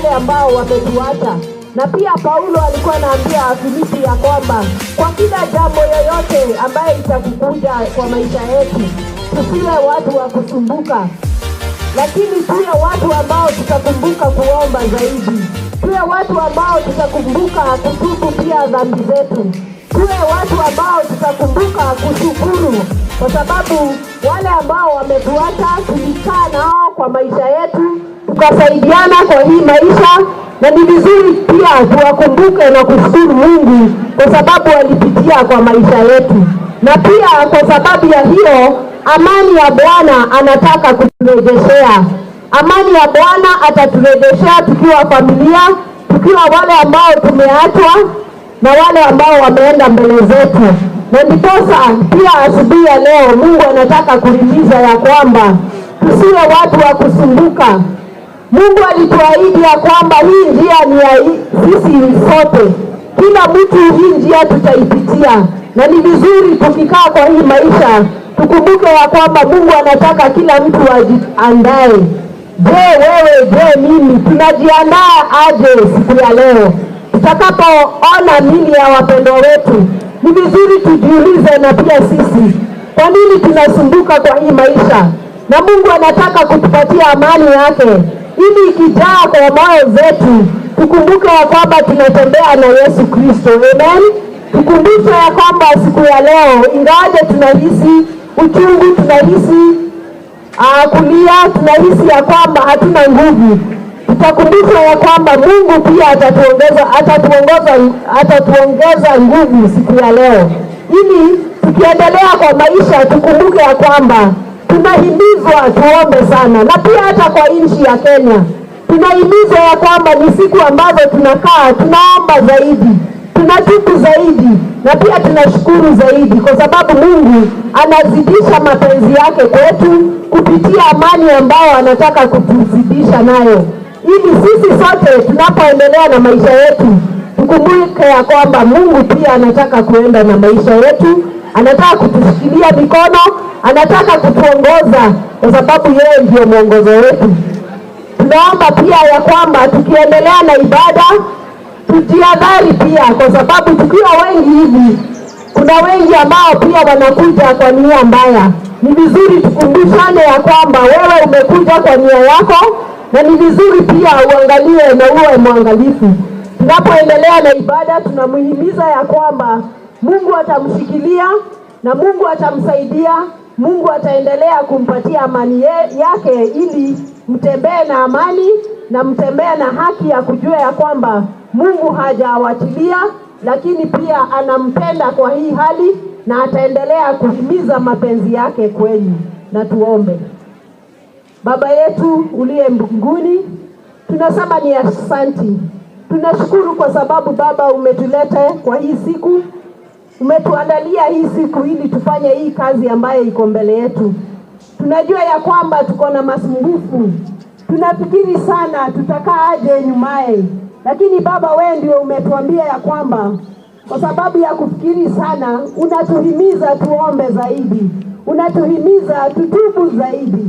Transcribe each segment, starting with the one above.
wale ambao wametuacha. Na pia Paulo alikuwa anaambia Filipi ya kwamba kwa kila jambo yoyote ambaye itakukuja kwa maisha yetu, tusiwe watu wa kusumbuka, lakini tuwe watu ambao tutakumbuka kuomba zaidi. Tuwe watu ambao tutakumbuka kutubu pia dhambi zetu. Tuwe watu ambao tutakumbuka kushukuru, kwa sababu wale ambao wametuacha tulikaa nao kwa maisha yetu, tukasaidiana kwa hii maisha, na ni vizuri pia tuwakumbuke na kushukuru Mungu kwa sababu walipitia kwa maisha yetu. Na pia kwa sababu ya hiyo, amani ya Bwana anataka kuturejeshea. Amani ya Bwana ataturejeshea tukiwa familia, tukiwa wale ambao tumeachwa na wale ambao wameenda mbele zetu. Na ndiposa pia asubuhi ya leo Mungu anataka kuhimiza ya kwamba tusiwe watu wa kusumbuka. Mungu alituahidi ya kwamba hii njia ni ya sisi sote. Kila mtu hii njia tutaipitia. Na ni vizuri tukikaa kwa hii maisha tukumbuke ya kwamba Mungu anataka kila mtu ajiandae. Mimi tunajiandaa aje siku ya leo? Tutakapoona mili ya wapendwa wetu, ni vizuri tujiulize na pia sisi, kwa nini tunasumbuka kwa hii maisha? Na Mungu anataka kutupatia amani yake, ili ikijaa kwa moyo zetu, tukumbuke ya kwamba tunatembea na Yesu Kristo. Amen. Tukumbuke ya kwamba siku ya leo, ingawaje tunahisi uchungu, tunahisi kulia, tunahisi ya kwamba hatuna nguvu, tutakumbuka ya kwamba Mungu pia atatuongeza nguvu siku ya leo. Ili tukiendelea kwa maisha tukumbuke ya kwamba tunahimizwa tuombe sana. Na pia hata kwa nchi ya Kenya tunahimizwa ya kwamba ni siku ambazo tunakaa tunaomba zaidi, tunatubu zaidi, na pia tunashukuru zaidi, kwa sababu Mungu anazidisha mapenzi yake kwetu kupitia amani ambayo anataka kutuzidisha nayo. Ili sisi sote tunapoendelea na maisha yetu tukumbuke ya kwamba Mungu pia anataka kuenda na maisha yetu, anataka kutushikilia mikono, anataka kutuongoza, kwa sababu yeye ndiye mwongozo wetu. Tunaomba pia ya kwamba tukiendelea na ibada tujihadhari pia, kwa sababu tukiwa wengi hivi kuna wengi ambao pia wanakuja kwa nia mbaya. Ni vizuri tukumbushane ya kwamba wewe umekuja kwa nia yako, na ni vizuri pia uangalie na uwe mwangalifu. Tunapoendelea na ibada tunamhimiza ya kwamba Mungu atamshikilia na Mungu atamsaidia. Mungu ataendelea kumpatia amani yake, ili mtembee na amani na mtembee na haki ya kujua ya kwamba Mungu hajawachilia, lakini pia anampenda kwa hii hali, na ataendelea kuhimiza mapenzi yake kweli. Na tuombe. Baba yetu uliye mbinguni, tunasema ni asante. Tunashukuru kwa sababu Baba umetuleta kwa hii siku, umetuandalia hii siku ili tufanye hii kazi ambayo iko mbele yetu. Tunajua ya kwamba tuko na masumbufu, tunafikiri sana tutakaa aje nyumaye, lakini Baba wewe ndio umetuambia ya kwamba kwa sababu ya kufikiri sana unatuhimiza tuombe zaidi, unatuhimiza tutubu zaidi,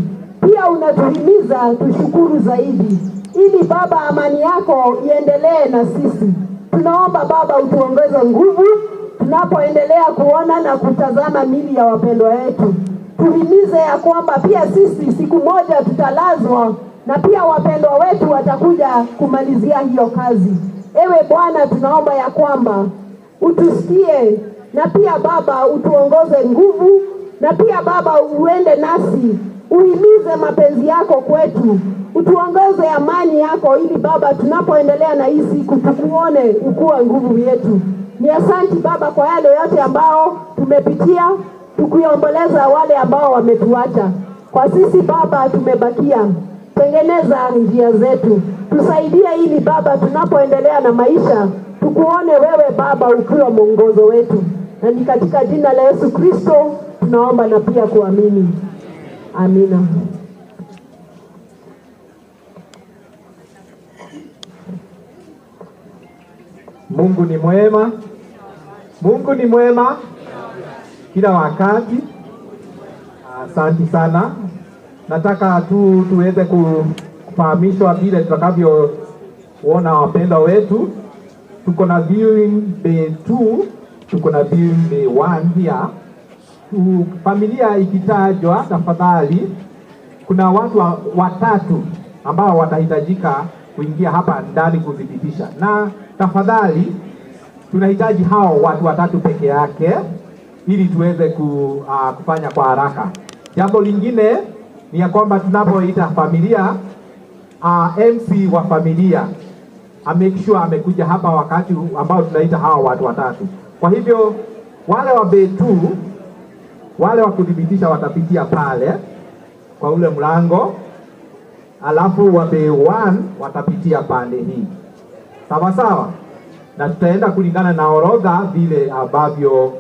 pia unatuhimiza tushukuru zaidi, ili Baba amani yako iendelee na sisi. Tunaomba Baba utuongeze nguvu tunapoendelea kuona na kutazama mili ya wapendwa wetu. Tuhimize ya kwamba pia sisi siku moja tutalazwa, na pia wapendwa wetu watakuja kumalizia hiyo kazi. Ewe Bwana, tunaomba ya kwamba utusikie, na pia Baba utuongoze nguvu, na pia Baba uende nasi, uhimize mapenzi yako kwetu, utuongoze amani yako, ili Baba tunapoendelea na hii siku tukuone ukua nguvu yetu. Ni asante Baba kwa yale yote ambao tumepitia, tukiomboleza wale ambao wametuacha. Kwa sisi Baba tumebakia, tengeneza njia zetu, tusaidie ili Baba tunapoendelea na maisha tukuone wewe Baba ukiwa mwongozo wetu. Na ni katika jina la Yesu Kristo tunaomba na pia kuamini. Amina. Mungu ni mwema. Mungu ni mwema kila wakati. Asante sana. Nataka tuweze kufahamishwa vile tutakavyo kuona wapendwa wetu. Tuko na viewing bay 2, tuko na viewing bay 1 pia. Familia ikitajwa, tafadhali, kuna watu watatu ambao watahitajika kuingia hapa ndani kudhibitisha, na tafadhali tunahitaji hao watu watatu peke yake ili tuweze kufanya kwa haraka. Jambo lingine ni ya kwamba tunapoita familia, MC wa familia make sure amekuja hapa wakati ambao tunaita hao watu watatu. Kwa hivyo wale wa bay 2, wale wa kudhibitisha watapitia pale kwa ule mlango, alafu wa bay 1 watapitia pande hii. Sawa sawa, na tutaenda kulingana na orodha vile ambavyo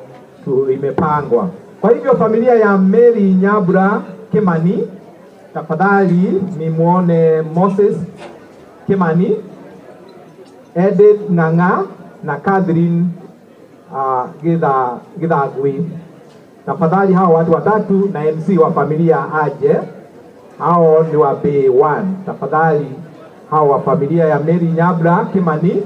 imepangwa. Kwa hivyo familia ya Mary Nyambura Kimani, tafadhali ni muone Moses Kimani, Edith Ng'ang'a na Catherine Githagwi. Tafadhali hao watu watatu na MC wa familia aje. Hao ni wa bay 1. Tafadhali hao wa familia ya Mary Nyambura Kimani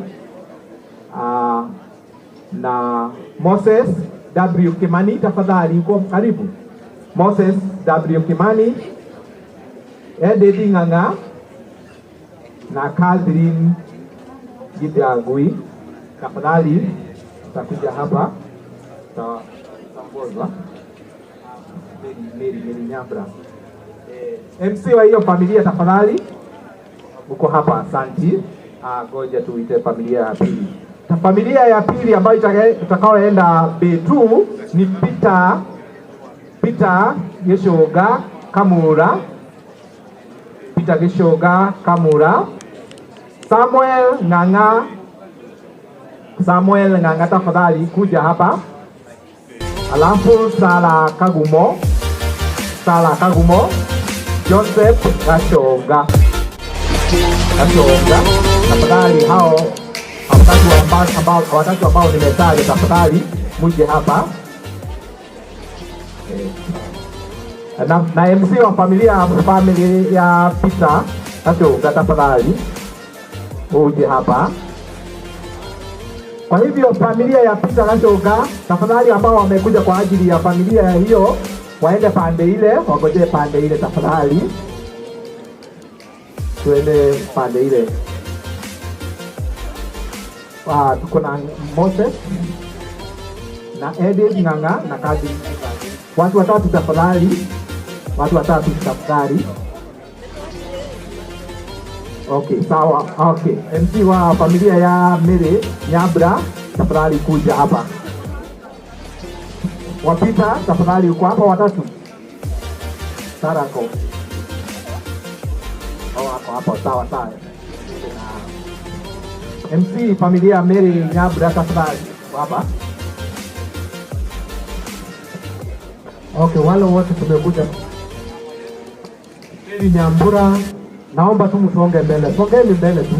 na Moses W. Kimani, tafadhali uko karibu. Moses W. Kimani, Edith Ng'ang'a na Catherine Githagwi, tafadhali utakuja hapa tutaongozwa. Mary Nyambura. MC wa hiyo familia tafadhali uko hapa, asanti. Ngoja tuite familia ya pili. Familia ya pili ambayo tutakaoenda bay 2 ni Peter Geshoga Kamura. Peter Geshoga Kamura. Samuel Ng'ang'a, tafadhali kuja hapa. Alafu Sala Kagumo. Joseph Gashoga, tafadhali hao watatu ambao nimetaja, tafadhali muje hapa. Na MC wa familia ya Peter Gashoga, tafadhali uje hapa. Kwa hivyo familia ya Peter Gashoga, tafadhali ambao wamekuja kwa ajili ya familia hiyo waende pande ile, wangojee pande ile tafadhali. Tuende pande ile. Tuko na Moses na Edith Ng'ang'a na Catherine. Watu watatu tafadhali. Okay, sawa. Okay. MC wa familia ya Mary Nyambura, tafadhali kuja hapa. Wapita tafadhali uko hapa watatu. Sarako. Ako hapo, sawa. MC familia Mary Nyambura, tafadhali hapa. Okay, wale wote tumekuja Mary Nyambura, naomba tu msonge mbele. Songeni mbele tu.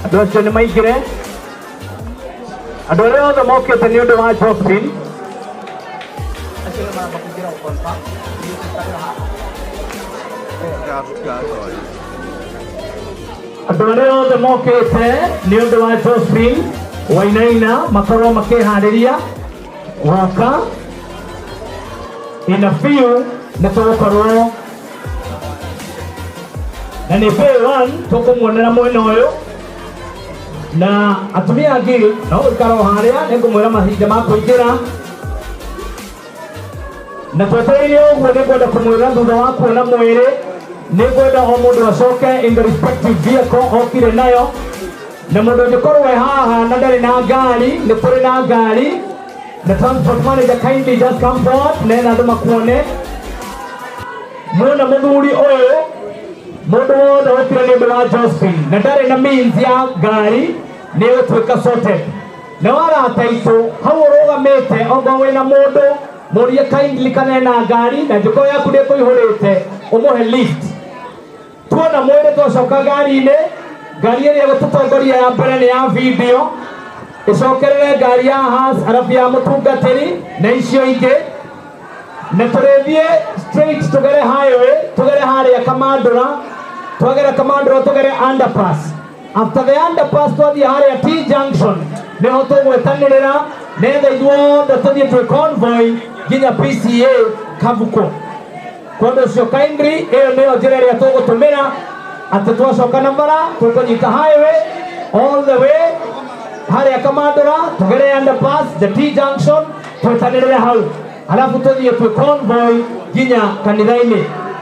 andå acio nä maingä andå arä othe mokä te nä å ndå wa Josephine andå arä othe mokä te nä å ndå wa Josephine Wainaina makorwo makä harä ria goka ina biũ nä tågåkorwo na nä B1 tũkũmuonera mwena ũyũ na atumia angĩ no gũikara o harĩa nĩ ngũmwĩra mahinda ma kũingĩra na twetereire ũguo nĩ ngwenda kũmwĩra thutha wa kuona mwĩrĩ nĩ ngwenda o mũndũ acoke in the respective vehicle okire nayo na mũndũ ũngĩkorwo e haha na ndarĩ na ngari nĩ kũrĩ na ngari the transport manager kindly just come forward nena andũ makuone mwena mũthuri ũyũ mũndũ wothe ũkire nĩ ũndũ wa Josephine na ndarĩ na means ya ngari nĩ ũgũtuĩka sorted na warata aitũ hau ũrũgamĩte ongorwo wĩna mũndũ mũrie kindly kana ena ngari na njũko yaku nĩ kũihũrĩte ũmũhe lift tuona mwĩrĩ twacoka ngari-inĩ ngari ĩrĩa gũtũtongoria ya mbere nĩ ya video ĩcokerere ngari ya has arabu ya mũtungatĩri na icio ingĩ na tũrĩthiĩ straight tũgere highway tũgere harĩa Kamandũra twagera Kamandũra tũgere underpass after the underpass twathiĩ harĩa T junction nĩho tũgwetanĩrĩra nĩgetha ithuothe tũthiĩ twĩ convoy nginya PCA Kabuko kwa ũndũ ũcio kindly ĩyo nĩyo njĩra ĩrĩa tũgũtũmĩra atĩ twacoka na bara tũkũnyita highway all the way harĩa Kamandũra tũgere underpass the T junction twetanĩrĩre hau alafu tũthiĩ twĩ convoy nginya kanitha-inĩ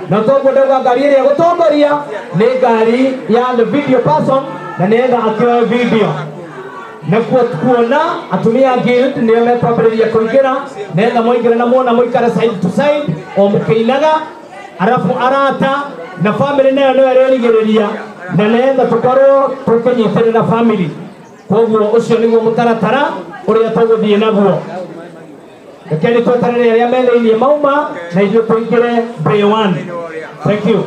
na toguo ndauga ngari ĩrĩa gũtongoria nĩ ngari ya the video person na nĩgetha akĩoe video na kuona atumia guild nĩo mekwambĩrĩria kũingĩra nĩgetha moingĩre na muona mũikare side to side o mũkĩinaga alafu arata na family nayo nĩyo ĩrĩrigĩrĩria na nĩgetha tũkorwo tũkĩnyitĩrĩra family koguo ũcio nĩguo mũtaratara ũrĩa tũgũthiĩ naguo rekeni tweterere arĩa me thĩinĩ mauma na ithuĩ tũingĩre B1. Thank you.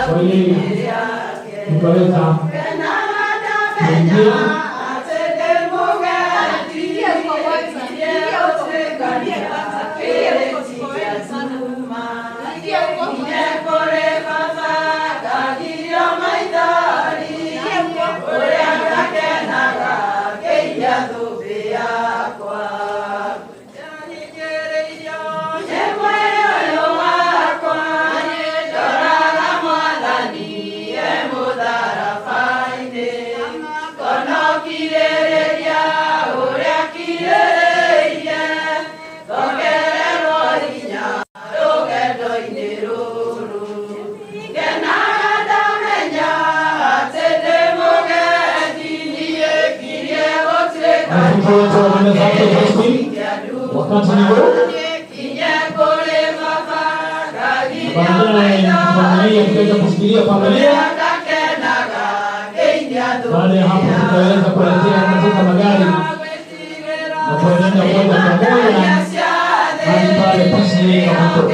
Kwa hiyo tutaweza kuingia wakati ni baadaye tutaweza kusikilia familia. Baada ya hapo tutaweza kuelekea katika magari na kuendelea moja kwa moja hadi pale pisi ya mto.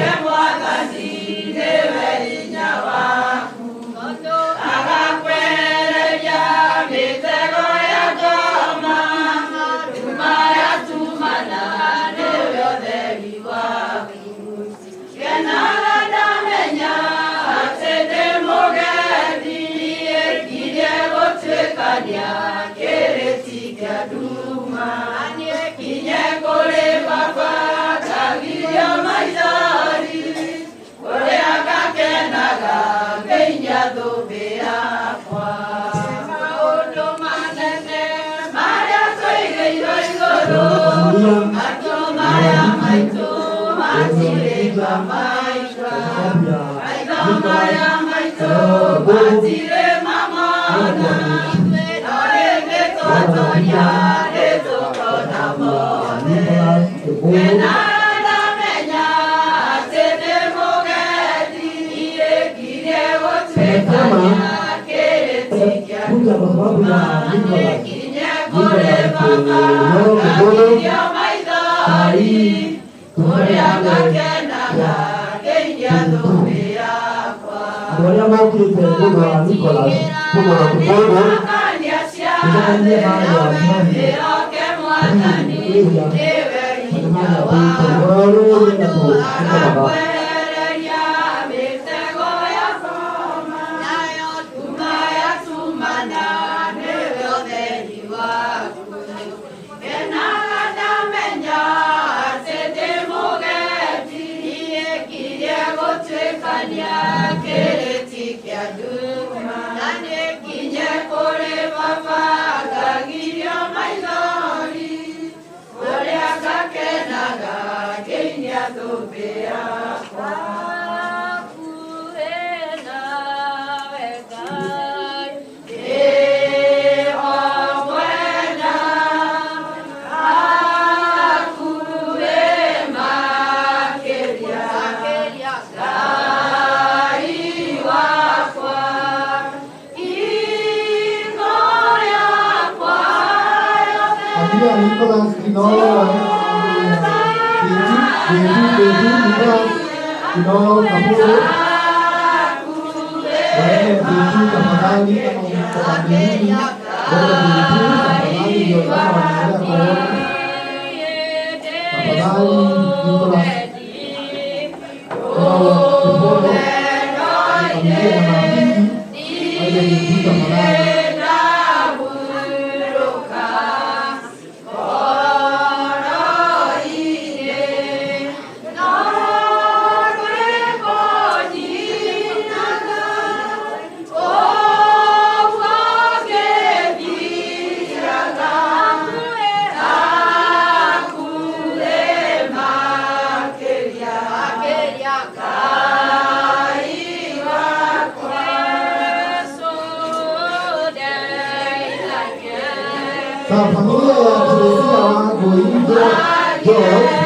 familia ya Teresia Wangui George,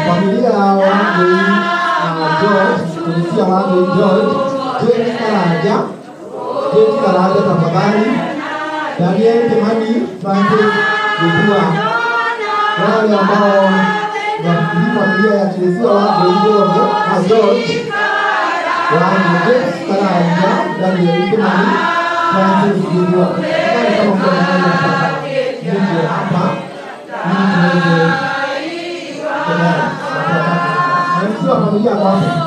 familia ya Wangui George, Teresia Wangui George, Jeni Karaja tafadhali. Daniel Kimani Francis Lukua. Wale ambao ni familia ya Teresia Wangui George, Wangui Karaja, Daniel Kimani Francis Lukua. Kama mkono ndio hapa ndio familia kwa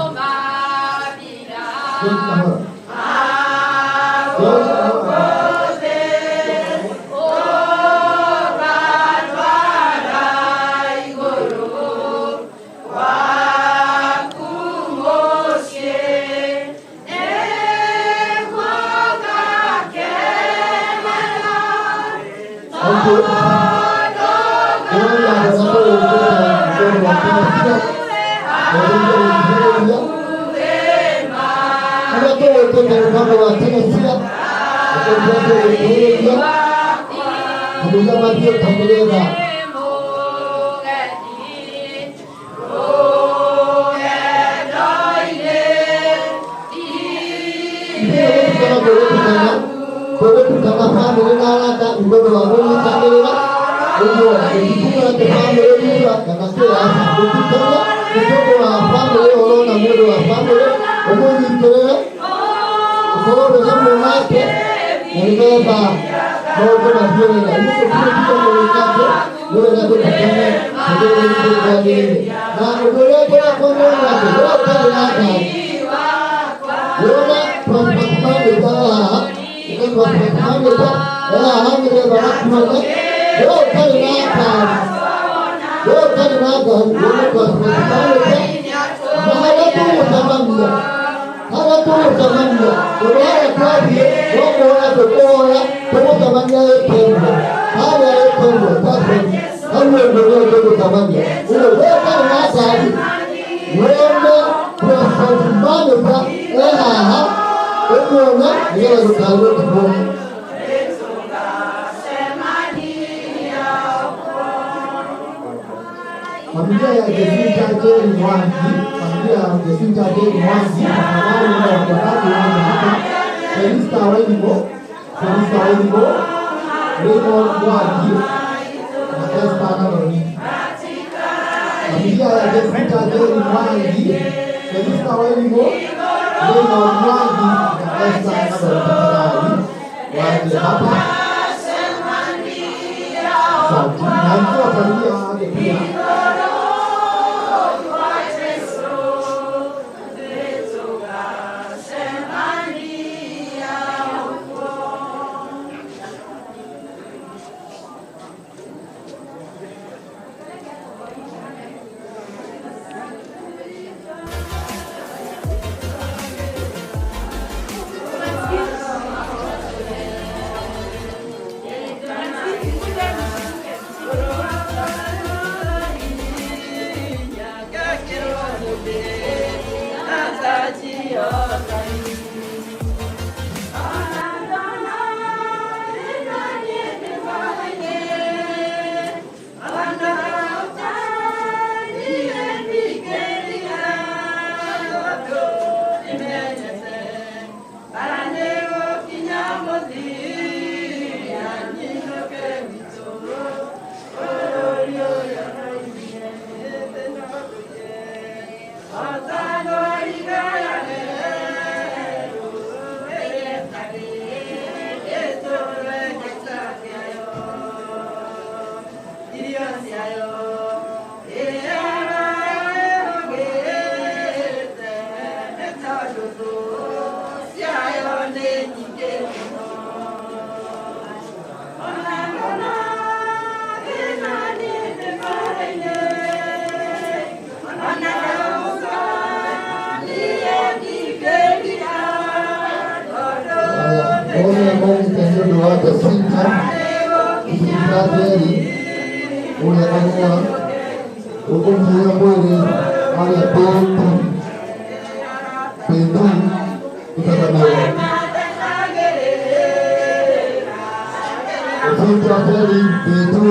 Sitafeli Betu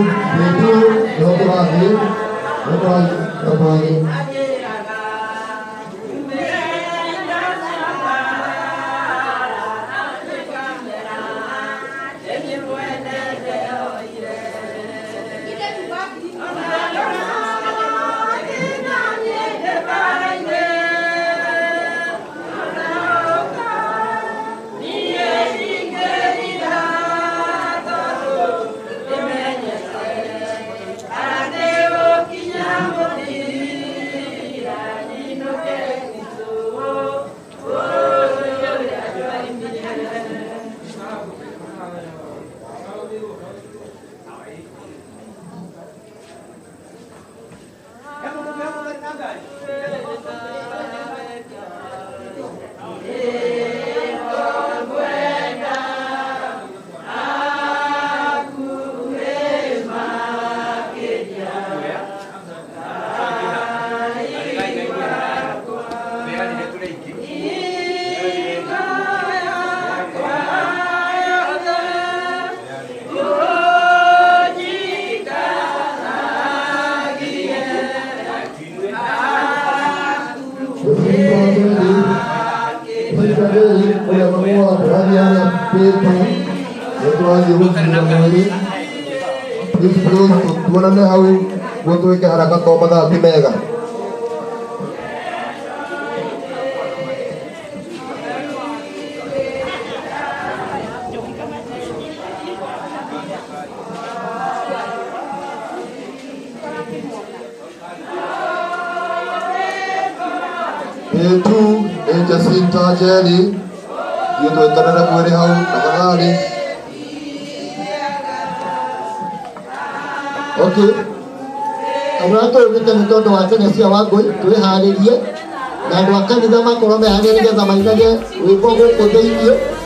Yokorazi Yokorazi tuonane hau guo tuwike haraka to mathaa ti mega Betu Jacinta Jenny itu terhadap kwere hau tafadhali. Okay. Abra to wite ni tondu wa tene cia wangui twiharirie na andu a kanitha makorwo meharĩrĩrie ta mainage wĩko gũkũ thĩinĩ.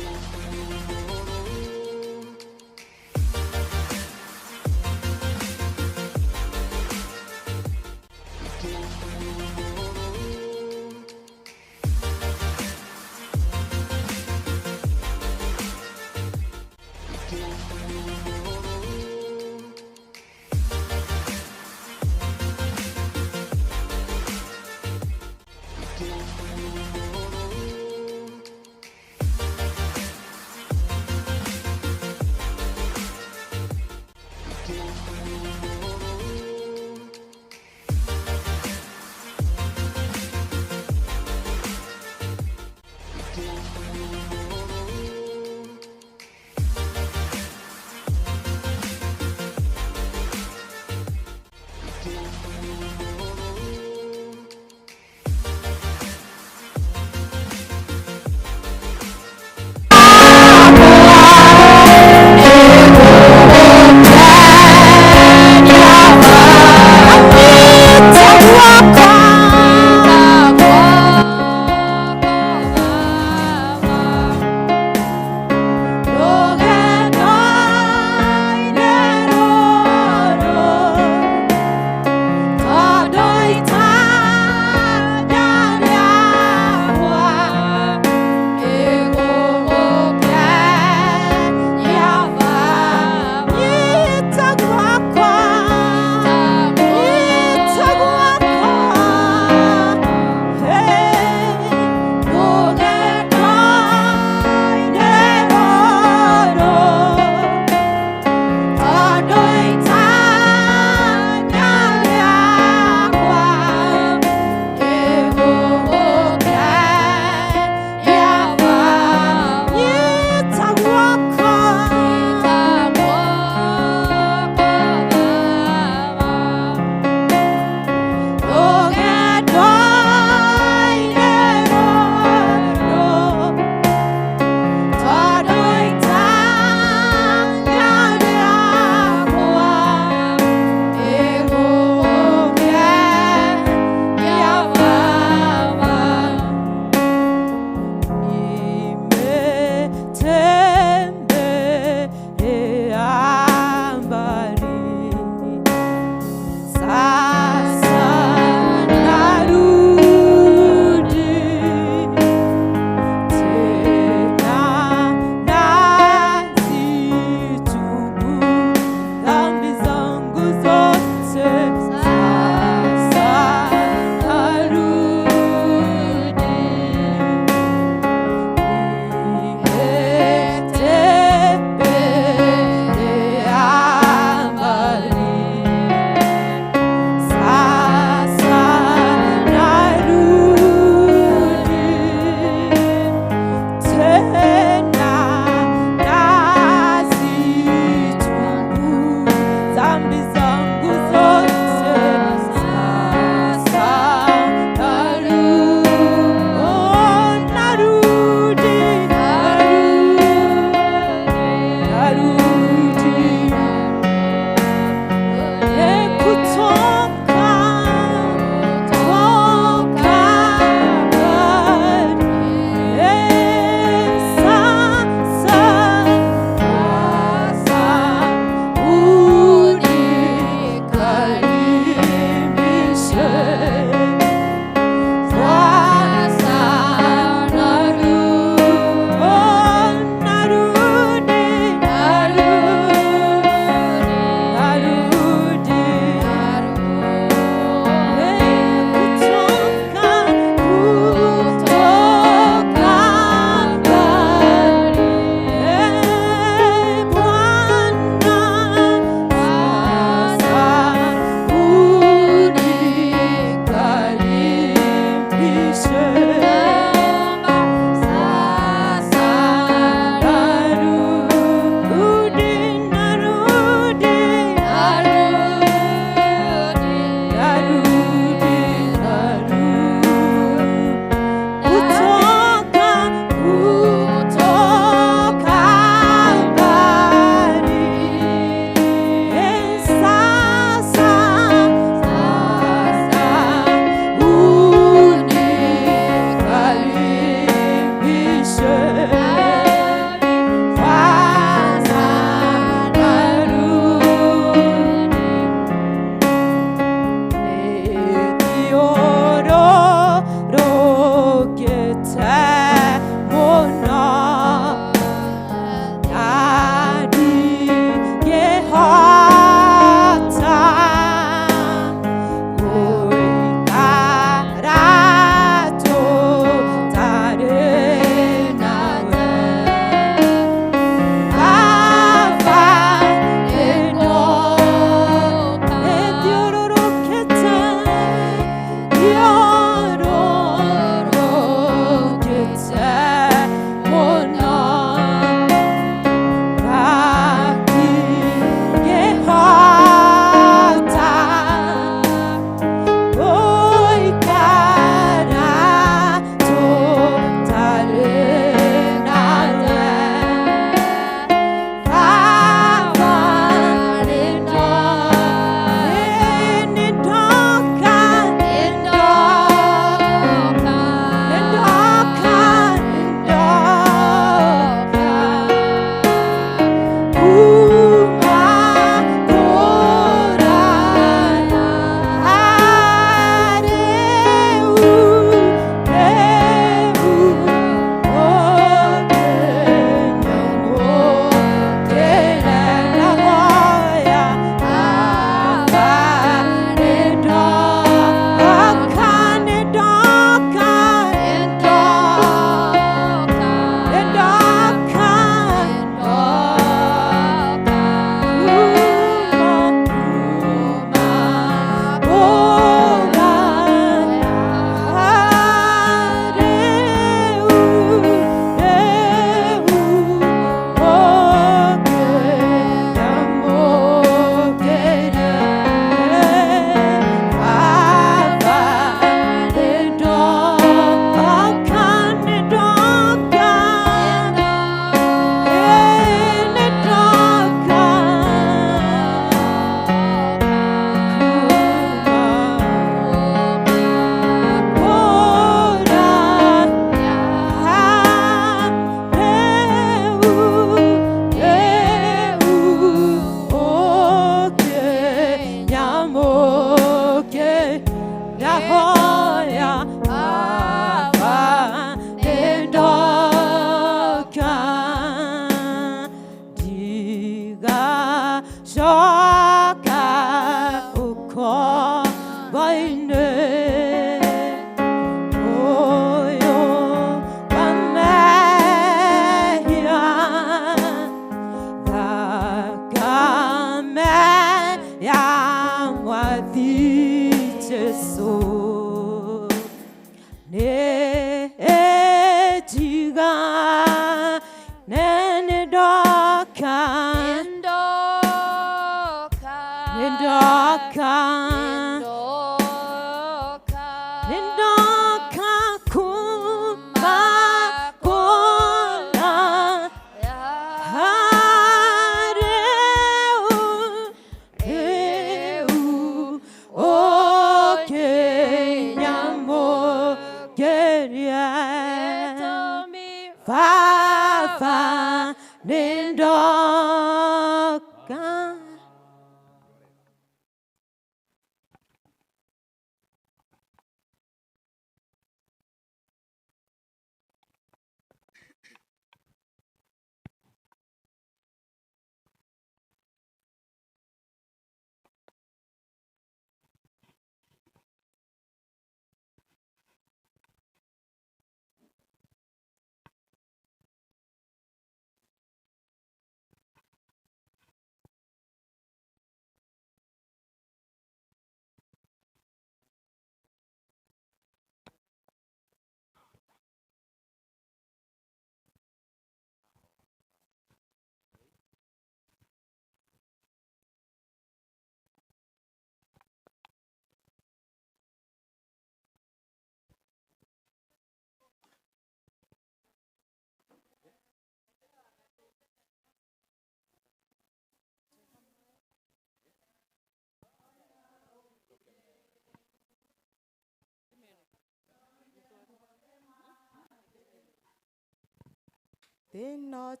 They're not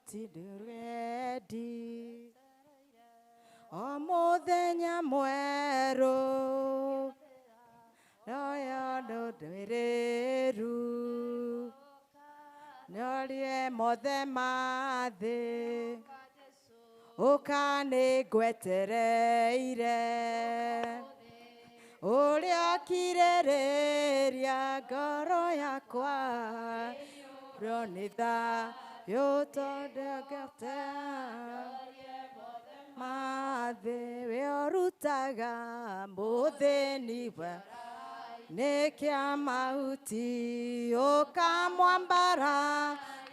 ready. Omuthenya mweru noyo ndũrĩrĩru nyorie mothe mathĩ ũka nĩngwetereire ũrĩa kirĩrĩria ngoro yakwa ronitha yotondegete mathĩ wĩorutaga mũthĩniwe nĩkĩa mahuti ũkamwambara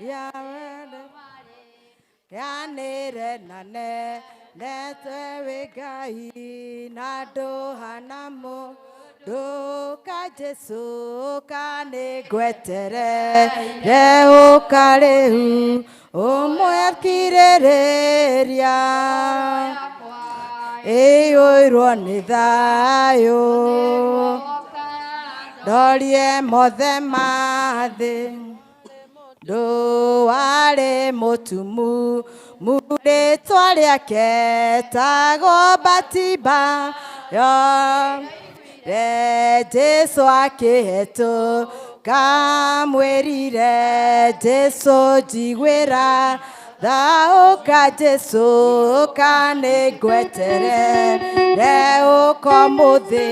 ya wende yanĩre nane nete wĩ Ngai na ndũhana mũndũ ka Jesũ ka nĩngwetereire ũka rĩu ũmwĩkirĩrĩria ĩyũirwo nĩ thayũ ndorie mothe mathĩ ndũwarĩ mũtumu rĩtwa rĩake tagwo Batiba Jesũ akĩhetũka mwĩrire Jesũ njiguĩra thaũka Jesũ ka nĩngwetereire ũka mũthĩ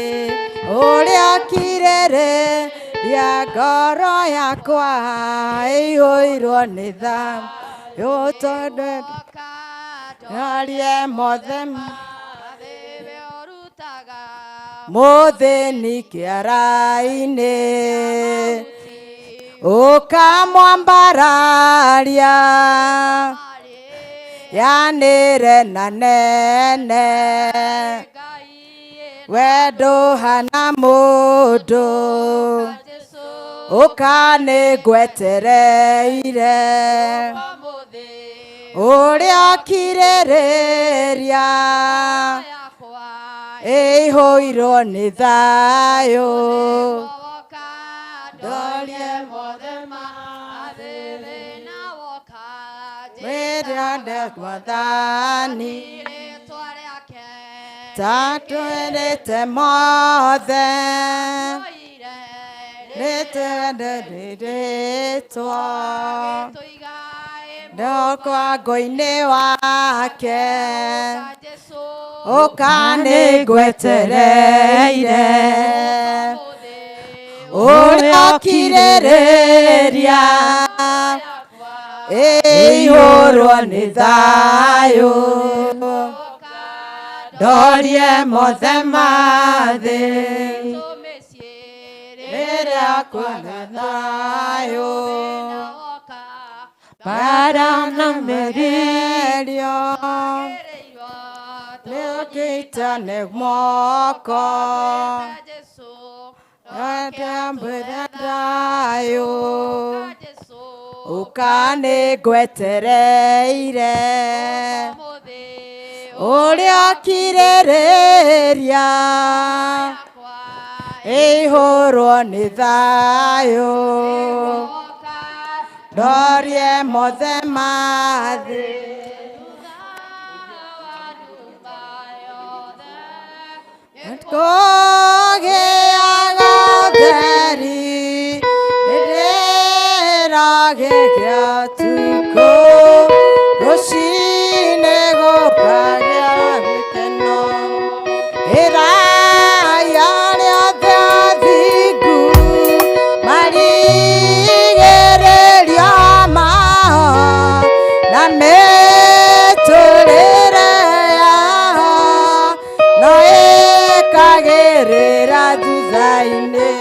ũrĩa kirĩrĩria ngoro yakwa ĩiyũirwo nĩ thayũ tondũ nyorie mothe mũthĩni kĩara-inĩ ũkamwambararia yanĩre na nene wendo hana mũndũ ũka nĩngwetereire ũrĩa kirĩrĩria ĩihũirwo nĩ thayũ ndorie mothe mathĩ wĩrande mwathani tatwendete mothe nĩtwendetwo ndokwa ngo-inĩ wake ũka nĩngwetereire kirĩrĩria ĩihũrwo nĩ thayũ ndorie mothe mathĩ rĩrĩa kwĩna thayũ bara na mĩririo nĩũkĩitane moko atambĩra thayũ ũkanĩngwetereire ũrĩa kirĩrĩria ĩihũrwo nĩ thayũ ndorie mothe mathĩ kũgĩaga ũtheri rĩragĩgĩa ũtukũ rũcinĩ gũkagĩa gĩkeno iraya rĩothe athingu marigĩrĩrio mao na mĩtũrĩre yao no ĩkagĩrĩra thutha-inĩ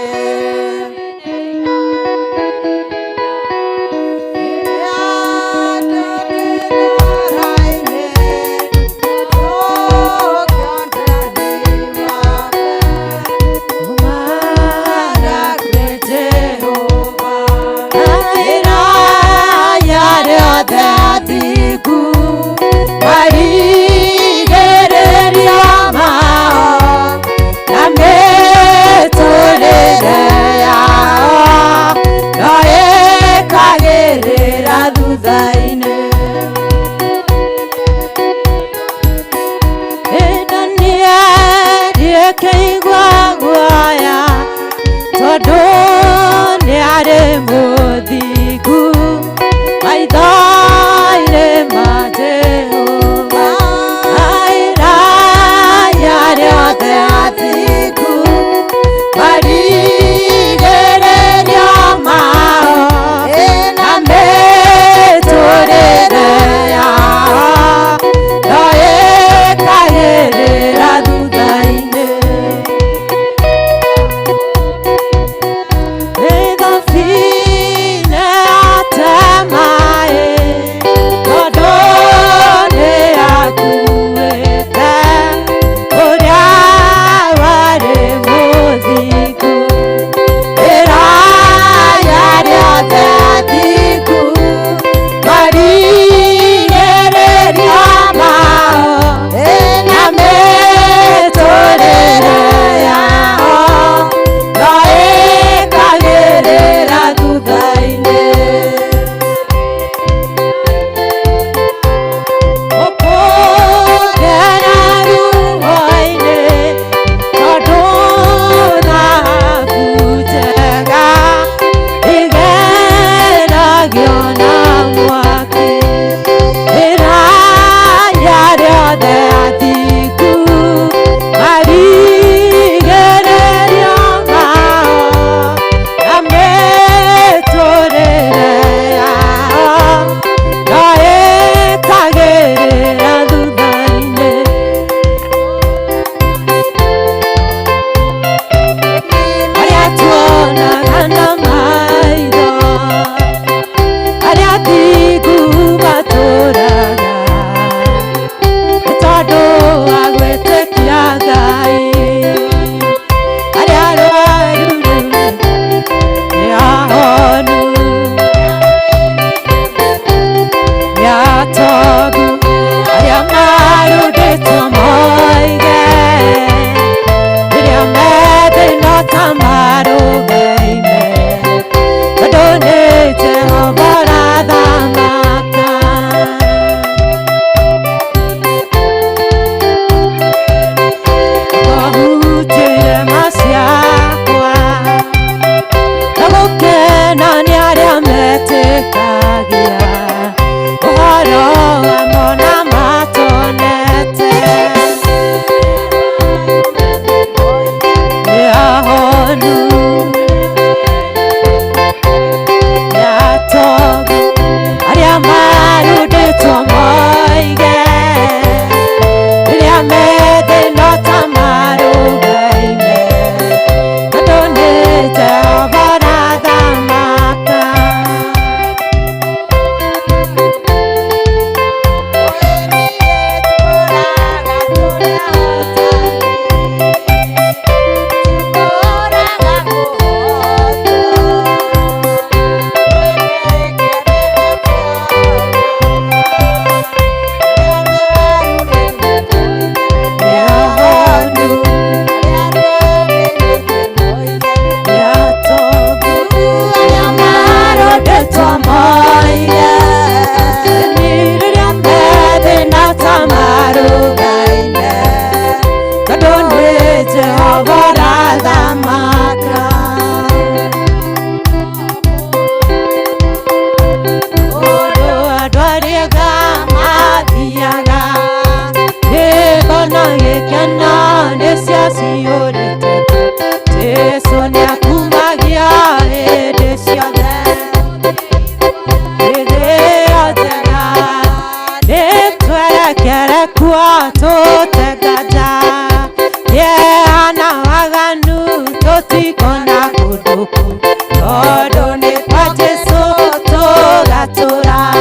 tutikona kuduku todo ni kwa Jesu tugatura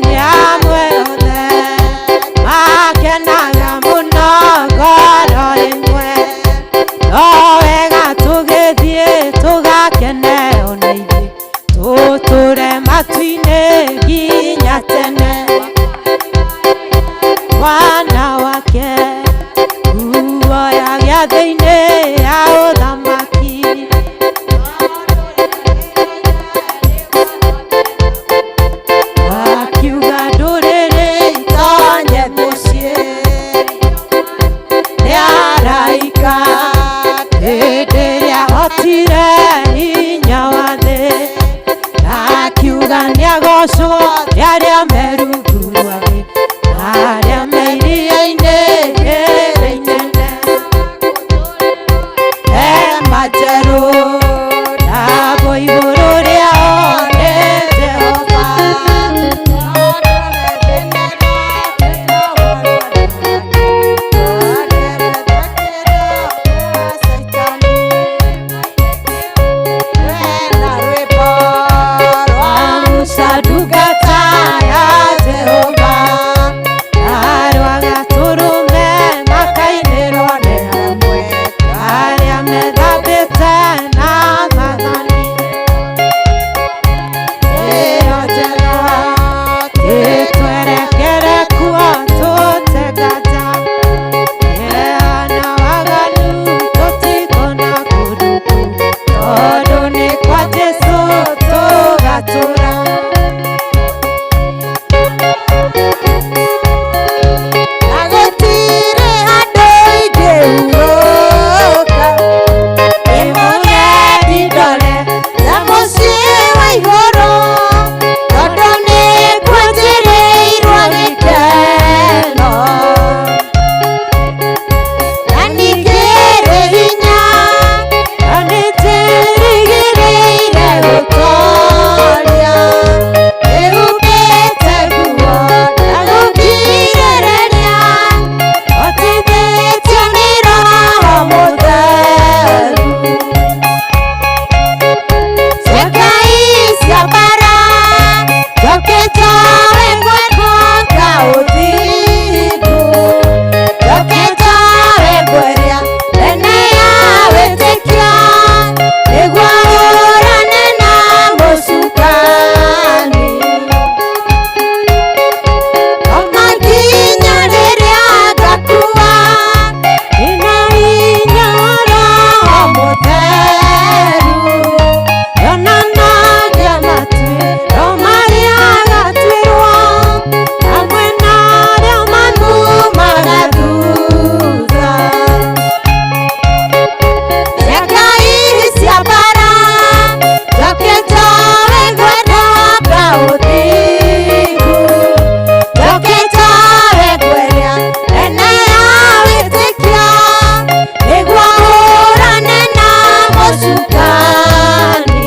nyamwe othe makenaga muno ngoro imwe no wega tugithie tugakene ona ithuĩ tuture matu-inĩ nginya tene mwana wake nguoya gĩathĩ-inĩ ya ũthamaki akiuga ndũrĩrĩ itonye mũciĩ nĩ araika hĩndĩ ĩrĩa hotire hinya wa thĩ na akiuga nĩagocwo nĩ arĩa me rungu rwa thĩ na arĩa me iria-inĩ rĩrĩ inene hema njerũ ndambo igũrũ rĩao nĩ Jehova ndungata ya Jehova arĩa gatũrũme makainĩrwo nĩ hamwe arĩa methambĩte na mathani ĩyo njega ĩtwerekere kuo tũtengata na waganu tũtikona kũnduku tondũ nĩ kwa Jesu tũgatura agũtirĩ handũ ingĩhurũka ĩmũgethi ndore ta mũciĩ wa igũrũ tondũ nĩ kwanjĩrĩirwo gĩkeno na ningĩ rĩ hinya na nĩnjĩrĩgĩrĩire gũtooria ĩhumbĩte nguo na gũkirĩrĩria otithĩtio nĩ Roho Mũtheru ciakai cia mbara njokĩtwo wĩngwĩhoka ũthingu njokĩtwo wĩngwĩria ene ya wĩtĩkio nĩguo hũrane na mũcukani oma nginya rĩrĩa ngakua ina hinya wa Roho Mũtheru yonanagia matuĩro marĩa gatuĩrwo hamwe na arĩa manumaga thutha ciakai cia mbara njokĩtwo wĩngwĩhoka ũthingu njokĩtwo wĩngwĩria ene ya wĩtĩkio nĩguo hũrane na mũcukani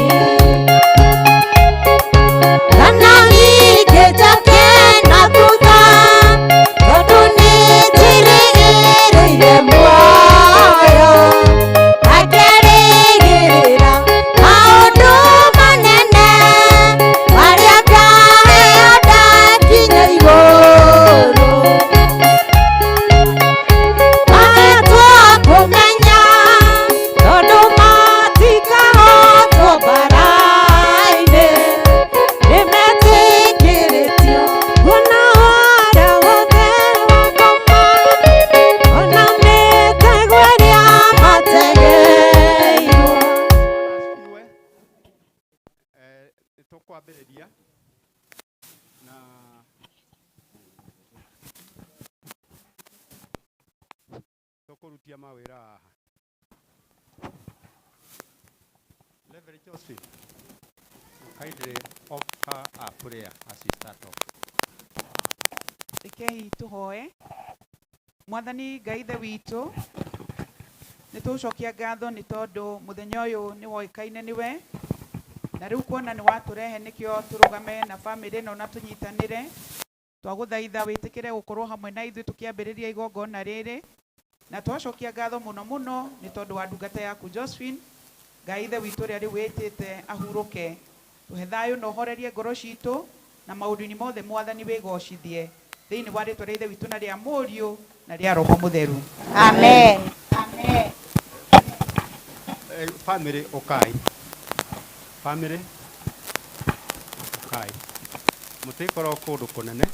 kana ningĩ njoke na thutha tondũ nĩnjĩrĩgĩrĩire muoyo na ngerĩgĩrĩra maũndũ manene marĩa ngaheo ndakinya igũrũ mahetwo kũmenya tondũ matikahotwo mbara-inĩ nĩmetĩkĩrĩtio kuona harĩa wothe wakoma ona mĩtego ĩrĩa mategeirwo tũkwambĩrĩria na tũkũrutia mawĩra haha Reverend Josephine kindly offer a prayer as we start off. Rekei tuhoe. Mwathani Ngai ithe witũ nĩ tũcokia ngatho nĩ tondũ mũthenya ũyũ nĩ woĩkaine nĩwe na rĩu kuona nĩ watũrehe nĩkĩo tũrũgame na bamĩrĩ ĩno na tũnyitanĩre twagũthaitha wĩtĩkĩre gũkorwo hamwe na ithuĩ tũkĩambĩrĩria igongona rĩrĩ na twacokia ngatho muno muno ni tondu wa ndungata yaku Josephine Ngai ithe witũ rĩrĩa rĩu wĩtĩte ahurũke, tũhe thayũ na ũhorerie ngoro citũ na maũndũ-inĩ mothe Mwathani wĩgocithie thĩinĩ wa rĩtwa rĩa ithe witũ na rĩa Mũriũ na rĩa Roho Mũtheru. Amen. Amen. Family, okay. Family, okay. Mũtikoro kũndũ kũnene,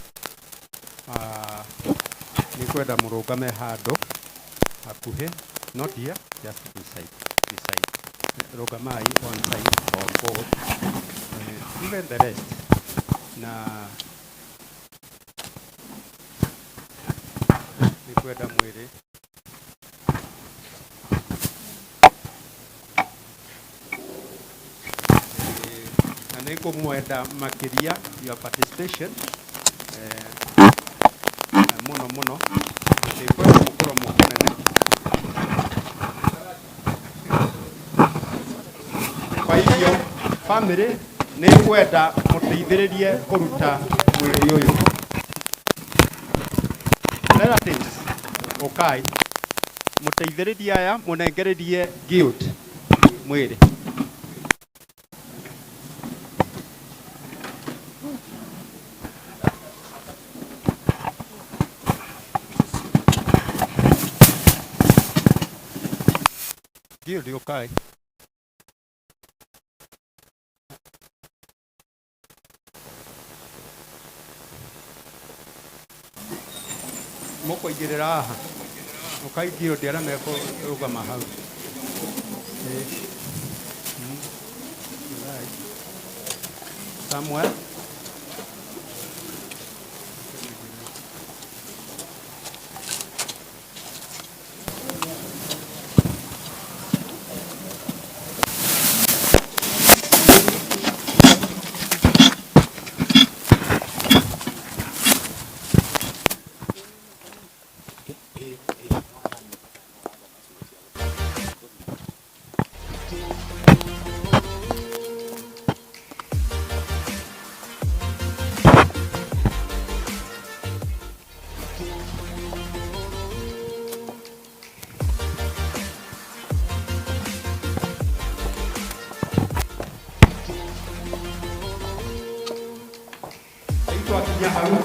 nĩ kwenda mũrũgame handũ hakuhĩ, not here, just beside. Rogamai on side or both, even the rest. Na ni kwenda mwili na nĩ ngũmwenda makĩria your participation muno muno nĩ kwenda mũkorwo mũkũnene. Kwa hivyo family nĩ kwenda mũteithĩrĩrie kũruta mwĩrĩ ũyũ. Relatives, okay, mũteithĩrĩrie aya mũnengererie guilt mwĩrĩ. Guilt, okay. Moko igĩrĩra haha ũkaingio ndĩara meko rũgama hau. Samuel akinya hau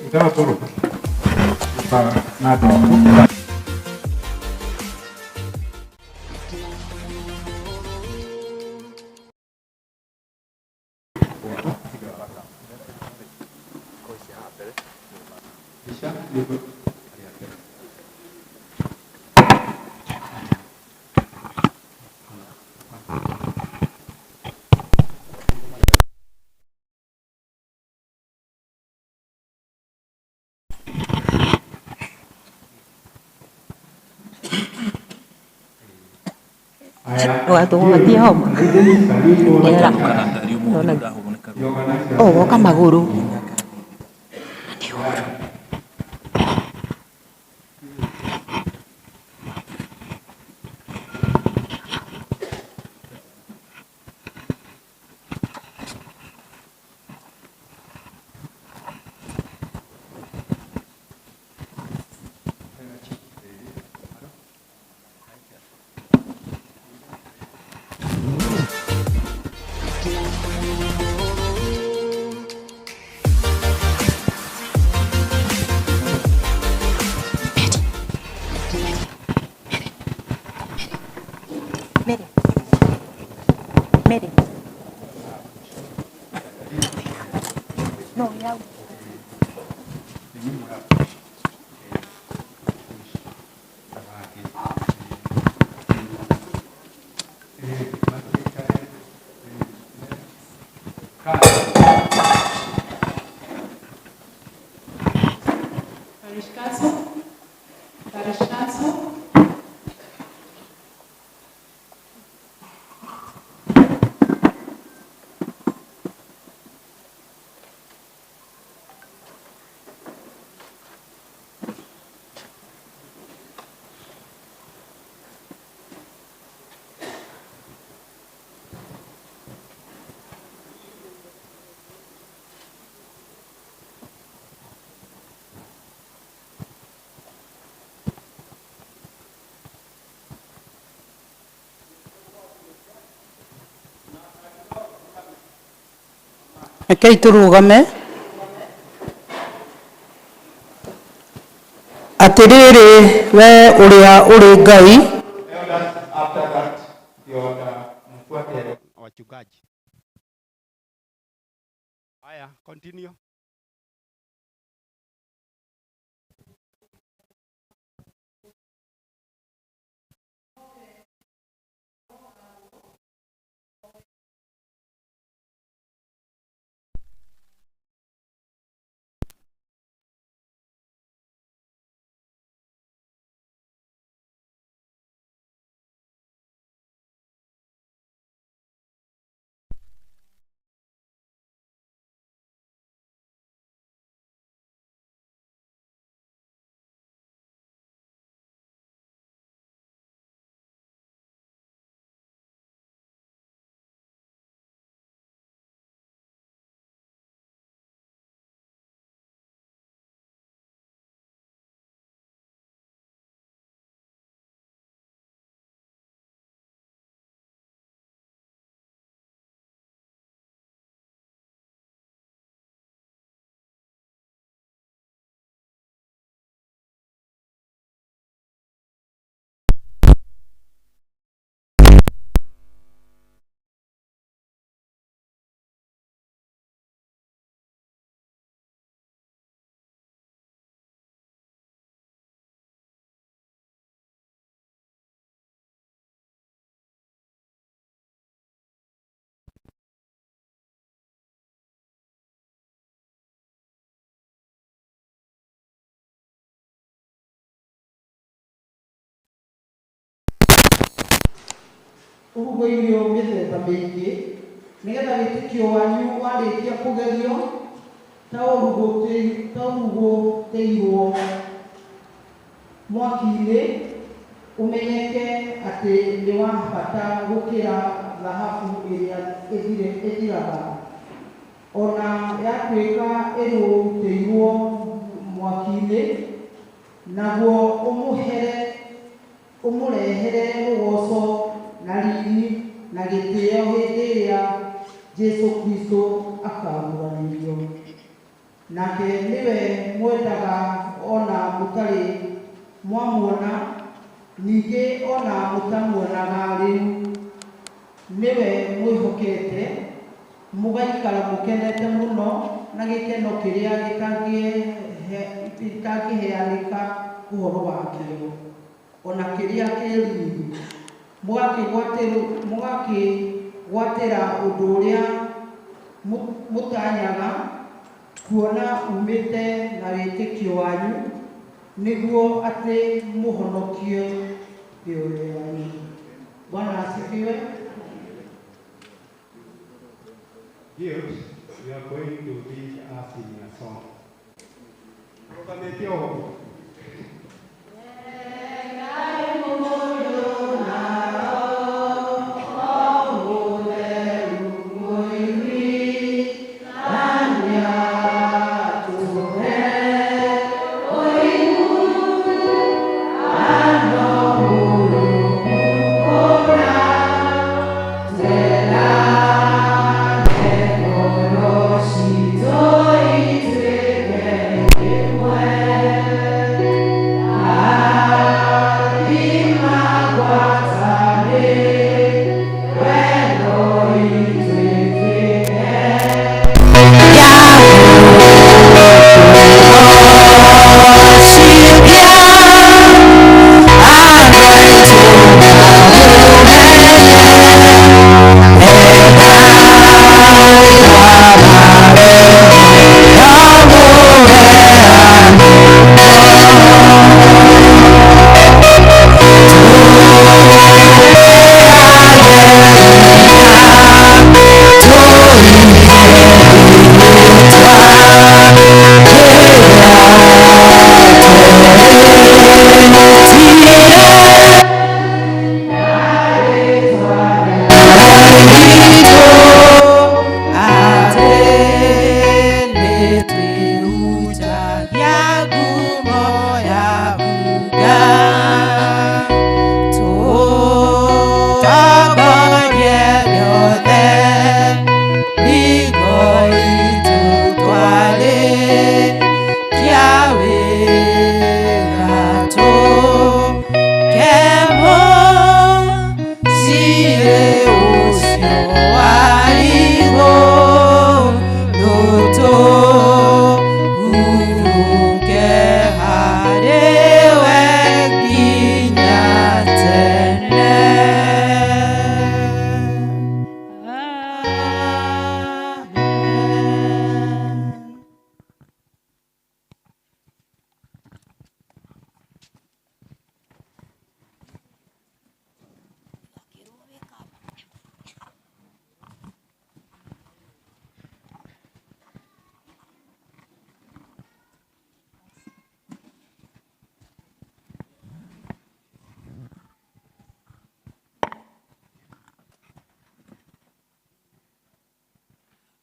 itapuru na ndo Watia homa woka maguru Mary. No, ya. Rekei tũrũgame. Atĩrĩrĩ we ũrĩa ũrĩ Ngai. After that, wachungaji. Haya, continue. Uruguairio mĩthemba mĩingĩ nĩgetha wĩtĩkio wanyu warĩkia kũgerio ta ũrugũtĩirwo mwaki-inĩ ũmenyeke atĩ nĩ wa bata gũkĩra thahabu ĩrĩa ĩthiraga. Ona yatuĩka ĩrũtĩirwo mwaki-inĩ, naguo ũmũrehere ũgoco na riri na gĩtĩo hĩndĩ ĩrĩa Jesũ Kristo akaguũranĩrio. Nake nĩwe mwendaga ona mũtarĩ mwamuona, ningĩ ona mũtamuonaga rĩu. Nĩwe mwĩhokete, mũgaikara mũkenete mũno na gĩkeno kĩrĩa gĩtangĩheanĩka ũhoro wakĩo, ona kĩrĩa kĩriri. Mũgakĩgwatĩra ũndũ ũrĩa mũtanyaga kuona umĩte na wĩtĩkio wanyu, nĩguo atĩ mũhonokio mĩoyo yanyu. Bwana asifiwe. Here we are going to lead us in a song. Prometeo. Well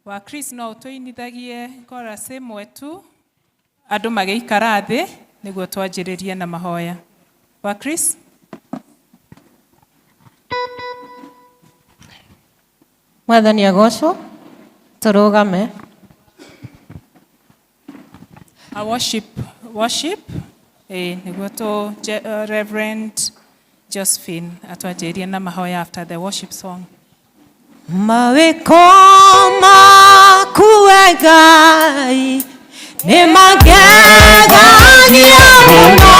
wa Chris no tuinithagie chorus imwe tu andu magiikara thi niguo twanjiririe na mahoya. Wa Chris Mwathani agocwo turugame. A worship niguo tu Reverend Josephine atwanjirie na mahoya after the worship song. Mawiko maku Ngai ni magegania muno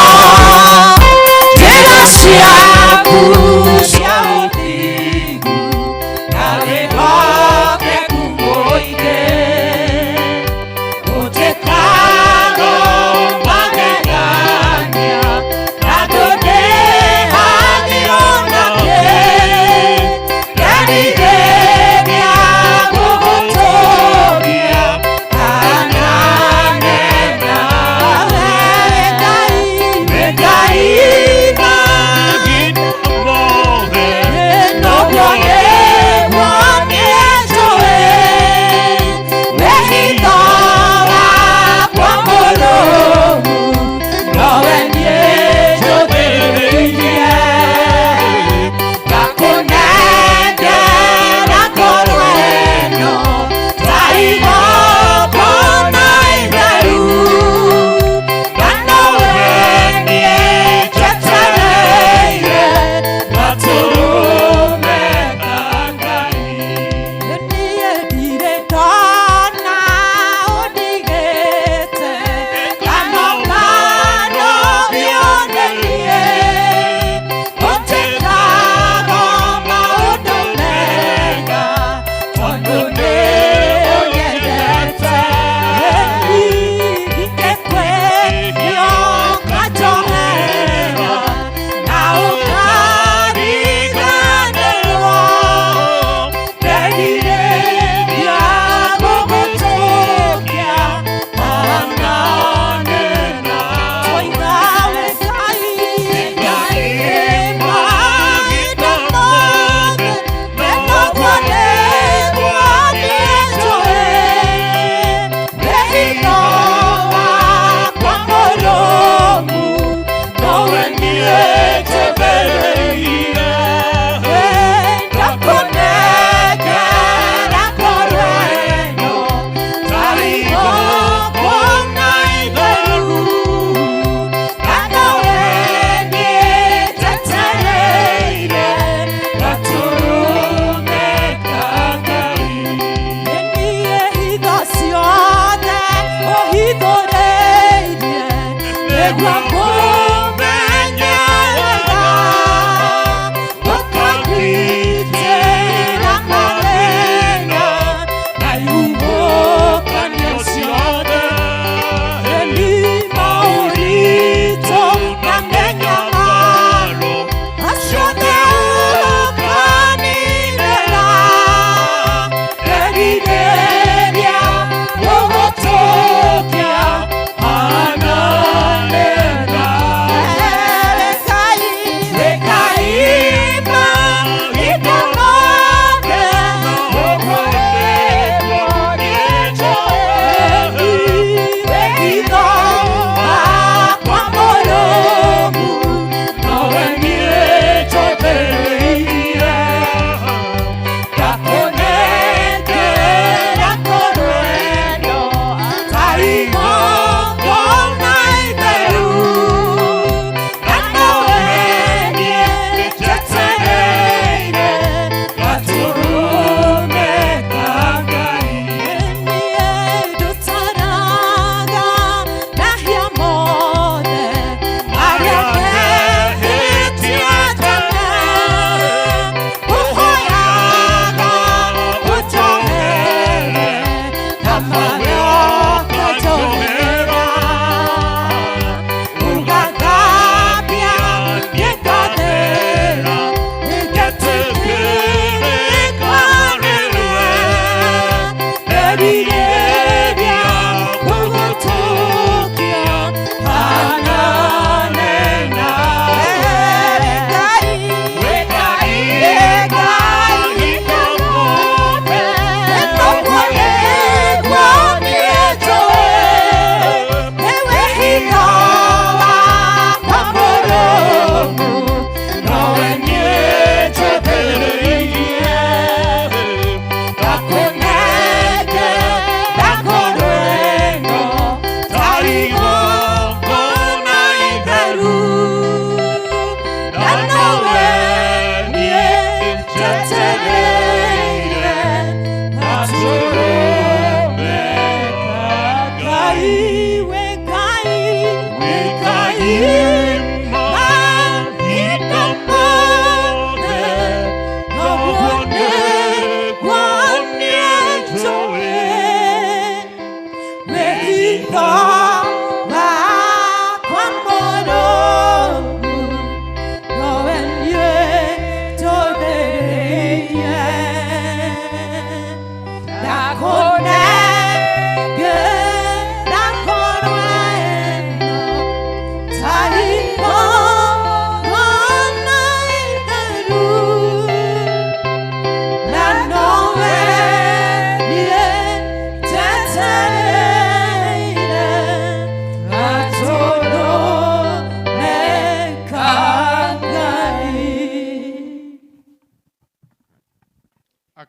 njĩra ciaku cia ũthingu na wĩhokeku mũingĩ ũtĩkaga magegania na ndũnĩhagio nakĩ gerirĩria gũgũtũgia ananena Ananena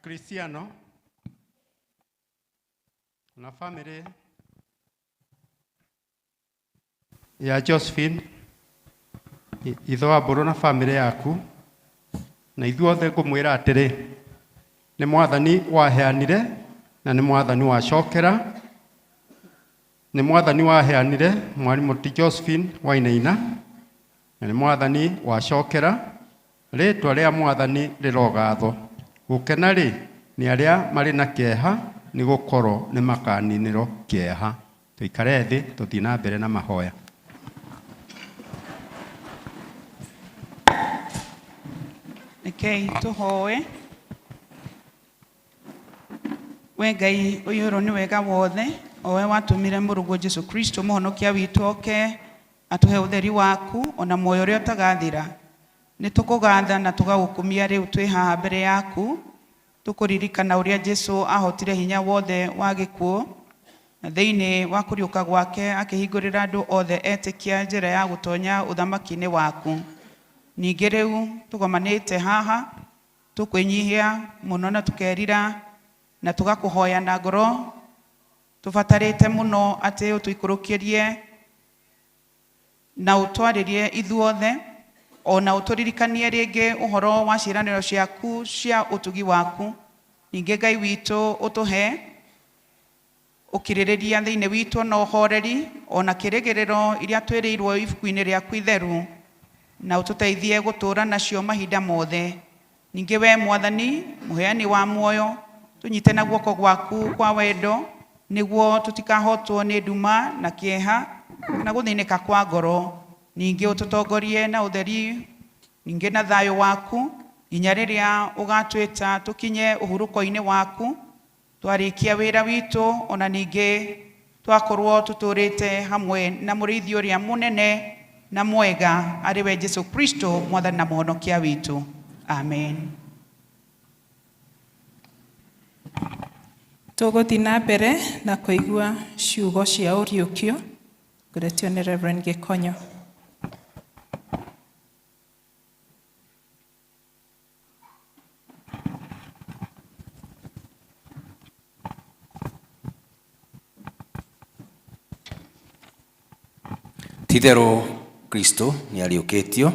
Cristiano na family ya Josephine itho aboro na family yaku na ithuothe ngumwira atiri ni mwathani waheanire na ni mwathani wacokera. Ni mwathani waheanire Mwalimu Josephine Wainaina na ni mwathani wacokera. Ritwa ria mwathani rirogathwo. Gukena ri ni aria mari na kieha ni gukorwo ni makaniniro kieha. Tuikare thi tuthii na mbere na mahoya. Okay, tuhoe. We Ngai uyuro ni wega wothe owe watumire murugo Jesu Kristo muhonokia witu oke atuhe utheri waku ona moyo ria utagathira. Ni tukugatha na tugagukumia riu twi haha mbere yaku tukuririkana uria Jesu ahotire hinya wothe wa gikuo na thiini wa kuriuka gwake akihingurira andu othe etikia njira ya gutonya uthamaki-ini waku. Ningi riu tugomanite haha tukwinyihia muno na tukerira na tugakuhoya na ngoro tubatarite muno ati utuikurukirie na utwaririe ithuothe ona uturirikanie ringi uhoro wa ciiraniro ciaku cia utugi waku. Ningi Ngai witu utuhe ukiririria thiini witu na uhoreri ona kirigiriro iria twiriirwo ibuku-ini riaku itheru na ututeithie gutura nacio mahinda mothe. Ningi we mwathani muheani wa muoyo tunyite na guoko gwaku kwa wendo niguo tutikahotwo ni nduma na kieha na guthinika kwa ngoro. Ningi ututongorie na utheri ningi na thayo waku inya riria ugatwita tukinye uhuruko-ini waku twarikia wira witu ona ningi twakorwo tuturite hamwe na murithi uria munene na mwega ari we Jesu Kristo mwathani na muhonokia witu. Amen. Tuguthi na mbere na kuigua ciugo cia uriukio kuretio ni Reverend Gikonyo. Tithero Kristo ni ariukitio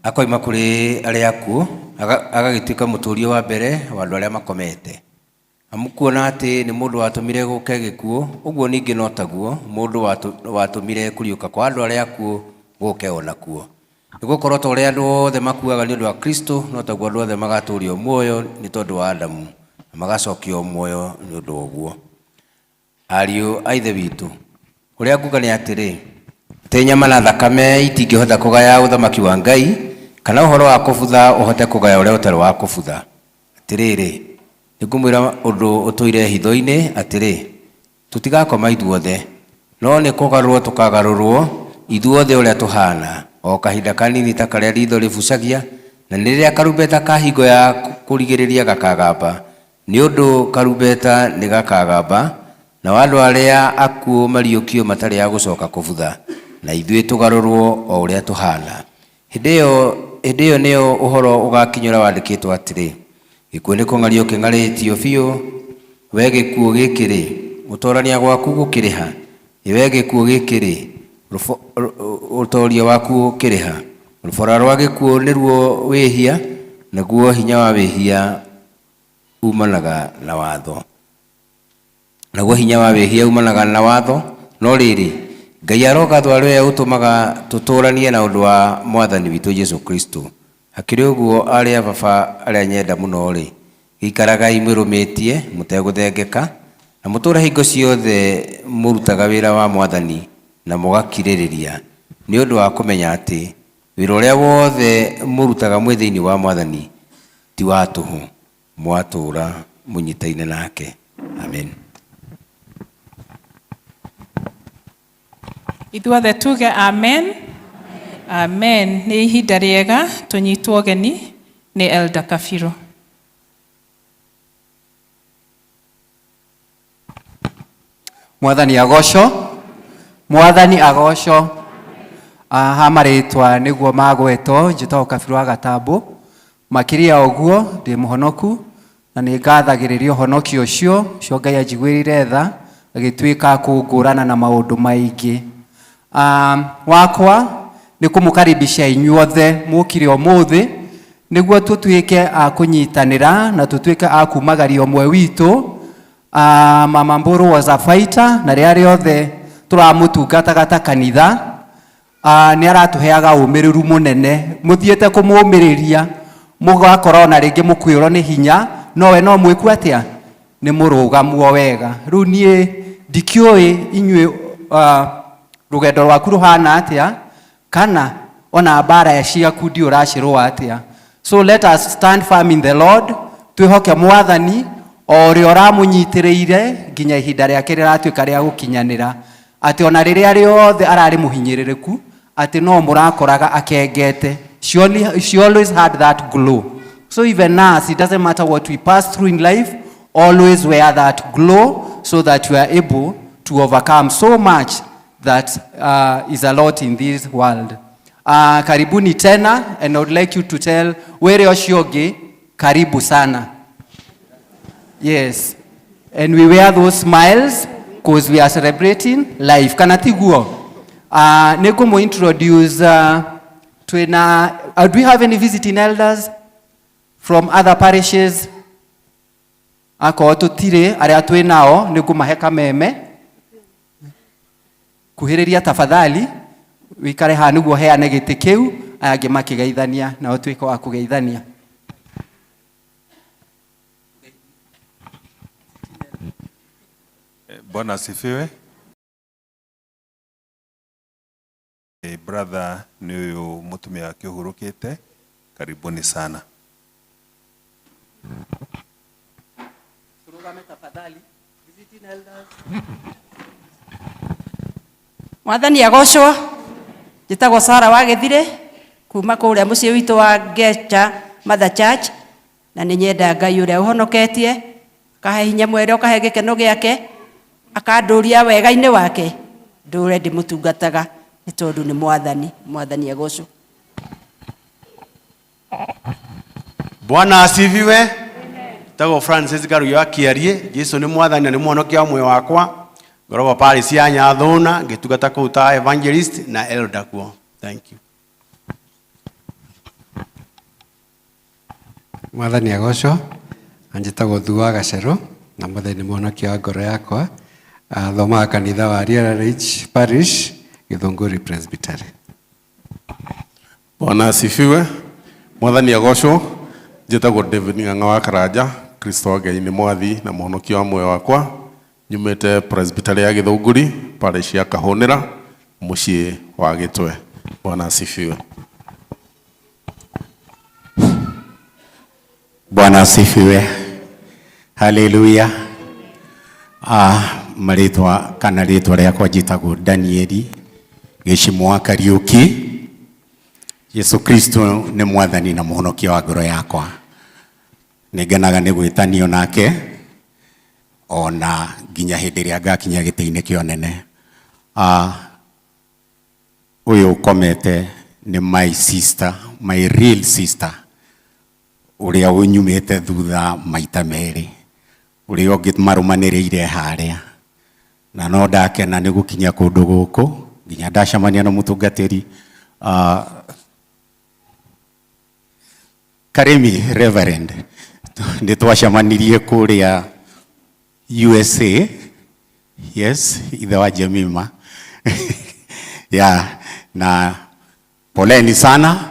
akoima kuri aria akuo agagituika muturio wa mbere wa andu aria makomete. Amukuona ati ni mundu watumire guke gikuo uguo ningi no taguo mundu watumire kuriuka kwa andu aria akuo guke ona kuo. Nigukorwo ta uria andu othe makuaga ni undu wa Kristo no taguo andu othe magaturio muoyo ni tondu wa Adamu na magacokio muoyo ni undu uguo. Ariu aithe witu uria nguga ni atiri te nyama na thakame itingihota kugaya uthamaki wa Ngai kana uhoro wa kubutha uhote kugaya uria utari wa kubutha. Atiriri ningumwira undu utuire hitho-ini atiri tutigakoma ithuothe no ni kugarurwo tukagarurwo ithuothe uria tuhana o kahinda kanini ta karia ritho ribucagia na riria karumbeta ka hingo ya kurigiriria gakagamba ni undu karumbeta ni gakagamba na wandu aria akuo mariukio matari ya gucoka kubutha na ithuĩ tugarurwo o uria tuhana. Hindi iyo niyo uhoro ugakinyura wandikitwo atiri gikuo ni kung'ario king'aritio biũ we gikuo gikiri utorania gwaku gukiriha we gikuo gikiri utoria waku ukiriha rubora rwa gikuo niruo wihia naguo hinya wa wihia umanaga na watho no riri Ngai arogathwo aria utumaga tuturanie na undu wa mwathani witu Jesu Kristo. Hakiri uguo aria baba aria nyenda muno ri ikaraga imwirumitie muteguthengeka na mutura hingo ciothe murutaga wira wa mwathani na mugakiririria ni undu wa kumenya ati wira uria wothe murutaga mwi thiini wa mwathani ti wa tuhu mwatura munyitaine nake. Amen. Ithuothe tuge amen. Amen. Ni ihinda riega tunyitwo geni ni Elder Kafiro. Mwathani agocwo hamaritwa niguo magweto njitagwo Kafiro wa Gatambo. Makiria oguo ndi muhonoku na nĩ ngathagĩrĩria ũhonokio ũcio Ngai anjiguĩrĩre tha agĩtuĩka kũngũrana na maũndũ maingĩ. Wakwa nĩ kũmũkaribisha inyuothe mũkire ũmũthĩ nĩguo tũtuĩke a kũnyitanĩra na tũtuĩke a kumagaria ũmwe witũ. Mama Mburu was a fighter na rĩrĩa rĩothe tũramũtungataga ta kanitha nĩ aratũheaga ũmĩrĩru mũnene. Mũthiĩte kũmũmĩrĩria mũgakorwo na rĩngĩ mũkwĩrwo nĩ hinya nowe no mwĩku atĩa nĩ mũrũgamu wega. Rĩu niĩ ndikĩũĩ inyuĩ rũgendo rwaku rũhana atĩa kana ona mbara ciaku ndiũracirũa atĩa. So let us stand firm in the Lord, twĩhoke Mwathani o ũrĩa ũramũnyitĩrĩire nginya ihinda rĩake rĩratuĩka rĩa gũkinyanĩra, atĩ ona rĩrĩa rĩothe ararĩ mũhinyĩrĩrĩku atĩ no mũrakoraga akengete. She always had that glow. So even us, it doesn't matter what we pass through in life, always wear that glow so that you are able to overcome so much that is a lot in this world. Karibuni tena, and I would like you to tell where Oshioge, karibu sana. Yes, and we wear those smiles because we are celebrating life. Kanatiguo, Nekumo introduce do we have any visiting elders from other parishes? Ako tutire aria twinao nikumaheka meme kuhiriria tafadhali wikare ha niguo heane giti kiu ayage makigeithania na otwika wa kugeithania. Bwana asifiwe. Brother ni uyu mutumia akihurukite, karibuni sana. Surugame tafadhali visiting elders. Mwathani agocwo njitagwo Sara wa Githire kuma kuria mucii witu wa Gecha Mother Church, na nĩ nyenda Ngai uria uhonoketie kahe hinya mwere okahe gikeno giake akanduria wega-inĩ wake ndure ndimutungataga nĩ tondũ nĩ Mwathani agocwo. Bwana asifiwe. Tago Francis Garuyo akiarie Jesu nĩ Mwathani na nĩ muhonokia mwe wakwa ngoroba pale cia Nyathuna ngitugata kuta evangelist na elder kuo. Thank you. Mwathani agocwo anjitagwo Thua Gacero na Mwathani muhonokia ngoro yakwa thoma kanitha wa RRH Parish Githunguri Presbytery. Bwana asifiwe. Mwathani agocwo njitagwo David Ng'ang'a wa Karaja. Kristo Ngai nĩ mwathi na muhonokia wa moyo wakwa. Nyumete Presbytery ya Githunguri parish ya Kahonera mucii wa Gitwe. Bwana asifiwe. Bwana asifiwe. Haleluya. Maritwa kana ritwa rĩakwa njĩtagwo Danieli Gĩcimwa Kariuki. Yesu Kristo nĩ Mwathani na muhonokia wa ngoro yakwa. Nĩngenaga nĩ gwĩtanio nake ona nginya hĩndĩ ĩrĩa ngakinya gĩtĩ-inĩ kĩa ũnene. Ũyũ ũkomete nĩ my sister, my real sister, ũrĩa ũnyumĩte thutha maita merĩ, ũrĩa ũngĩ marũmanĩrĩire harĩa, na no ndakena nĩ gũkinya kũndũ gũkũ nginya ndacemania na mũtungatĩri Karemi Reverend nĩ twacemanirie kũrĩa USA. Yes, ithe wa Jemima. Yeah, na poleni sana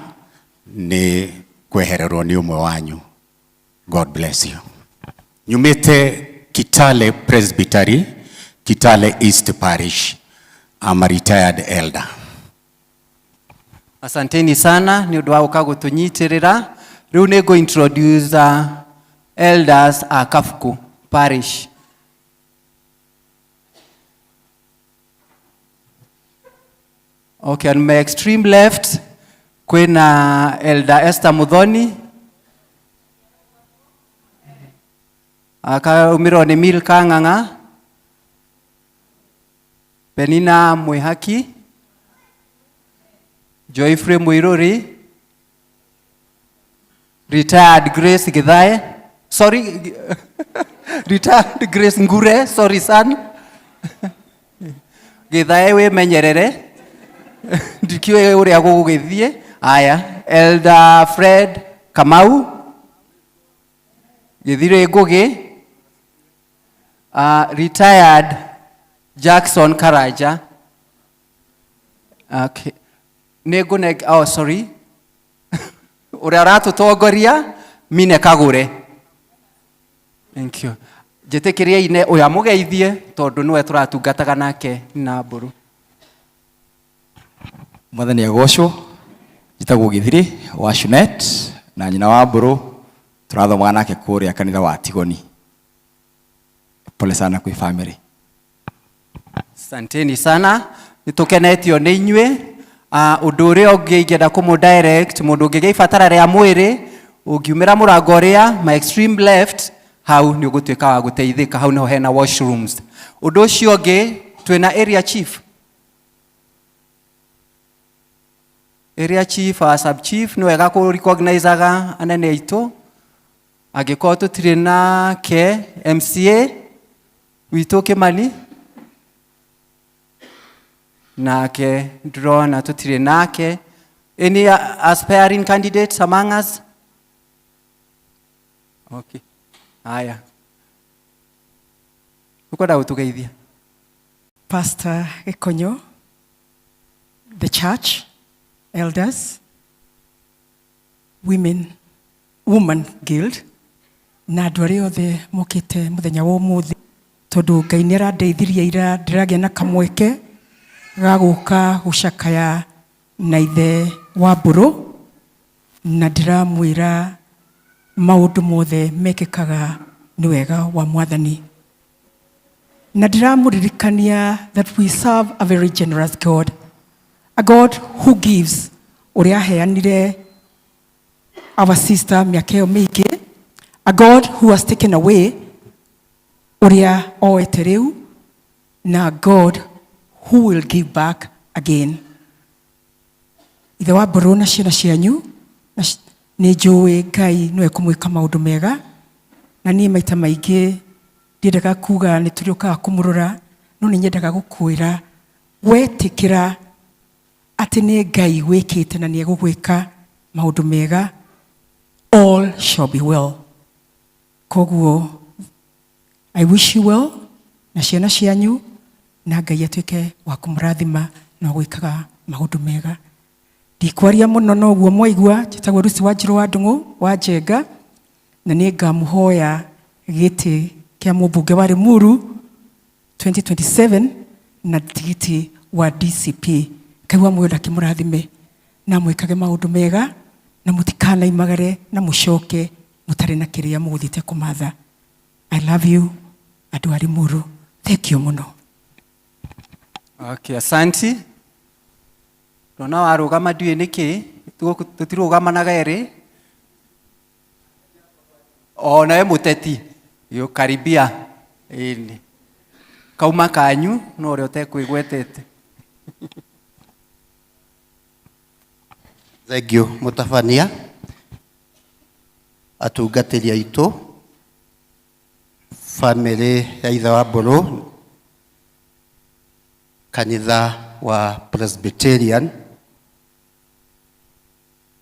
ni kwehererwo ni umwe wanyu. God bless you. Nyumite Kitale Presbytery, Kitale East Parish. I'm a retired elder. Asanteni sana ni undu wa uka gutunyitirira. Riu ni go introduce elders a Kafuku Parish. Okay, on my extreme left, kwena Elder Esther Muthoni. Umiro ni Milka Ng'ang'a. Penina Mwihaki. Joyfrey Muiruri. Retired Grace Githae. sorry, retired Grace Ngure, sorry son. Githae we menyerere. Ndikiwe uria gugithie. Aya, Elder Fred Kamau. Githire Ngugi. Retired Jackson Karaja. Okay. Negune, oh sorry. Uria ratutongoria Mine Kagure. Thank you. Jetekiria ine oya mugeithie tondu niwe turatungataga nake na mburu. Mwathani agocwo. Jitagwo Githiri wa Shunet na nyina wa mburu turathomaga nake kuria kanitha wa Tigoni. Pole sana kwa family. Asanteni sana. Nitukenetio ni inywe. Undu uria ungiingenda kumu direct mundu ungigia ibatara ria mwiri ungiumira murango uria my extreme left hau ni ugutuika wa guteithika hau niho hena washrooms. Undu ucio ungi twina area chief. Area chief a sub chief ni wega ku recognize aga anene aitu. Agiko tutire nake MCA witu Kimani nake drona tutire nake. Any aspiring candidates among us? Okay. Aya. Ukwenda utugeithia. Pastor Ekonyo, the church, elders, woman guild, na andũ arĩa othe mokĩte mũthenya wa ũmũthĩ tondũ Ngai nĩ arandeithirie ira ndĩragĩa na kamweke ga gũka gũcakaya na ithe wa mbũrũ na ndĩramwĩra maũndũ mothe mekĩkaga nĩ wega wa Mwathani. Na ndiramũririkania that we serve a very generous God, a God who gives. Ũrĩa aheanire our sister mĩaka ĩyo mĩingĩ, a God who has taken away ũrĩa oete rĩu, na God who will give back again. Ithe wa mbũrũ na ciana cianyu nĩ njũĩ Ngai nĩwe kũmwĩka maũndũ mega, na niĩ maita maingĩ ndiendaga kuga nĩ tũrĩũkaga kũmũrora, no nĩ nyendaga gũkwĩra wetĩkĩra atĩ nĩ Ngai wĩkĩte na nĩ egũgwĩka maũndũ mega, all shall be well. Koguo I wish you well na ciana cianyu, na Ngai atuĩke wa kũmũrathima na gwĩkaga maũndũ mega. Ndikwaria mũno no guo mwaigua njĩtagwo Lucy Wanjirũ wa Ndung'u wa Njenga, na nĩ ngamũhoya gĩtĩ kĩa mũmbunge wa Limuru 2027 na tigiti wa DCP. Kaigua mwenda kĩmũrathime na mwĩkage maũndũ mega na mũtikanaimagare na mũcoke mũtarĩ na kĩrĩa mũgũthiĩte kũmatha. I love you, andũ a Limuru. Thank you mũno. Okay, asanti. Rona warugama ndiũĩ nĩkĩ tũtirũgamanaga erĩ. Nawe mũteti karibia ĩni kauma kanyu no ũrĩa ũtekwĩgwetete. Thengiũ mũtabania, atungatĩri aitũ, family ya ithe wa mbũrũ, kanitha wa Presbyterian,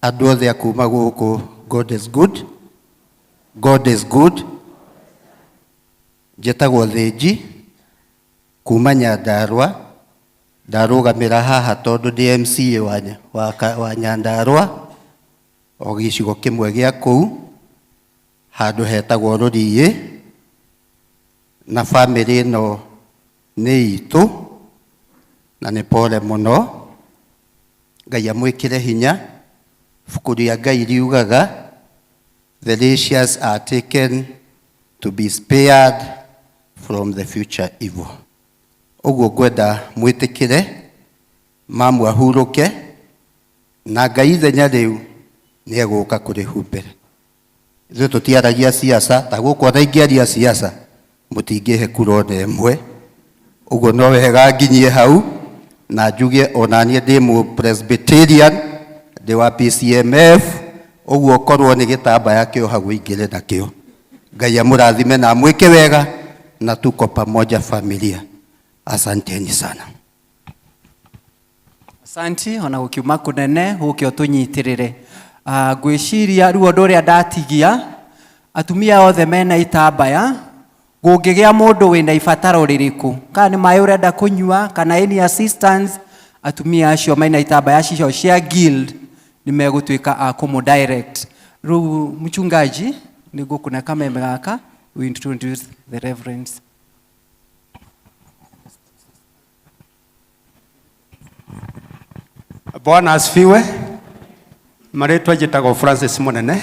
andũ othe a kuma gũkũ, God is good. God is good. Njĩtagwo Thĩnji kuma Nyandarua, ndarũgamĩra haha tondũ ndĩ MCA wa Nyandarua o gĩcigo kĩmwe gĩa kũu handũ hetagwo Rũriĩ, na family ĩno nĩ itũ na nĩ pole mũno. Ngai amwĩkĩre hinya. Ibuku rĩa Ngai riugaga the righteous are taken to be spared from the future evil. Ũguo ngwenda mwĩtĩkĩre mamu ahurũke na Ngai ithenya rĩu nĩ egũka kũrĩhu mbere. Ithuĩ tũtiaragia siasa, ta gũkũ ona ingĩaria siasa mũtingĩhe kura ona ĩmwe. Ũguo no wega nginyie hau na njuge ona niĩ ndĩ mũ Presbyterian, ndĩ wa PCMF, ũguo korwo nĩ gĩtambaya kĩo hau ingĩre nakĩo. Ngai amurathime na mweke wega, na tuko pamoja familia. Asanteni sana. Asanti ona gukiuma kunene guke otunyitirire. Ngwiciria ruo nduria ndatigia atumia othe mena itambaya, gungigia mundu wina ibataro ririku, kana ni mai urenda kunyua kana any assistance, atumia acio mena itambaya cio cia guild nimegutwika a kumu direct. Ru mchungaji nigukuna kameme gaka, we introduce the reverends. Bwana asifiwe. Maretwa jitago Francis Munene,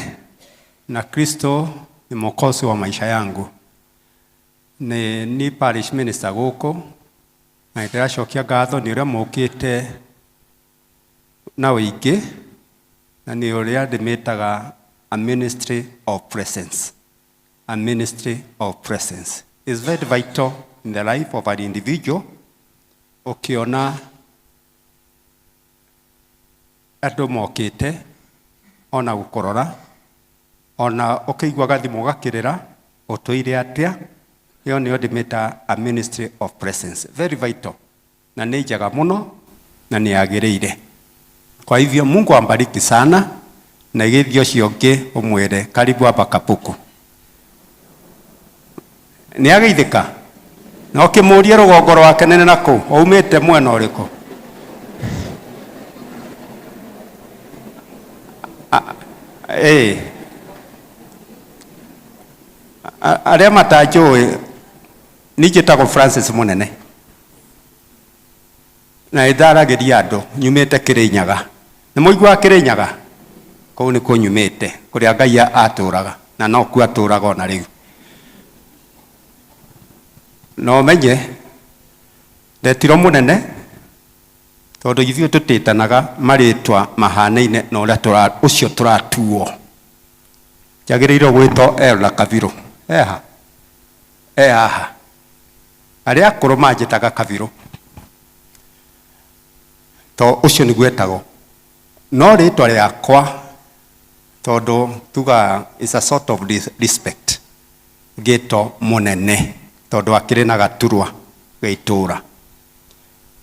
na Kristo ni mwokozi wa maisha yangu. Ni parish minister guku, na ndiracokia ngatho ni uria mukite na uingi, na ni uria ndimitaga a ministry of presence. A ministry of presence is very vital in the life of an individual. Ukiona andu mokite ona gukorora, ona ukiigua gathimu gakirira utuire atia, yo ni ndimita a ministry of presence, very vital, na ni njega muno na ni agiriire. Kwa hivyo Mungu ambariki sana, na githio ciongi umwire karibu hapa Kapuku. Ni ageithika na ukimuria rugongo rwake nene naku umite mwena uriku? Aria matajui ni jitago Francis Munene, na idaragiria andu nyumite Kirinyaga. Ni muigua Kirinyaga? Kou ni kunyumite kuria Ngai aturaga, na no ku aturaga ona riu. No menye ndetiro munene tondu ithuĩ tutitanaga maritwa mahanaine na uria ucio turatuo. Njagĩrĩirwo gwĩtwo Ela Kabiru. Eha aria akũrũ manjĩtaga Kabiru, to ucio nĩguo etagwo. No rĩtwa rĩakwa tondu tuga is a sort of respect, ngĩtwo Munene tondu akĩrĩ na gaturwa gaitura.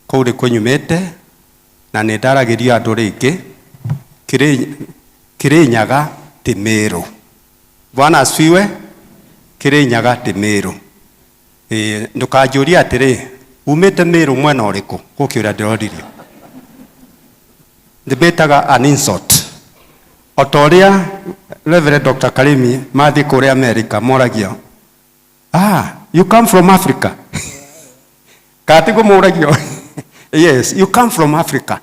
Kou nĩ kunyumĩte, na nĩ ndaragĩria andũ rĩngĩ Kirinyaga ti Meru. Bwana asifiwe. Kirinyaga ti Meru. Ndukanjũria atĩrĩ umĩte Meru mwena ũrĩkũ, gũkĩũria ndĩroririo. Ndĩmĩtaga an insult. O ta ũrĩa Reverend Dr. Karimi mathiĩ kũrĩa America moragia, you come from Africa. Katigo moragia, yes, you come from Africa.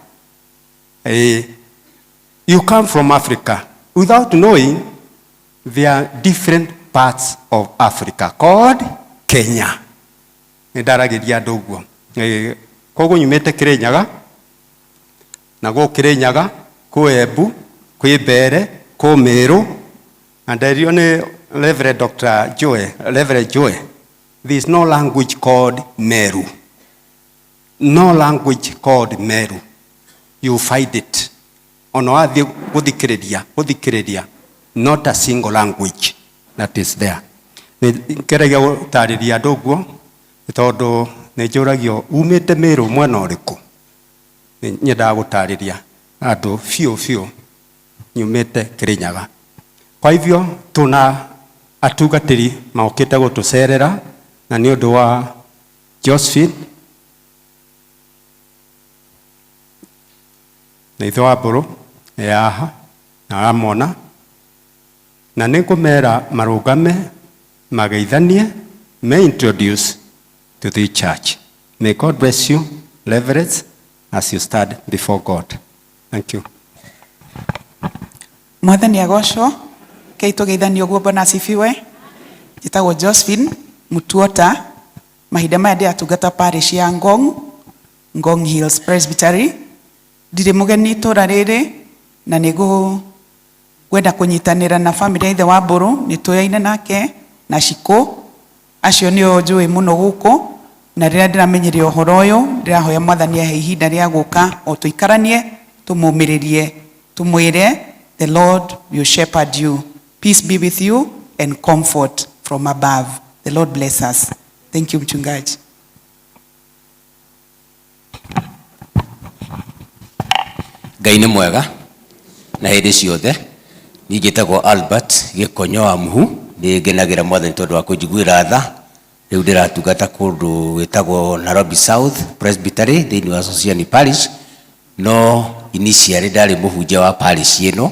You come from Africa without knowing there are different parts of Africa called Kenya. Ndaragiria andu uguo. Koguo nyumite Kirinyaga, na go Kirinyaga ku Embu, ku Mbere, ku Meru, and there ni Reverend Dr. Reverend Joe. There is no language called Meru. No language called Meru. You find it. Ono athi guthikiriria. Not a single language that is there. Ngeregia gutariria andu guo tondu ni njuragio umite Meru mwena uriku. Nyendaga gutariria andu fiu nyumite Kirinyaga. Kwa hivyo tuna atugatiri maukite gutucerera, na ni undu wa Josephine na ithe wa mburu yaha na amona, na nikumera marugame mageithanie me introduce to the church. May God bless you, Reverend, as you stand before God. Thank you. Mwathani agocwo ke itugeithanio guo. Bwana asifiwe. Njitagwo Josephine Mutuota, mahinda maya ndi atungata parish ya Ngong Hills Presbytery. Ndire mugeni itura riri na nigu gwenda kunyitanira na family ithe wa mburu, nituyaine nake na Shiko. Acio nio njui muno guku, na rira ndiramenyire uhoro uyu ndirahoya Mwathani ahe ihinda ria guka o tuikaranie tumumiririe tumwire the Lord will shepherd you. Peace be with you and comfort from above. The Lord bless us. Thank you, mchungaji. Ngai nĩ mwega na hĩndĩ ciothe. Niĩ njĩtagwo Albert Gĩkonyo wa Mũhu, nĩ ngenagĩra Mwathani tondũ wa kũnjiguĩra tha. Rĩu ndĩratungata kũndũ gwĩtagwo Nairobi South Presbytery thĩinĩ wa Society Parish, no initially ndarĩ mũhunjia wa parish ĩno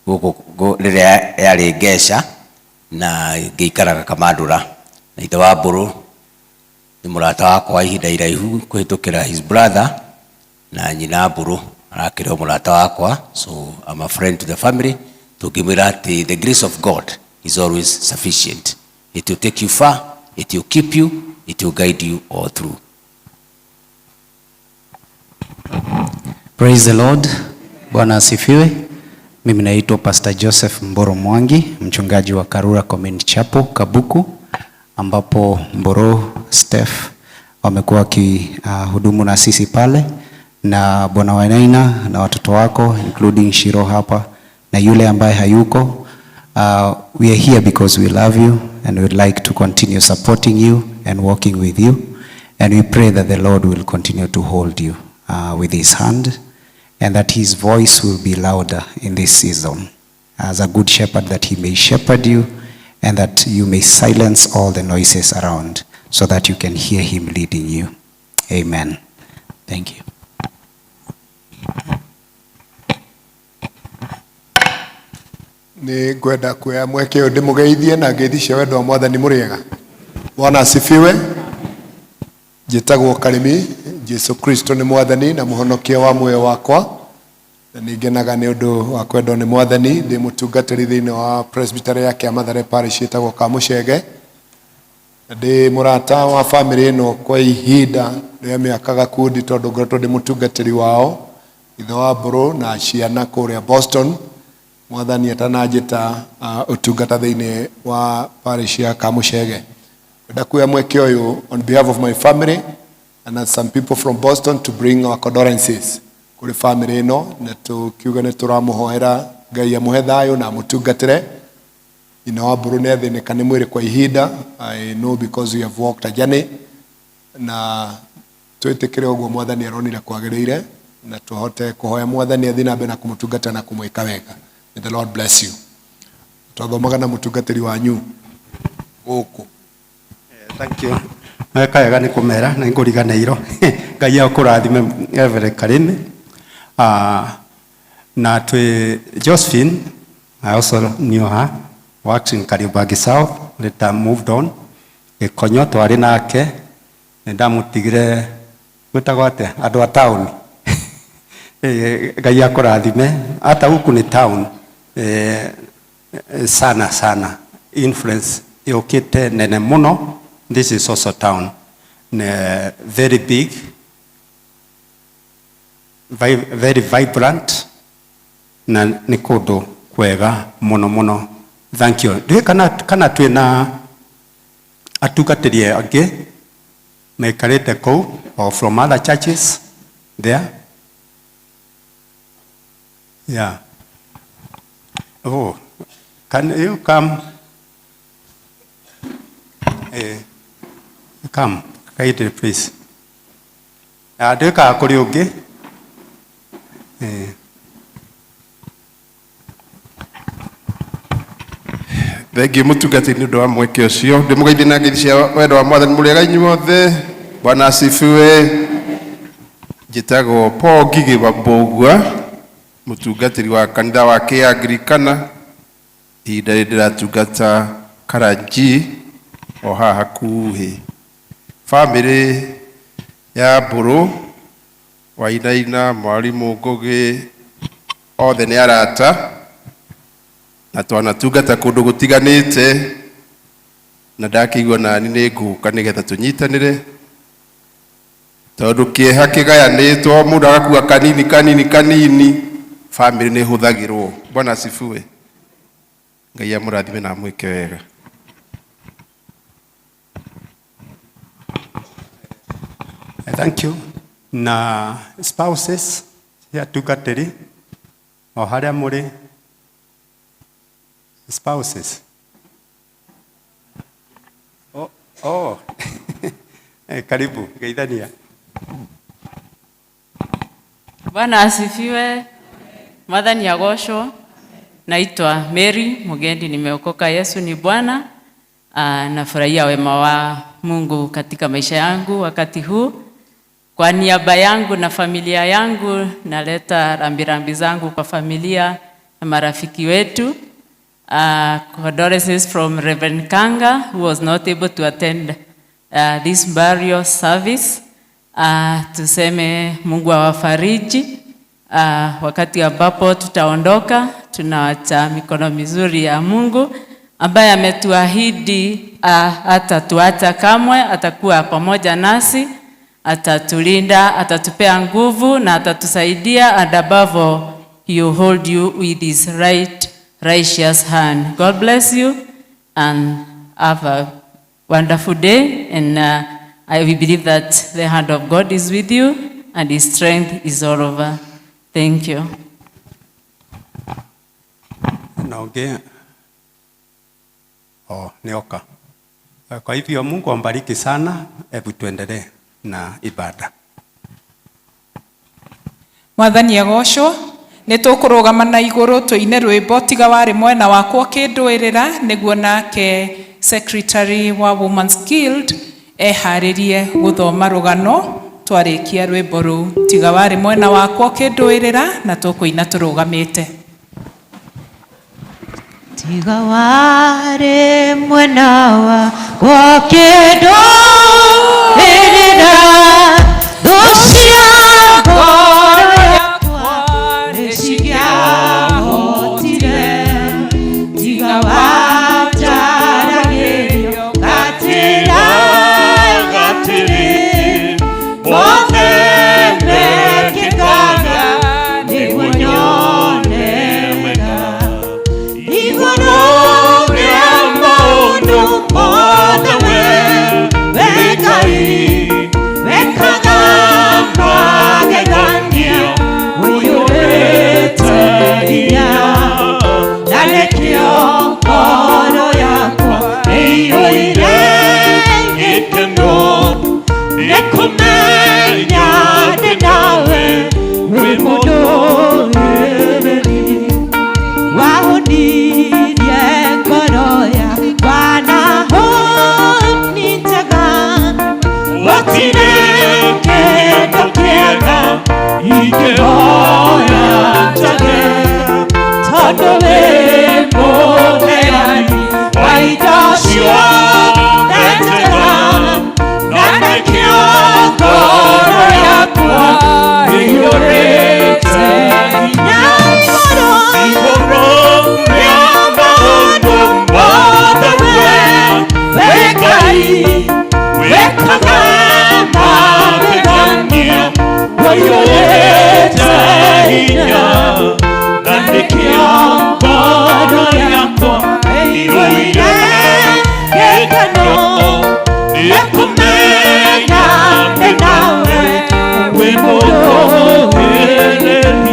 gũkũ rĩrĩa yarĩ Ngeca na ngĩikaraga Kamandũra. Na ithe wa Mbũrũ nĩ mũrata wakwa wa ihinda iraihu kũhĩtũkĩra his brother, na nyina Mbũrũ arakĩrĩ o mũrata wakwa, so I'm a friend to the family. Tũngĩmwĩra atĩ the grace of God is always sufficient. It will take you far, it will keep you, it will guide you all through. Praise the Lord. Bwana asifiwe. Mimi naitwa Pastor Joseph Mboro Mwangi, mchungaji wa Karura Community Chapel Kabuku, ambapo Mboro Steph wamekuwa wakihudumu na sisi pale, na Bwana Wainaina na watoto wako including Shiro hapa na yule ambaye hayuko. We are here because we love you and we'd like to continue supporting you and walking with you, and we pray that the Lord will continue to hold you with his hand, and that his voice will be louder in this season as a good shepherd, that he may shepherd you and that you may silence all the noises around so that you can hear him leading you. Amen. Thank you. Ni ngwenda kuoya mweke ũyũ ndĩmũgeithie na ngeithi wendo wa Mwathani mũrĩega. Bwana asifiwe. Njĩtagwo Karĩmi. Jesu Kristo nĩ Mwathani na mũhonokia wa muoyo wakwa. Na nĩngenaga nĩ ũndũ wa kwendwo nĩ Mwathani. Ndĩ mũtungatĩri thĩinĩ wa Presbytery ya Kĩamathare Parish ĩtagwo Kamuchege. Ndĩ mũrata wa bamĩrĩ ĩno kwa ihinda rĩa mĩaka gakundi tondũ ngoretwo ndĩ mũtungatĩri wao, ithe wa Mbũrũ na ciana kũrĩa Boston. Mwathani atananjĩta ũtungata thĩinĩ wa parish ya Kamuchege. Ndakuoya mweke ũyũ on behalf of my family and some people from Boston to bring our condolences kũrĩ family ĩno, na tũkiuga nĩ tũramũhoera Ngai amũhe thayũ na amũtungatĩre. Nyina wa Mbũrũ nĩ athĩnĩka nĩ mwĩrĩ kwa ihinda. I know because we have walked a journey, na twĩtĩkĩre ũguo Mwathani aronire kwagĩrĩire na tũhote kũhoya Mwathani athiĩ na mbere na kũmũtungata na kũmwĩka wega. May the Lord bless you. Twathomaga na mũtungatĩri wanyu gũkũ. Thank you. Wega nĩ kũmera na ngũriganĩirwo. Ngai akũrathime Everett Karĩmi. Na twĩ Josephine, I also knew her, worked in Kariobangi South, later moved on. Gĩkonyo twarĩ nake, nĩndamũtigire gwĩtagwo atĩa andũ a town. Ngai akũrathime. Hata huku ni town sana influence yokite nene muno. This is also town, very big, very vibrant, na ni kũndũ kwega muno. Thank you. Kana twĩna atungatĩri angĩ maikarĩte kũu or from other churches there? Yeah. Oh, can you come? Come, kindly please. Ndĩka kũrĩ ũngĩ. Thengi mũtungatĩri nĩ ũndũ wa mweke ũcio. Ndĩmũgeithie na ngeithi cia wendo wa Mwathani mũrĩega inyuothe. Bwana asifiwe. Njĩtagwo Paul Ngigĩ wa Mbũgua, mũtungatĩri wa kanitha wa Kĩangirikana. Ihinda rĩrĩ ndĩratungata Karanji o haha hakuhĩ. Family ya Mbũrũ, Wainaina, Mwalimu Ngũgĩ, othe nĩ arata na twanatungata kũndũ gũtiganĩte, na ndakĩigua nani nĩ ngũka nĩgetha tũnyitanĩre tondũ kĩeha kĩgayanĩtwo, mũndũ agakua kanini, family nĩ hũthagĩrwo. Bwana asifiwe. Ngai amũrathime na amwĩke wega. Thank you. Na spouses ya tungatĩri o harĩa mũrĩ spouses. Oh. Karibu, geithania. Bwana asifiwe. Mwathani agocwo. Naitwa Mary Mugendi, nimeokoka. Yesu ni Bwana. Nafurahia wema wa Mungu katika maisha yangu wakati huu. Kwa niaba yangu na familia yangu naleta rambirambi zangu kwa familia na marafiki wetu. Condolences from Reverend Kanga, who was not able to attend this burial service. Tuseme Mungu awafariji. Wakati ambapo tutaondoka, tunaacha mikono mizuri ya Mungu ambaye ametuahidi hatatuacha kamwe, atakuwa pamoja nasi, atatulinda, atatupea nguvu na atatusaidia, and above all, he will hold you with his righteous hand. God bless you and have a wonderful day, and I believe that the hand of God is with you and his strength is all over. Thank you. Naongea. Nioka. Kwa hivyo Mungu ambariki sana. Hebu tuendelee na ibada. Mwathani agocwo. Nitukurugama na iguru tuine rwimbo tiga wari mwena wakwa kindwirira niguo nake secretary wa Women's Guild eharirie guthoma rugano twarikia rwimbo ru tiga wari mwena wakwa kindwirira na tukuina turugamite. Tiga wari mwena wakwa kindwirira thucia ngoro yakwa nicigiahotire tiga wanjaragirio gatira mothe mekĩkaga nĩguo nyone wega igũrũ rĩa maũndũ mothe we Ngai wekaga magegania ũiyũrĩte hinya na nĩkĩo ngoro yakwa ĩiyũire gĩkeno nĩ kũmenya ndĩ nawe wĩ mũndũ wĩrĩri wahonirie ngoro yakwa na honi njega gũtirĩ kĩndũ kĩega ingĩhoya njage tondũ wĩ mũheani wa indo ciothe njega na nĩkĩo ngoro yakwa ĩiyũrĩte hinya igũrũ rĩa maũndũ mothe we Ngai wekaga magegania ũiyũrĩte hinya na nĩkĩo ngoro yakwa ĩiyũire gĩkeno nĩ kũmenya ndĩ nawe wĩ mũndũ wĩrĩri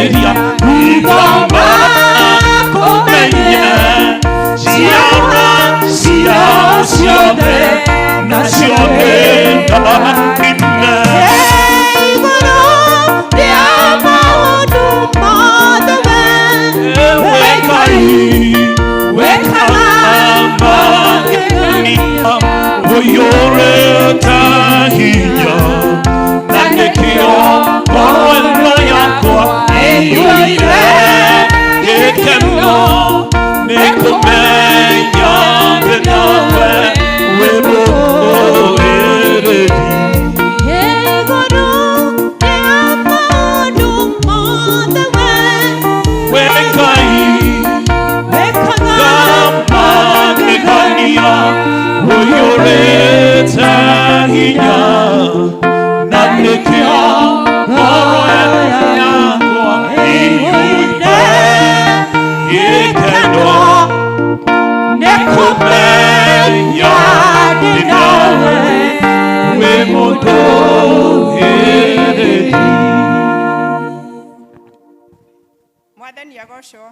Geria Ugoma Komenya Siara Sia Siode Nazione Darina Igoro Diama Odumada Wekai Wekama Genia Oyore Tahiya Nanekio Oroeno Yakwa Eyoire Ekemo Nekomenya Benawe Webo Eredi Egoro Diama Odumada Wekai Oyoreta hinya nanekia oroya kwa iyuide ikeno nekomenya dinawe wemodo eredi. Mwathani agocwo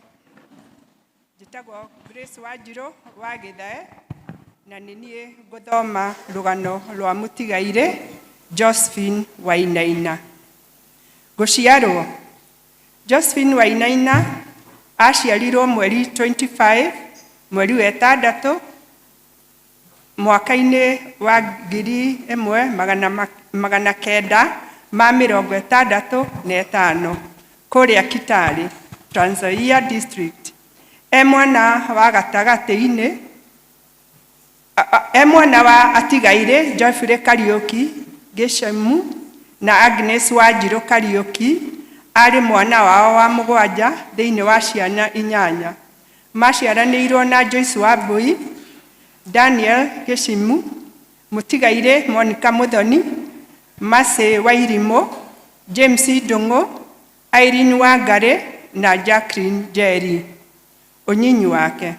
njĩtagwo Grace Wanjirũ wa Gĩthae na nĩ niĩ ngũthoma rũgano rwa mũtigairĩ Josephine Wainaina. Gũciarwo Josephine Wainaina aciarirwo mweri 25 mweri wa ĩtandatũ mwaka-inĩ wa 1965 kũrĩa Kitale, Trans Nzoia District. Mwana wa gatagatĩ-inĩ mwana wa atigaire Joyfrey Kariuki Gĩchemu na Agnes Wanjirũ Kariuki arĩ mwana wao wa mũgwanja thĩinĩ wa ciana 8. Maciaranĩirwo na Joyce Wambui, Daniel Gĩchemu, mũtigaire Monica Muthoni, Mercy Wairimũ, James Ndung'u, Irene Wangari na Jacqueline Njeri. Ũnyinyi wake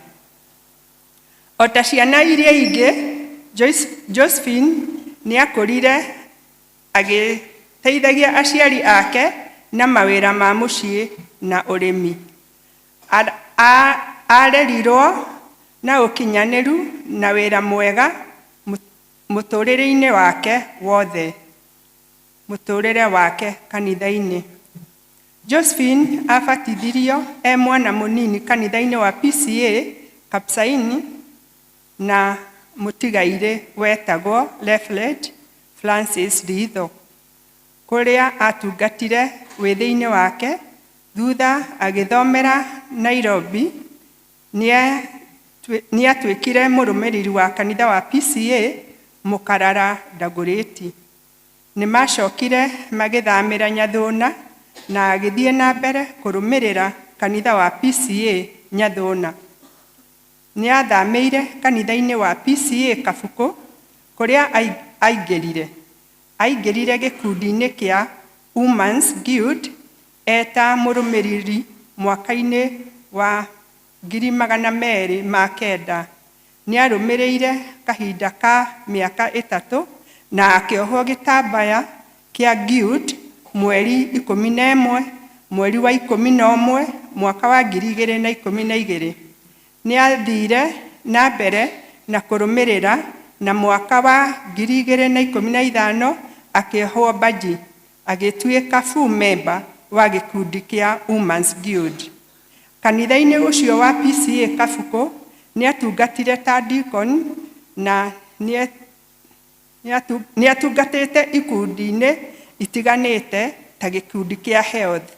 ota ciana iria ingĩ Josephine nĩ akũrire agĩteithagia aciari ake na mawĩra ma mũciĩ na ũrĩmi. Arerirwo na ũkinyanĩru na wĩra mwega mũtũrĩre-inĩ wake wothe, mũtũrĩre wake kanitha-inĩ. Josephine abatithirio mwana mũnini kanitha-inĩ wa PCA Kapsaini na mũtigairĩ wetagwo Reverend Francis Ritho, kũrĩa atungatire wĩthĩ-inĩ wake. Thutha agĩthomera Nairobi, nĩ atuĩkire mũrũmĩrĩri wa kanitha wa PCA Mũkarara Ndagũrĩti. Nĩ macokire magĩthamĩra Nyathũna na agĩthiĩ na mbere kũrũmĩrĩra kanitha wa PCA Nyathũna. Nĩ athamĩire kanitha-inĩ wa PCA Kabukũ kũrĩa aingĩrire gĩkundi-inĩ kĩa Women's Guild eta mũrũmĩrĩri mwaka-inĩ wa 2009. Nĩ arũmĩrĩire kahinda ka mĩaka 3 na akĩohwo gĩtambaya kĩa Guild mweri 11 mweri wa 11 mwaka wa 2012. Nĩ athire na mbere na kũrũmĩrĩra na mwaka wa 2015 akĩohwo baji agĩtuĩka full member wa gĩkundi kĩa Women's Guild. Kanitha-inĩ ũcio wa PCA Kabukũ nĩ atungatire ta deacon na nĩ atungatĩte ikundi-inĩ itiganĩte ta gĩkundi kĩa health.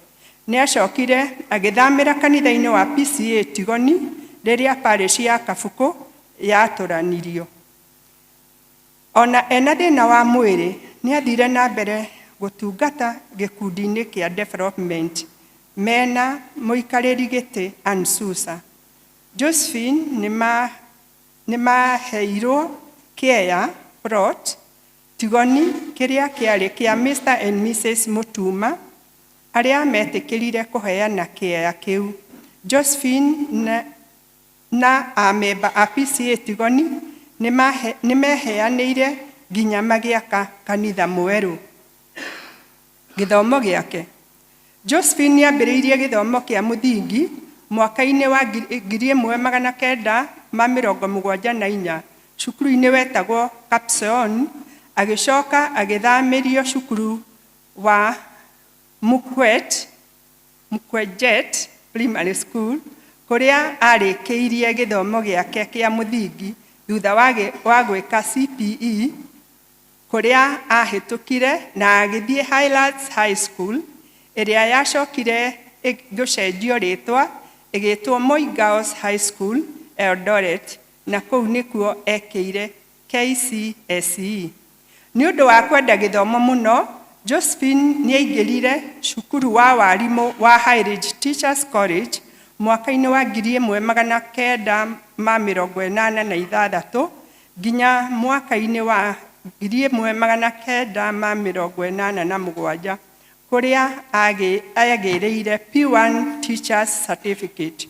Nĩ acokire agĩthamĩra kanitha-inĩ wa PCA Tigoni rĩrĩa parish ya Kabukũ yatũranirio. Ona ena thĩna wa mwĩrĩ nĩ athire na mbere gũtungata gĩkundi-inĩ kĩa development mena mũikarĩri gĩtĩ Ansusa. Josephine nĩ maheirwo kĩea plot Tigoni kĩrĩa kĩarĩ kĩa Mr and Mrs Mutuma arĩa metĩkĩrire kũheana kĩea kĩu. Josephine na amemba a PCA Tigoni nĩ meheanĩire nginya magĩaka kanitha mwerũ. Gĩthomo gĩake Josephine nĩambĩrĩirie gĩthomo kĩa mũthingi mwaka-inĩ wa 1974 cukuru-inĩ wetagwo Capson, agĩcoka agĩthamĩrio cukuru wa Mukwejet Primary School, kũrĩa arĩkĩirie gĩthomo gĩake kĩa mũthingi thutha wa gwĩka CPE, kũrĩa ahĩtũkire na agĩthiĩ Highlands High School, ĩrĩa yacokire gũcenjio rĩtwa ĩgĩtwo Moi Girls High School Eldoret, na kũu nĩkuo ekĩire KCSE. Nĩ ũndũ wa kwenda gĩthomo mũno, Josephine nĩaingĩrire cukuru wa warimũ wa Highridge Teachers College mwaka-inĩ wa 1986 nginya mwaka-inĩ wa 1987, kũrĩa agĩrĩire P1 Teachers Certificate.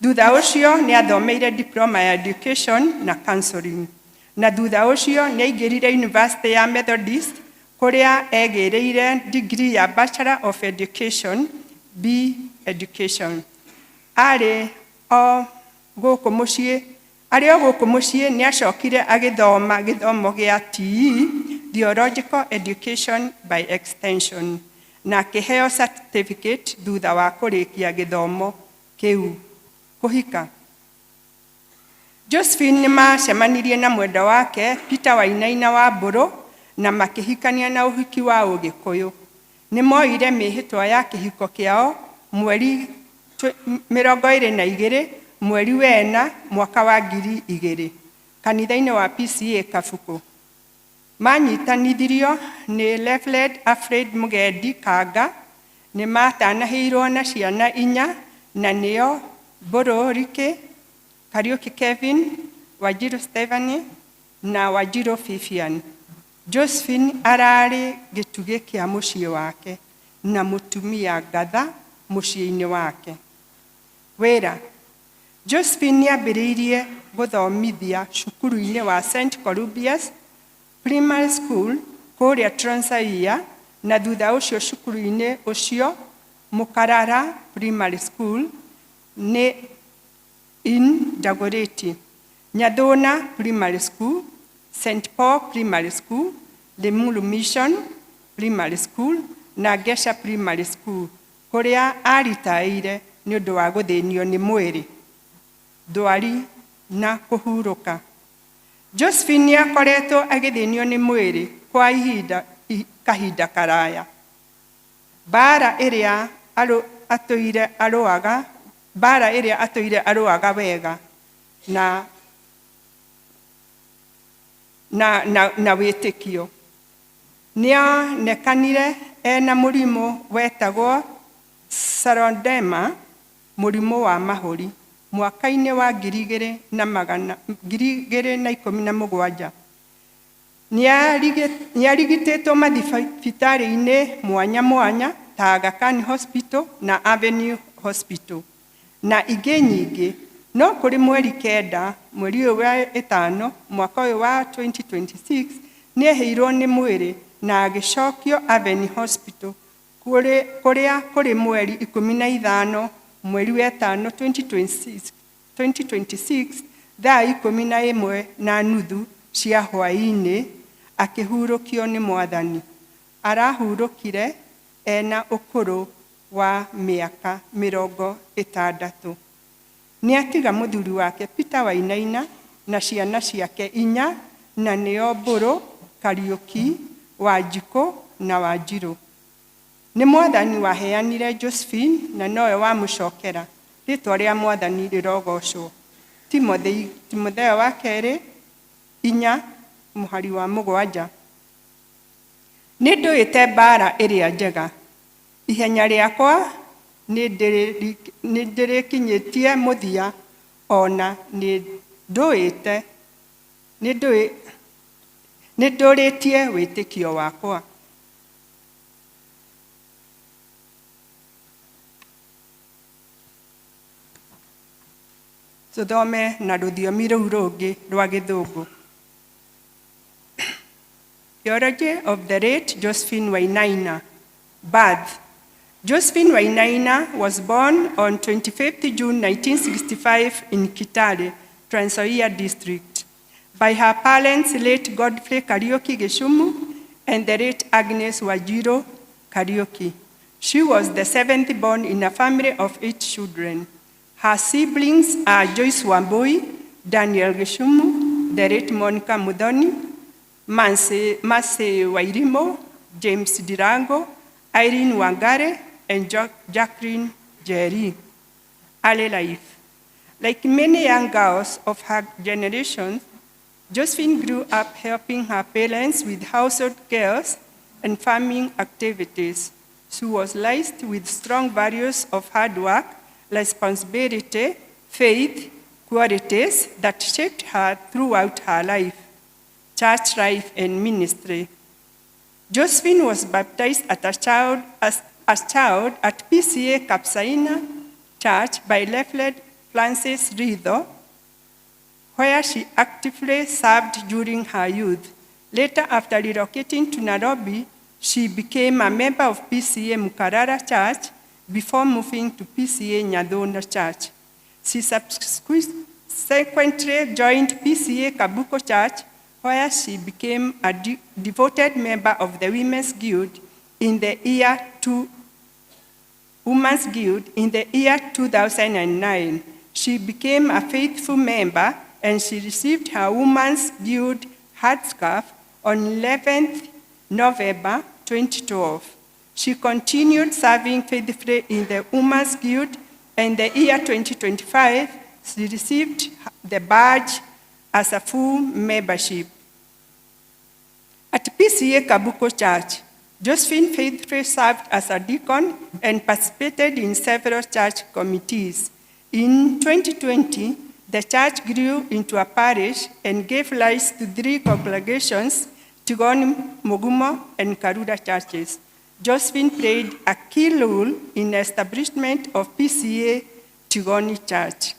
Thutha ũcio nĩathomeire Diploma ya Education na Counseling, na thutha ũcio nĩaingĩrire University ya Methodist, kũrĩa egĩrĩire degree ya Bachelor of Education, B Education. Arĩ o gũkũ mũciĩ nĩacokire agĩthoma gĩthomo gĩa TE, Theological Education by Extension, na akĩheo certificate thutha wa kũrĩkia gĩthomo kĩu. Kũhika. Josephine nĩmacemanirie na mwenda wake Peter Wainaina wa Mbũrũ na makĩhikania na ũhiki wa Ũgĩkũyũ. Nĩmoire mĩhĩtwa ya kĩhiko kĩao mweri 22 mweri wena mwaka wa 2000 kanitha-inĩ wa PCA Kabuku. Manyitanithirio nĩ Reverend Alfred Mugendi Kanga, nĩmatanahĩirwo na ciana 4, na nĩo Mbũrũ Rike, Kariuki Kevin, Wanjiru Stephanie na Wanjiru Vivian. Josephine ararĩ gĩtugĩ kĩa mũciĩ wake na mũtumia ngatha mũciĩ-inĩ wake. Wĩra. Josephine nĩambĩrĩirie gũthomithia cukuru-inĩ wa St. Columbia's Primary School kũrĩa Trans Nzoia, na thutha ũcio cukuru-inĩ ũcio Mũkarara Primary School nĩ in Dagoretti, Nyathũna Primary School, St. Paul Primary School, Limuru Mission Primary School na Gesha Primary School, kũrĩa aritaĩire nĩ ũndũ wa gũthĩnio nĩ mwĩrĩ, ndwari na kũhurũka. Josephine nĩakoretwo agĩthĩnio nĩ mwĩrĩ kwa kahinda karaya. Bara ĩrĩa atũire arũaga wega na wĩtĩkio. Nĩonekanire ena mũrimũ wetagwo Scleroderma, mũrimũ wa mahũri, mwaka-inĩ wa 2017. Nĩarigitĩtwo mathibitarĩ-inĩ mwanya mwanya ta Aga Khan Hospital na Avenue Hospital na ingĩ nyingĩ, no kũrĩ mweri 9 mweri ũyũ wa 5 mwaka ũyũ wa 2026 nĩeheirwo nĩ mwĩrĩ na agĩcokio Avenue Hospital, kũrĩa kũrĩ mweri 15 mweri wa 5 2026 thaa 11:30 cia hwaĩ-inĩ akĩhurũkio nĩ Mwathani. Arahurũkire ena ũkũrũ wa mĩaka 60. Nĩatiga mũthuri wake Peter Wainaina na ciana ciake 4, na nĩo Mbũrũ, Kariuki, Wanjikũ na Wanjiru. Nĩ Mwathani waheanire Josephine na nowe wamũcokera. Rĩtwa rĩa Mwathani rĩrogocwo. Timotheo wa 2 4 mũhari wa 7. Nĩndũĩte mbara ĩrĩa njega. Ihenya rĩakwa nĩndĩrĩkinyĩtie mũthia, ona nĩndũrĩtie wĩtĩkio wakwa. Tũthome na rũthiomi rũu rũngĩ rwa Gĩthũngũ. Theology of the late Josephine Wainaina. Birth. Josephine Wainaina was born on 25th June 1965 in Kitale, Trans Nzoia District, by her parents, late Godfrey Kariuki Geshumu and the late Agnes Wajiro Kariuki. She was the seventh born in a family of 8 children. Her siblings are Joyce Wambui, Daniel Geshumu, the late Monica Mudhoni, Mase Wairimo, James Dirango, Irene Wangare, and Jacqueline Jerry. Early life. Like many young girls of her generation, Josephine grew up helping her parents with household cares and farming activities. She was laced with strong values of hard work, responsibility, faith, qualities that shaped her throughout her life, church life, and ministry. Josephine was baptized as a child at PCA Kapsaina Church by Reverend Francis Ritho, where she actively served during her youth. Later, after relocating to Nairobi, she became a member of PCA Mukarara Church before moving to PCA Nyadona Church. She subsequently joined PCA Kabuko Church, where she became a devoted member of the Women's Guild in the year 2009. She became a faithful member, and she received her Women's Guild headscarf on 11th November 2012. She continued serving faithfully in the Women's Guild, and in the year 2025, she received the badge as a full membership. At PCA Kabuko Church, Josephine faithfully served as a deacon and participated in several church committees. In 2020, the church grew into a parish and gave rise to 3 congregations, Tigoni, Mogumo, and Karura churches. Josephine played a key role in the establishment of PCA Tigoni Church.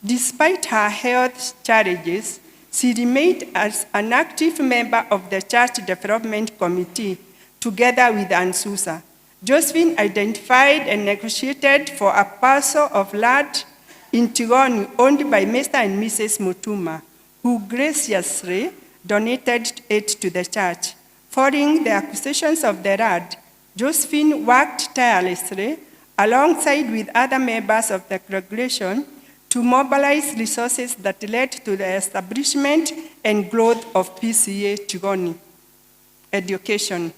Despite her health challenges, she remained as an active member of the Church Development Committee, together with Ansusa. Josephine identified and negotiated for a parcel of land in Tigoni owned by Mr. and Mrs. Mutuma, who graciously donated it to the church. Following the acquisitions of the land, Josephine worked tirelessly alongside with other members of the congregation to mobilize resources that led to the establishment and growth of PCA Tigoni. Education.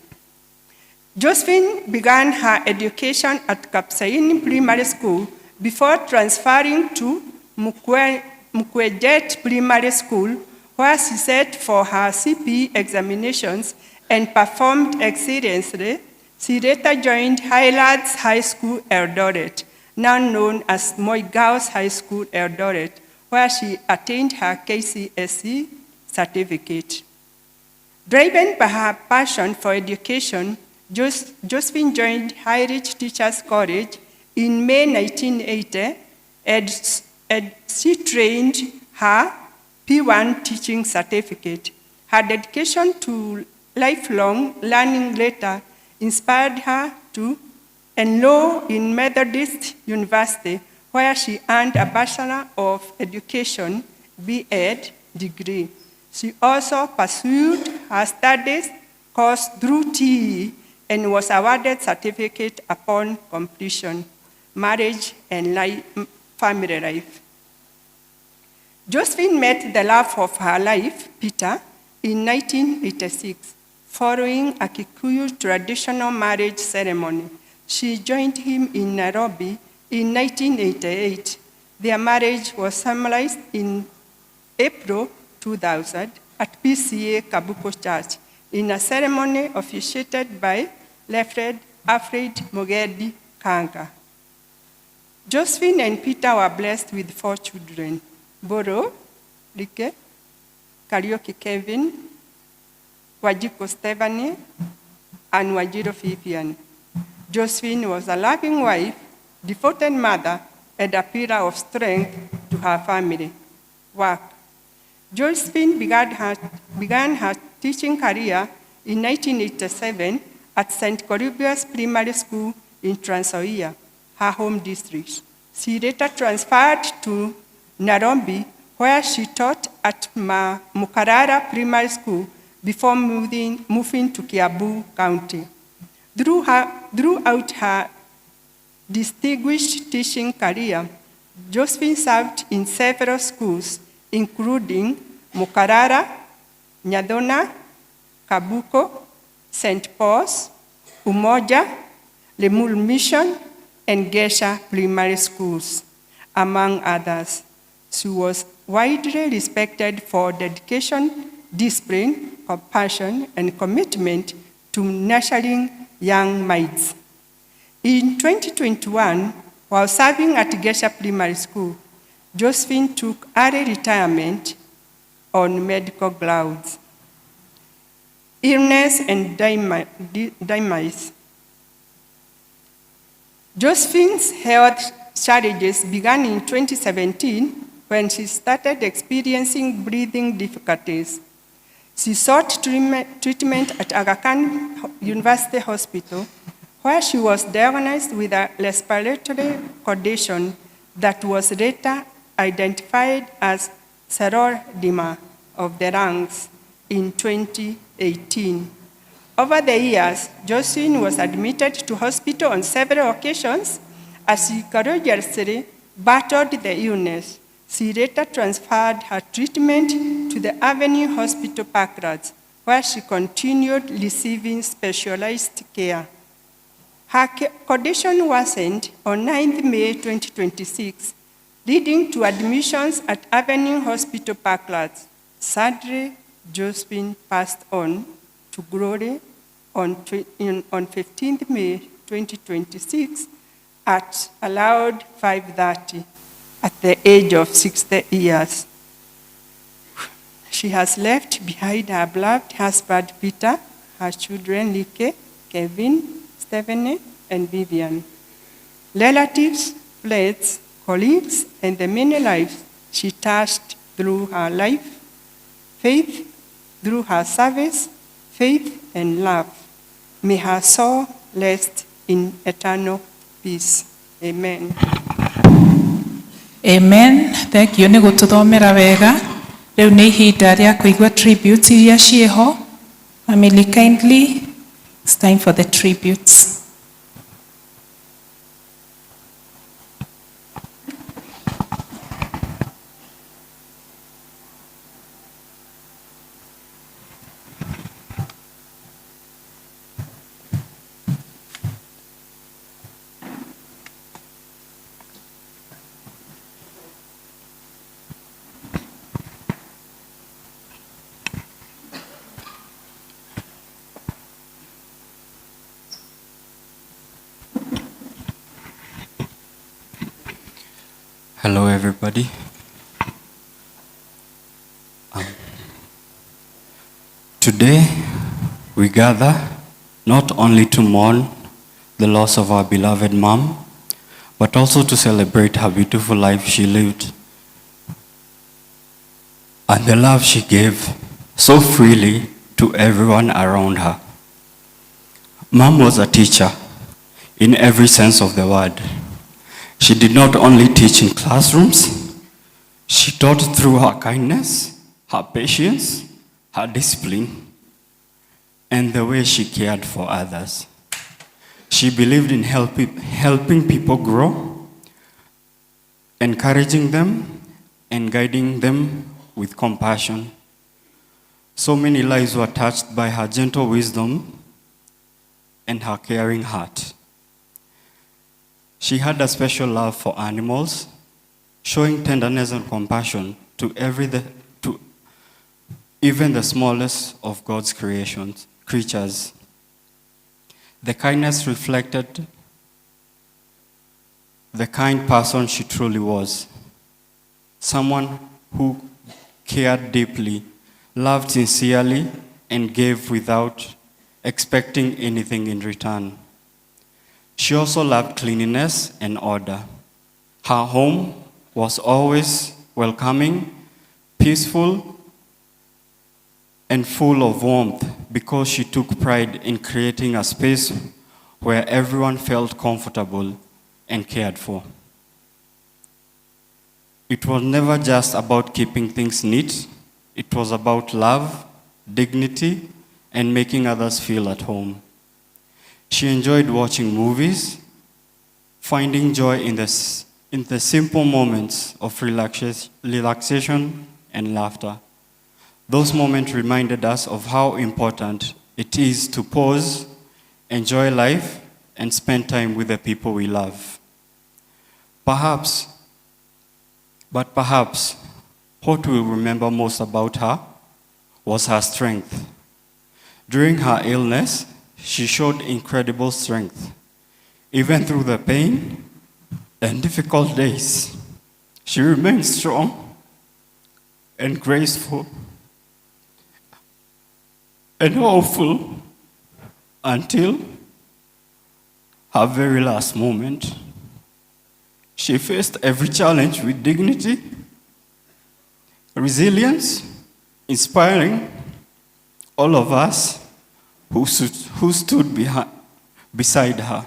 Josephine began her education at Kapsaini Primary School before transferring to Mukwejet Primary School, where she sat for her CPE examinations and performed excellently. She later joined Highlands High School Eldoret, now known as Moi Girls High School Eldoret, where she attained her KCSE certificate. Driven by her passion for education, Josephine joined High Ridge Teachers College in May 1980, and she trained her P1 teaching certificate. Her dedication to lifelong learning later inspired her to enroll in Methodist University, where she earned a Bachelor of Education, B.Ed degree. She also pursued her studies course through TE and was awarded certificate upon completion. Marriage and family life. Josephine met the love of her life, Peter, in 1986, following a Kikuyu traditional marriage ceremony. She joined him in Nairobi in 1988. Their marriage was summarized in April 2000 at PCA Kabuko Church in a ceremony officiated by Reverend Alfred Mogedi Kanga. Josephine and Peter were blessed with 4 children: Boro, Rike, Kariuki Kevin, Wajiko Stephanie, and Wajiro Vivian. Josephine was a loving wife, devoted mother, and a pillar of strength to her family. Work. Josephine began her teaching career in 1987 at St. Colubia's Primary School in Trans Nzoia, her home district. She later transferred to Nairobi, where she taught at Mukarara Primary School before moving to Kiambu County. Throughout her distinguished teaching career, Josephine served in several schools, including Mukarara, Nyadona, Kabuko, St. Paul's, Umoja, Lemul Mission, and Gesha Primary Schools, among others. She was widely respected for dedication, discipline, compassion, and commitment to nurturing young minds. In 2021, while serving at Gesha Primary School, Josephine took early retirement on medical grounds. Illness and demise. Josephine's health challenges began in 2017 when she started experiencing breathing difficulties. She sought treatment at Aga Khan University Hospital, where she was diagnosed with a respiratory condition that was later identified as scleroderma of the lungs in 2018. Over the years, Josephine was admitted to hospital on several occasions as she courageously battled the illness. She later transferred her treatment to the Avenue Hospital Parklands, where she continued receiving specialized care. Her condition worsened on 9 May 2026, leading to admissions at Avenue Hospital Parklands. Sadly, Josephine passed on to glory on 15 May 2026 at around 5:30 at the age of 60 years. She has left behind her beloved husband Peter, her children Like, Kevin, Stephanie, and Vivian. Relatives, friends, colleagues, and the many lives she touched through her life, faith, through her service, faith, and love. May her soul rest in eternal peace. Amen. Amen. Thank you. Nĩ gũtũthomera wega. Rĩu nĩ ihinda rĩa kũigua tributes iria ciĩho. Family kindly. It's time for the tributes. Hello, everybody. Today, we gather not only to mourn the loss of our beloved mom, but also to celebrate her beautiful life she lived and the love she gave so freely to everyone around her. Mom was a teacher in every sense of the word. She did not only teach in classrooms, she taught through her kindness, her patience, her discipline, and the way she cared for others. She believed in helping people grow, encouraging them, and guiding them with compassion. So many lives were touched by her gentle wisdom and her caring heart. She had a special love for animals, showing tenderness and compassion to even the smallest of God's creatures. The kindness reflected the kind person she truly was. Someone who cared deeply, loved sincerely, and gave without expecting anything in return. She also loved cleanliness and order. Her home was always welcoming, peaceful, and full of warmth because she took pride in creating a space where everyone felt comfortable and cared for. It was never just about keeping things neat. It was about love, dignity, and making others feel at home. She enjoyed watching movies, finding joy in the simple moments of relaxation and laughter. Those moments reminded us of how important it is to pause, enjoy life, and spend time with the people we love. Perhaps, what we'll remember most about her was her strength. During her illness, she showed incredible strength. Even through the pain and difficult days, she remained strong and graceful and hopeful until her very last moment. She faced every challenge with dignity, resilience, inspiring all of us who stood beside her.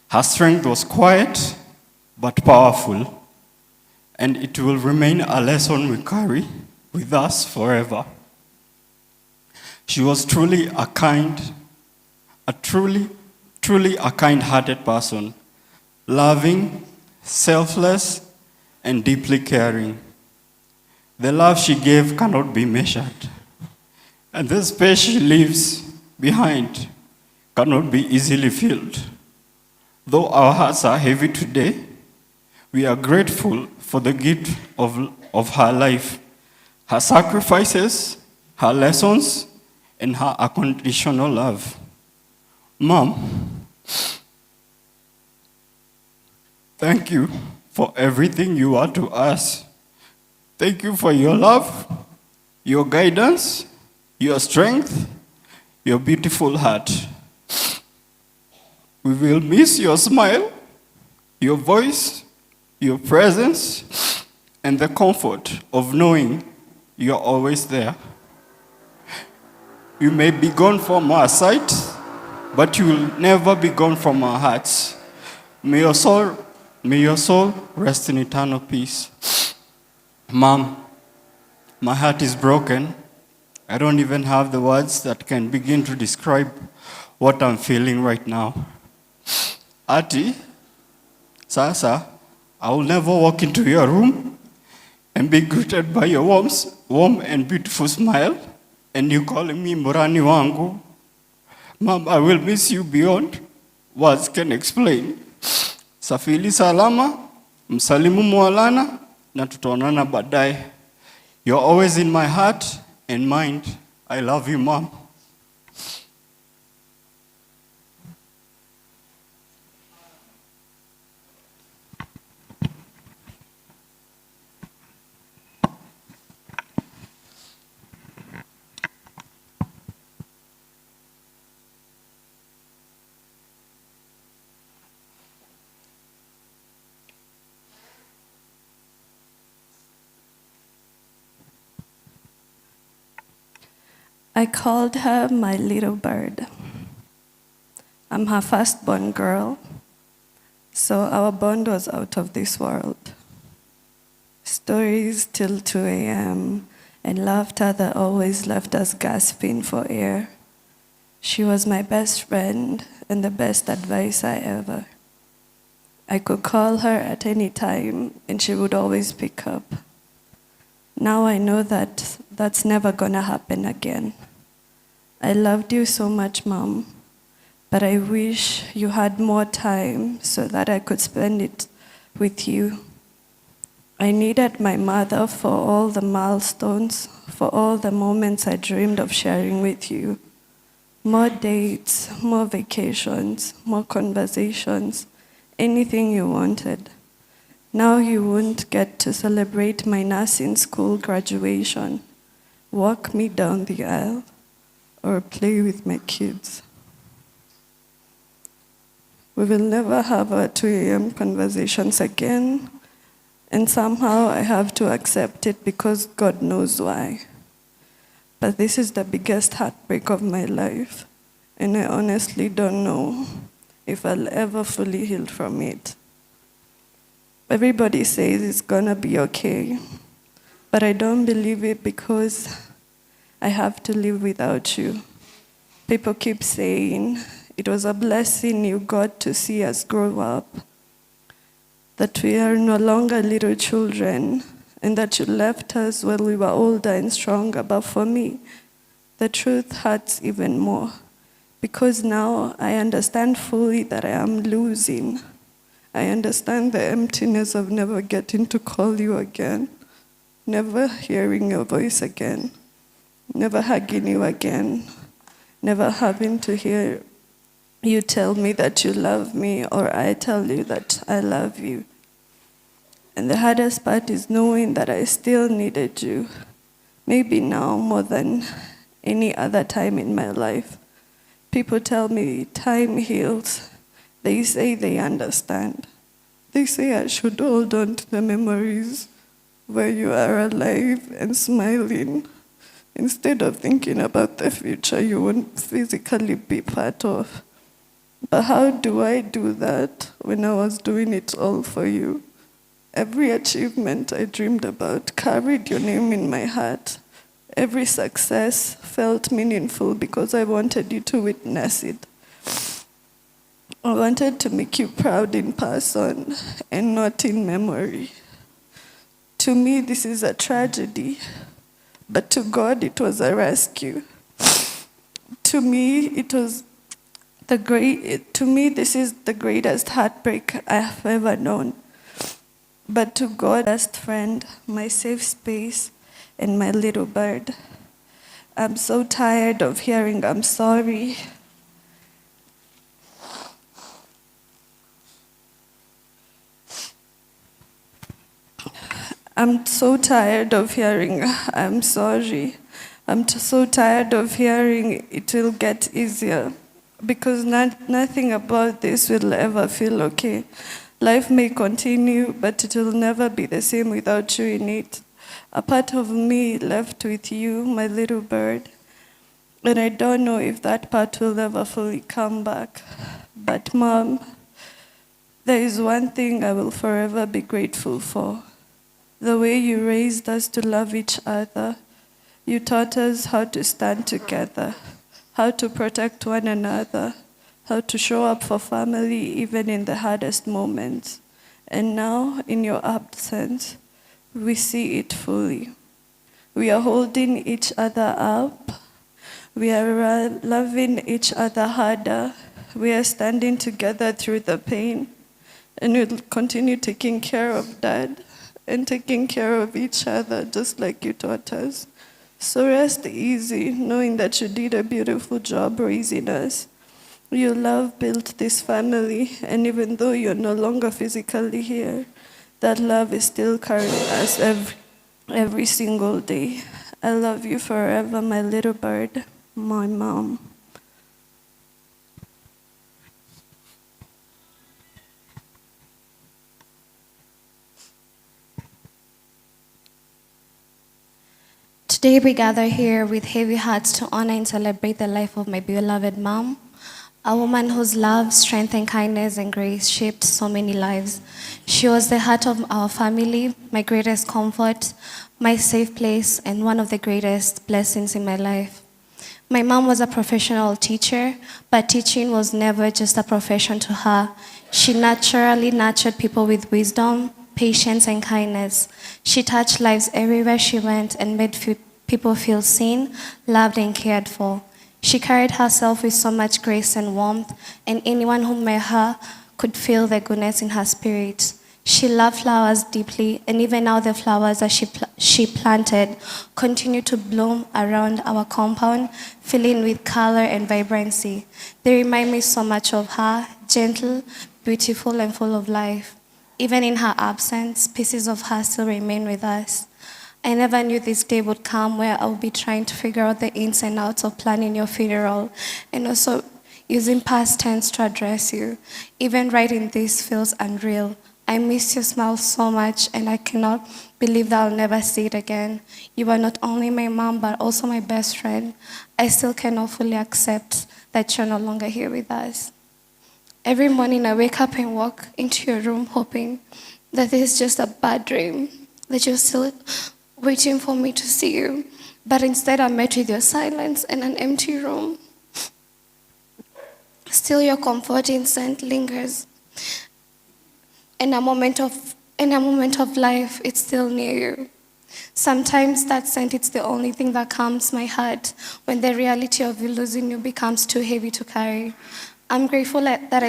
Her strength was quiet but powerful, and it will remain a lesson we carry with us forever. She was truly a kind-hearted person, loving, selfless, and deeply caring. The love she gave cannot be measured, and the space she leaves behind cannot be easily filled. Though our hearts are heavy today, we are grateful for the gift of her life, her sacrifices, her lessons, and her unconditional love. Mom, thank you for everything you are to us. Thank you for your love, your guidance, your strength, your beautiful heart. We will miss your smile, your voice, your presence, and the comfort of knowing you're always there. You may be gone from our sight, but you will never be gone from our hearts. May your soul rest in eternal peace. Mom, my heart is broken. I don't even have the words that can begin to describe what I'm feeling right now. Ati, sasa, I will never walk into your room and be greeted by your warm and beautiful smile, and you calling me Murani wangu. Mom, I will miss you beyond words can explain. Safili salama, msalimu mwalana, na tutaonana baadaye. You're always in my heart and mind. I love you, Mom. I called her my little bird. I'm her firstborn girl, so our bond was out of this world. Stories till 2 a.m. and laughter that always left us gasping for air. She was my best friend and the best advisor ever. I could call her at any time and she would always pick up. Now I know that that's never gonna happen again. I loved you so much, Mom, but I wish you had more time so that I could spend it with you. I needed my mother for all the milestones, for all the moments I dreamed of sharing with you. More dates, more vacations, more conversations, anything you wanted. Now you won't get to celebrate my nursing school graduation, walk me down the aisle, or play with my kids. We will never have our 2 a.m. conversations again, and somehow I have to accept it because God knows why. But this is the biggest heartbreak of my life, and I honestly don't know if I'll ever fully heal from it. Everybody says it's gonna be okay, but I don't believe it because I have to live without you. People keep saying it was a blessing you got to see us grow up, that we are no longer little children, and that you left us when we were older and stronger. But for me, the truth hurts even more, because now I understand fully that I am losing. I understand the emptiness of never getting to call you again, never hearing your voice again, never hugging you again, never having to hear you tell me that you love me or I tell you that I love you. And the hardest part is knowing that I still needed you, maybe now more than any other time in my life. People tell me time heals. They say they understand. They say I should hold on to the memories where you are alive and smiling, instead of thinking about the future you won't physically be part of. But how do I do that when I was doing it all for you? Every achievement I dreamed about carried your name in my heart. Every success felt meaningful because I wanted you to witness it. I wanted to make you proud in person and not in memory. To me, this is a tragedy, but to God, it was a rescue. To me, this is the greatest heartbreak I have ever known. But to God, best friend, my safe space, and my little bird, I'm so tired of hearing I'm sorry. I'm so tired of hearing I'm sorry. I'm so tired of hearing it will get easier, because nothing about this will ever feel okay. Life may continue, but it will never be the same without you in it. A part of me left with you, my little bird, and I don't know if that part will ever fully come back. But Mom, there is one thing I will forever be grateful for. The way you raised us to love each other. You taught us how to stand together, how to protect one another, how to show up for family even in the hardest moments. And now, in your absence, we see it fully. We are holding each other up. We are loving each other harder. We are standing together through the pain. And we'll continue taking care of Dad and taking care of each other just like you taught us. So rest easy, knowing that you did a beautiful job raising us. Your love built this family, and even though you're no longer physically here, that love is still carrying us every single day. I love you forever, my little bird, my mom. Today we gather here with heavy hearts to honor and celebrate the life of my beloved mom, a woman whose love, strength, and kindness and grace shaped so many lives. She was the heart of our family, my greatest comfort, my safe place, and one of the greatest blessings in my life. My mom was a professional teacher, but teaching was never just a profession to her. She naturally nurtured people with wisdom, patience, and kindness. She touched lives everywhere she went and made people feel seen, loved, and cared for. She carried herself with so much grace and warmth, and anyone who met her could feel the goodness in her spirit. She loved flowers deeply, and even now the flowers that she planted continue to bloom around our compound, filling with color and vibrancy. They remind me so much of her, gentle, beautiful, and full of life. Even in her absence, pieces of her still remain with us. I never knew this day would come where I would be trying to figure out the ins and outs of planning your funeral, and also using past tense to address you. Even writing this feels unreal. I miss your smile so much, and I cannot believe that I'll never see it again. You are not only my mom, but also my best friend. I still cannot fully accept that you're no longer here with us. Every morning I wake up and walk into your room hoping that this is just a bad dream, that you're still waiting for me to see you. But instead I'm met with your silence and an empty room. Still your comforting scent lingers. In a moment of life, it's still near you. Sometimes that scent, it's the only thing that calms my heart when the reality of losing you becomes too heavy to carry. I'm grateful that I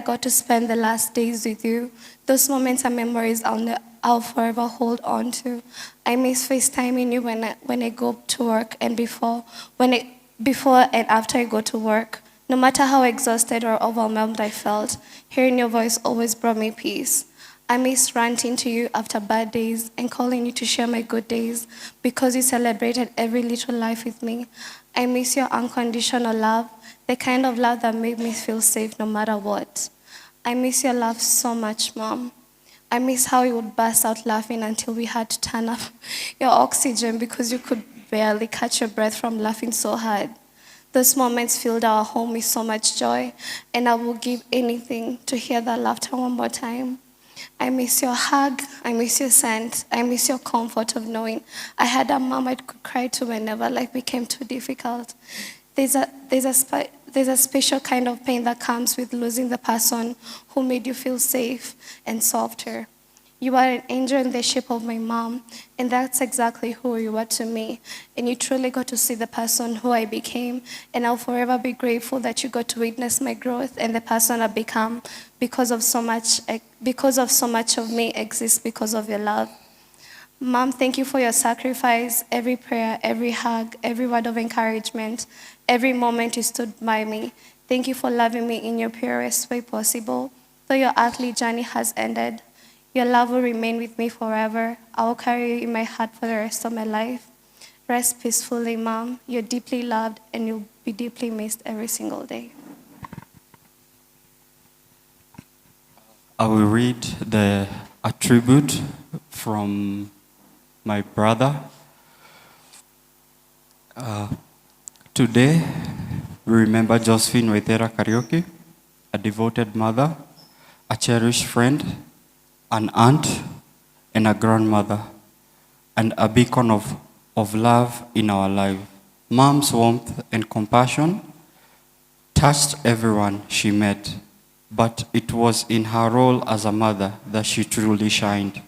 got to spend the last days with you. Those moments and memories I'll forever hold on to. I miss FaceTiming you when I go to work and before and after I go to work. No matter how exhausted or overwhelmed I felt, hearing your voice always brought me peace. I miss ranting to you after bad days and calling you to share my good days because you celebrated every little life with me. I miss your unconditional love, the kind of love that made me feel safe no matter what. I miss your love so much, Mom. I miss how you would burst out laughing until we had to turn up your oxygen because you could barely catch your breath from laughing so hard. Those moments filled our home with so much joy, and I will give anything to hear that laughter one more time. I miss your hug, I miss your scent, I miss your comfort of knowing I had a mom I could cry to whenever life became too difficult. There's a special kind of pain that comes with losing the person who made you feel safe and softer. You are an angel in the shape of my mom, and that's exactly who you are to me. And you truly got to see the person who I became, and I'll forever be grateful that you got to witness my growth and the person I've become because of so much of me exists because of your love. Mom, thank you for your sacrifice, every prayer, every hug, every word of encouragement, every moment you stood by me. Thank you for loving me in your purest way possible. Though your earthly journey has ended, your love will remain with me forever. I will carry you in my heart for the rest of my life. Rest peacefully, Mom. You're deeply loved and you'll be deeply missed every single day. I will read a tribute from my brother. Today, we remember Josephine Wainaina, a devoted mother, a cherished friend, an aunt, and a grandmother, and a beacon of love in our life. Mom's warmth and compassion touched everyone she met, but it was in her role as a mother that she truly shined.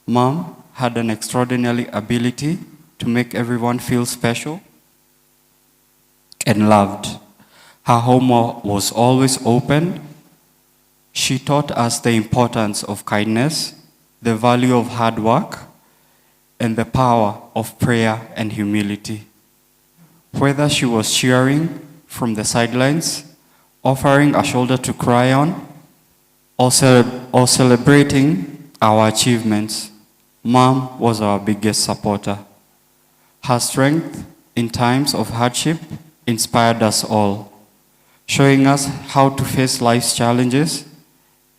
Mom had an extraordinary ability to make everyone feel special and loved. Her home was always open. She taught us the importance of kindness, the value of hard work, and the power of prayer and humility. Whether she was cheering from the sidelines, offering a shoulder to cry on, or celebrating our achievements, Mom was our biggest supporter. Her strength in times of hardship inspired us all, showing us how to face life's challenges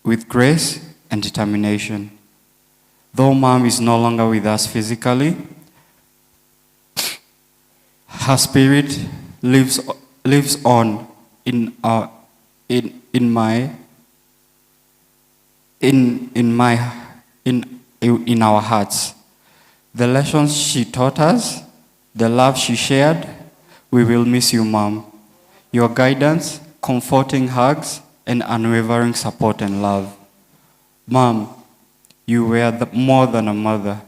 with grace and determination. Though Mom is no longer with us physically, her spirit lives on in our hearts. The lessons she taught us, the love she shared, we will miss you, Mom. Your guidance, comforting hugs, and unwavering support and love. Mom, you were more than a mother.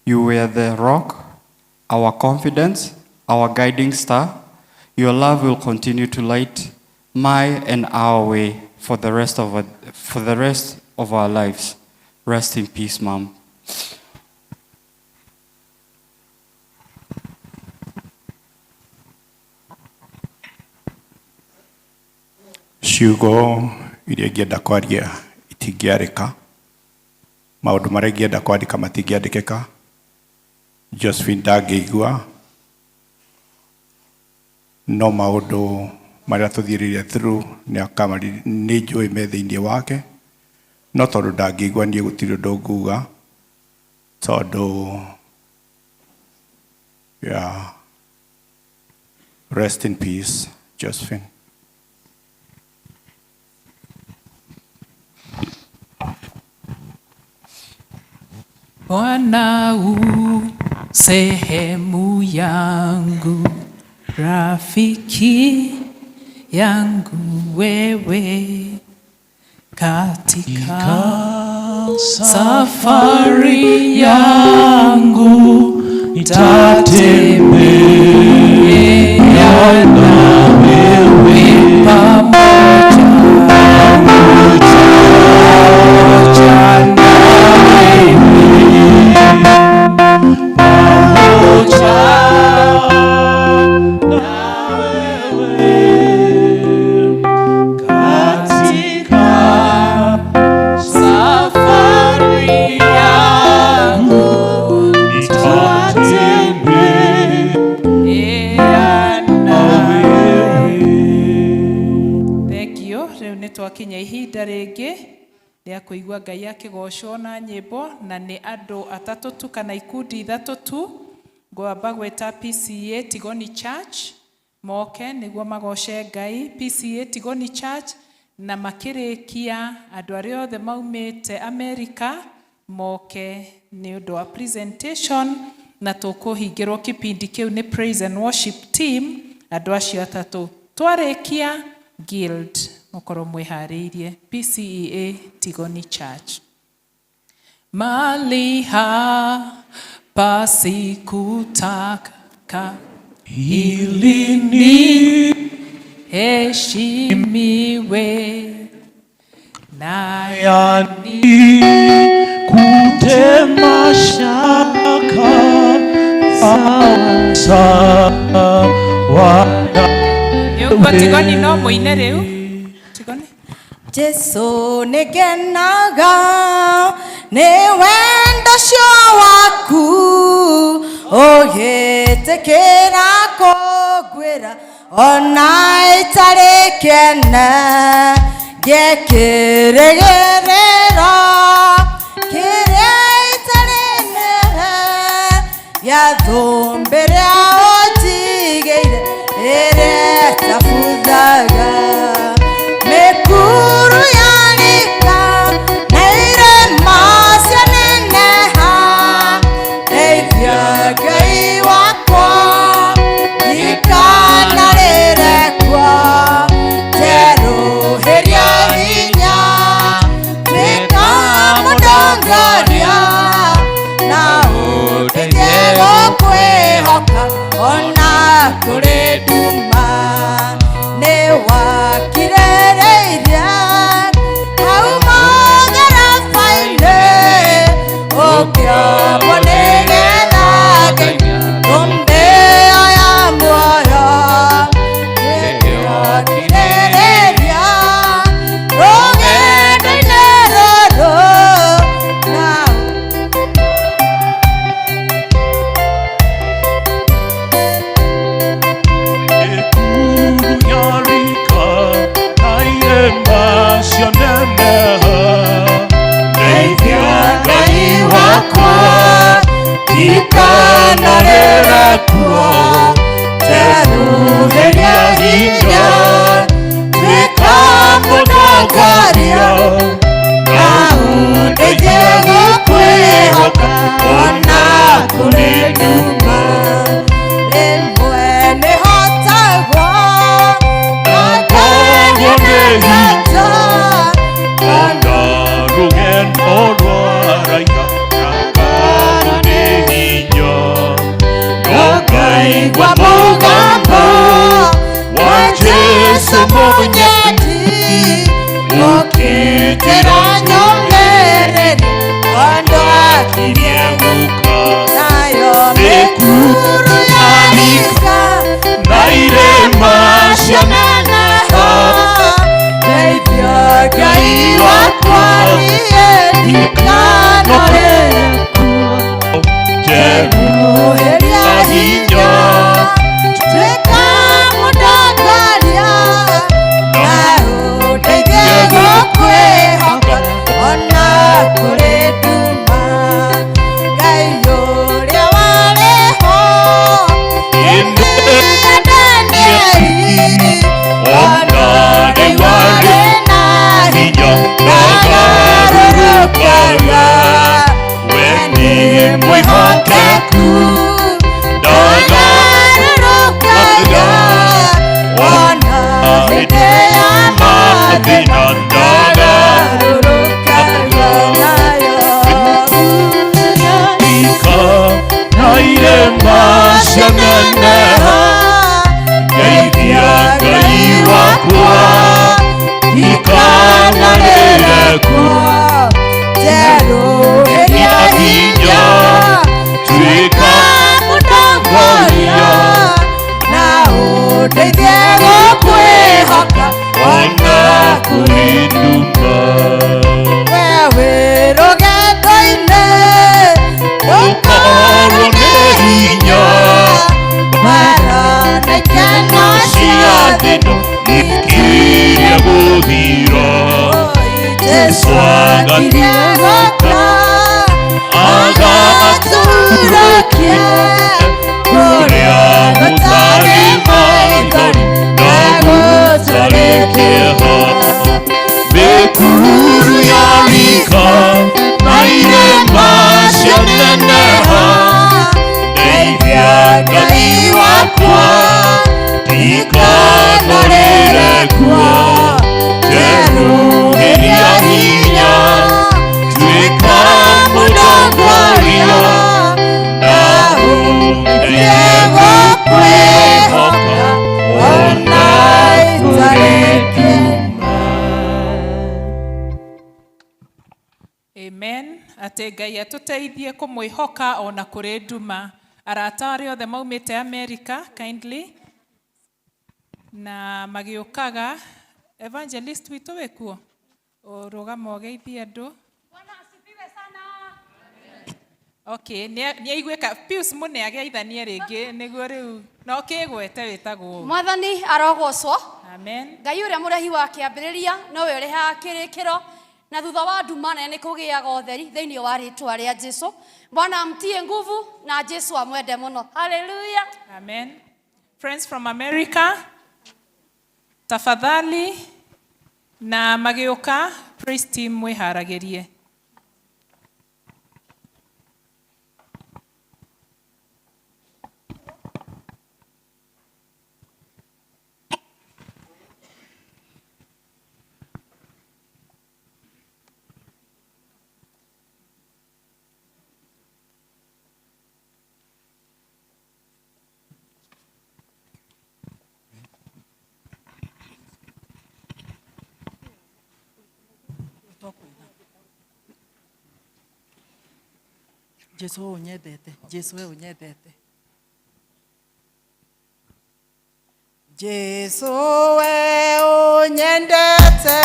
You were the rock, our confidence, our guiding star. Your love will continue to light my and our way for the rest of our lives. Rest in peace, Mom. ciugo iria ingĩenda kwaria itingĩarĩka, maũndũ marĩa ingĩenda kwandĩka matingĩandĩkĩka. Josephine ndangĩigua, no maũndũ marĩa tũthiĩrĩire through nĩ njũĩ me thĩinĩ wake, no tondũ ndangĩigua niĩ gũtirĩ ũndũ nguga, tondũ rest in peace, Josephine. Bwana u sehemu yangu, rafiki yangu wewe, katika safari yangu nitatembea na wewe pamoja na twakinya ihinda ringi ria kuigua Ngai akigocwo na nyimbo, na ni andu atatu tu kana ikundi ithatu tu. Ngwamba gweta PCA Tigoni Church moke niguo magoce Ngai. PCA Tigoni Church na makirikia andu aria othe maumite America moke ni undu wa presentation, na tukuhingirwo kipindi kiu ni praise and worship team. Andu acio atatu twarikia guild mukoro mwihariirie. PCEA Tigoni Church. Mali hapa sikutaka ili ni heshimiwe na yani kutema shaka sawa yuko Tigoni no muine riu Tigoni. Jesu nigenaga ni wendo cio waku ugitikira kungwira ona itari kene ngikirigirira kiria itari nehe ya thumbi ria unjigiire iria tabuthaga mikuru yanika na irema cianeneha ndeithia Ngai wakwa ikanarirekwa teruhiria hinya twika mudongoria na undeithie gukwihoka ona kuri nduma ni wakirereiria hau matharabaine ukiambwo nigetha Ngai thumbi ya muoyo niwakirereiria rugendo-ini ruru na ikanarera kuo teruhiria hinya twika mudongoria na undeithie gukwihoka ona kuri nduma rimwe nihotagwo akagwo ni hata ona rugendo rwaraiha Ngaigua mugambo wa Jesu munyeti ukitira nyongereri wando akirie muka nayo mikuru yanika na irema cianeneha ndeithia Ngai wakwa niĩ ndikanorekwo teruhiria hinya twika mudongoria na undeithie gukwihoka ona kuri nduma Ngai uria wariho indi ya Danieli ona ni wari na hinya ndagarũrũkaga agatirie gũka agatũrũkia kũrĩa gũtarĩ maithori na gũtarĩ kĩeha. Mĩkuru ya rika na irĩma cianeneha, ndeithia Ngai wakwa ndikanarĩre kuo. Njeruhĩria hinya tuĩka mũndongoria, na ũndeithie gũkwĩhoka ona itarĩ kiuma. Amen. Ate Ngai atũteithie kũmwĩhoka ona kũrĩ nduma. Arata arĩa othe maumĩte America kindly na magĩũkaga. Evangelist witũ wĩkuo ũrũgama ũgeithie andũ. Okay, nĩaiguĩka Pius mũne ageithanie rĩngĩ nĩguo rĩu no kĩgwete wĩtagwo. Mwathani arogocwo. Amen. Ngai ũrĩa mũrehi wa kĩambĩrĩria nowe ũrehaga kĩrĩkĩro, na thutha wa nduma nene kũgĩaga ũtheri thĩinĩ wa rĩtwa rĩa Jesũ. Bwana amtie nguvu na Jesũ amwende mũno. Hallelujah. Amen. Friends from America, tafadhali na magĩũka praise team mwĩharagĩrie. Jesũ unyendete, Jesũ we unyendete. Jesũ we unyendete,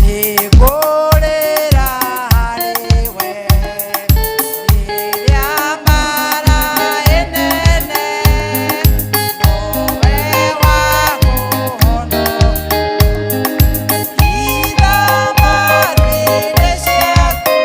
nĩngũrĩra harĩ we. Rĩrĩa mbara ĩnene, nowe wa kũhonokia. Ithamarĩ-inĩ ciaku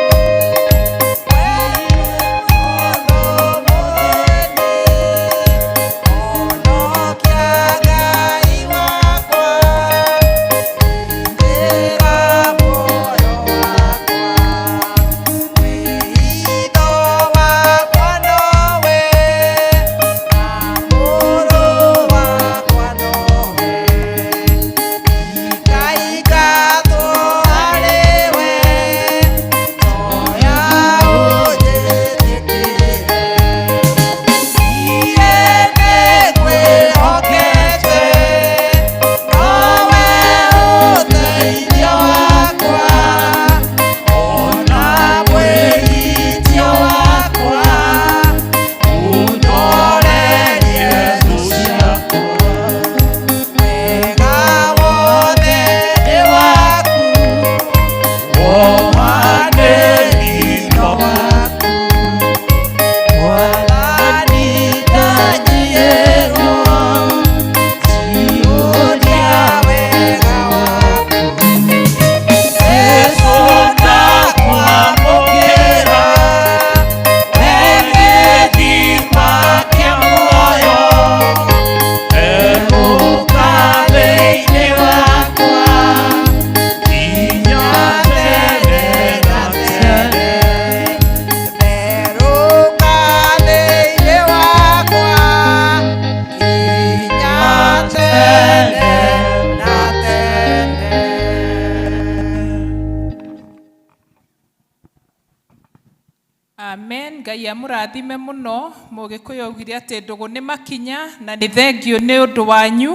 Amen. Ngai amũrathime mũno. Mũgĩkũyũ augire atĩ ndũgũ nĩ makinya na nĩ thengio nĩ ũndũ wanyu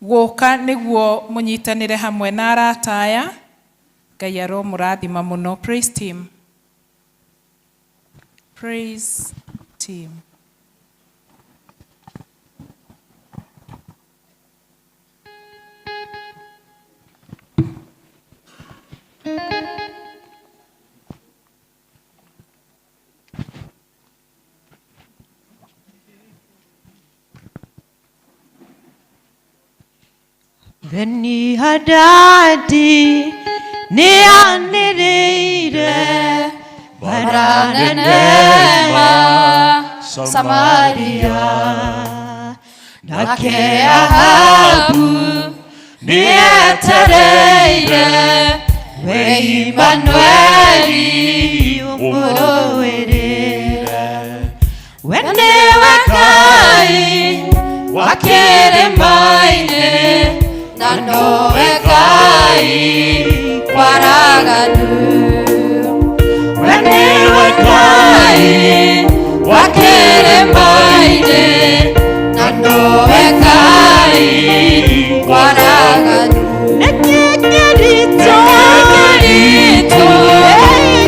gũka nĩguo mũnyitanĩre hamwe na arata aya. Ngai aromũrathima mũno. Praise team. Praise team. Beni hadadi nĩanĩrĩire baranenema Samaria nake Ahabu nĩetereire we Imanueli ũmũrũĩrĩre we nĩwe Ngai wa kĩrĩma-inĩ na nowe Ngai kwaraganu we nĩwe Ngai wa kĩrĩma-inĩ na nowe Ngai kwaraganu nĩkĩkĩritũ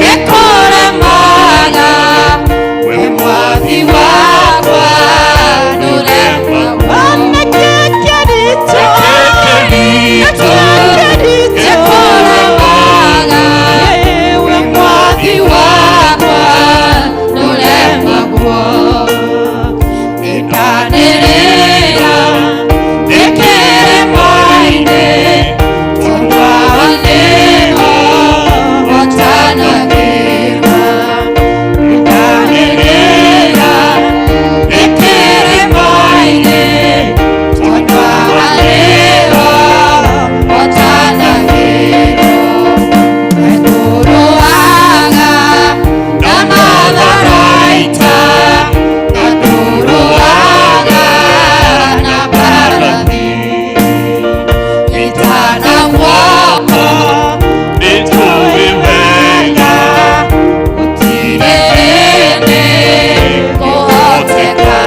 gĩkũremaga we mwathi wakwa ndũremagwo nĩkĩkĩritũ gĩkũremaga we mwathi wakwa ndũremagwo nĩndanĩrĩra ndĩkĩrĩma-inĩ tondũ haha nĩho hotanagĩra nĩndanĩrĩra ndĩkĩrĩma-inĩ tondũ haha nĩho hotanagĩra ndũrũaga na matharaita na ndũrũaga na mbarathi itana guoko nĩtũĩ wega gũtirĩ hĩndĩ kũhoteka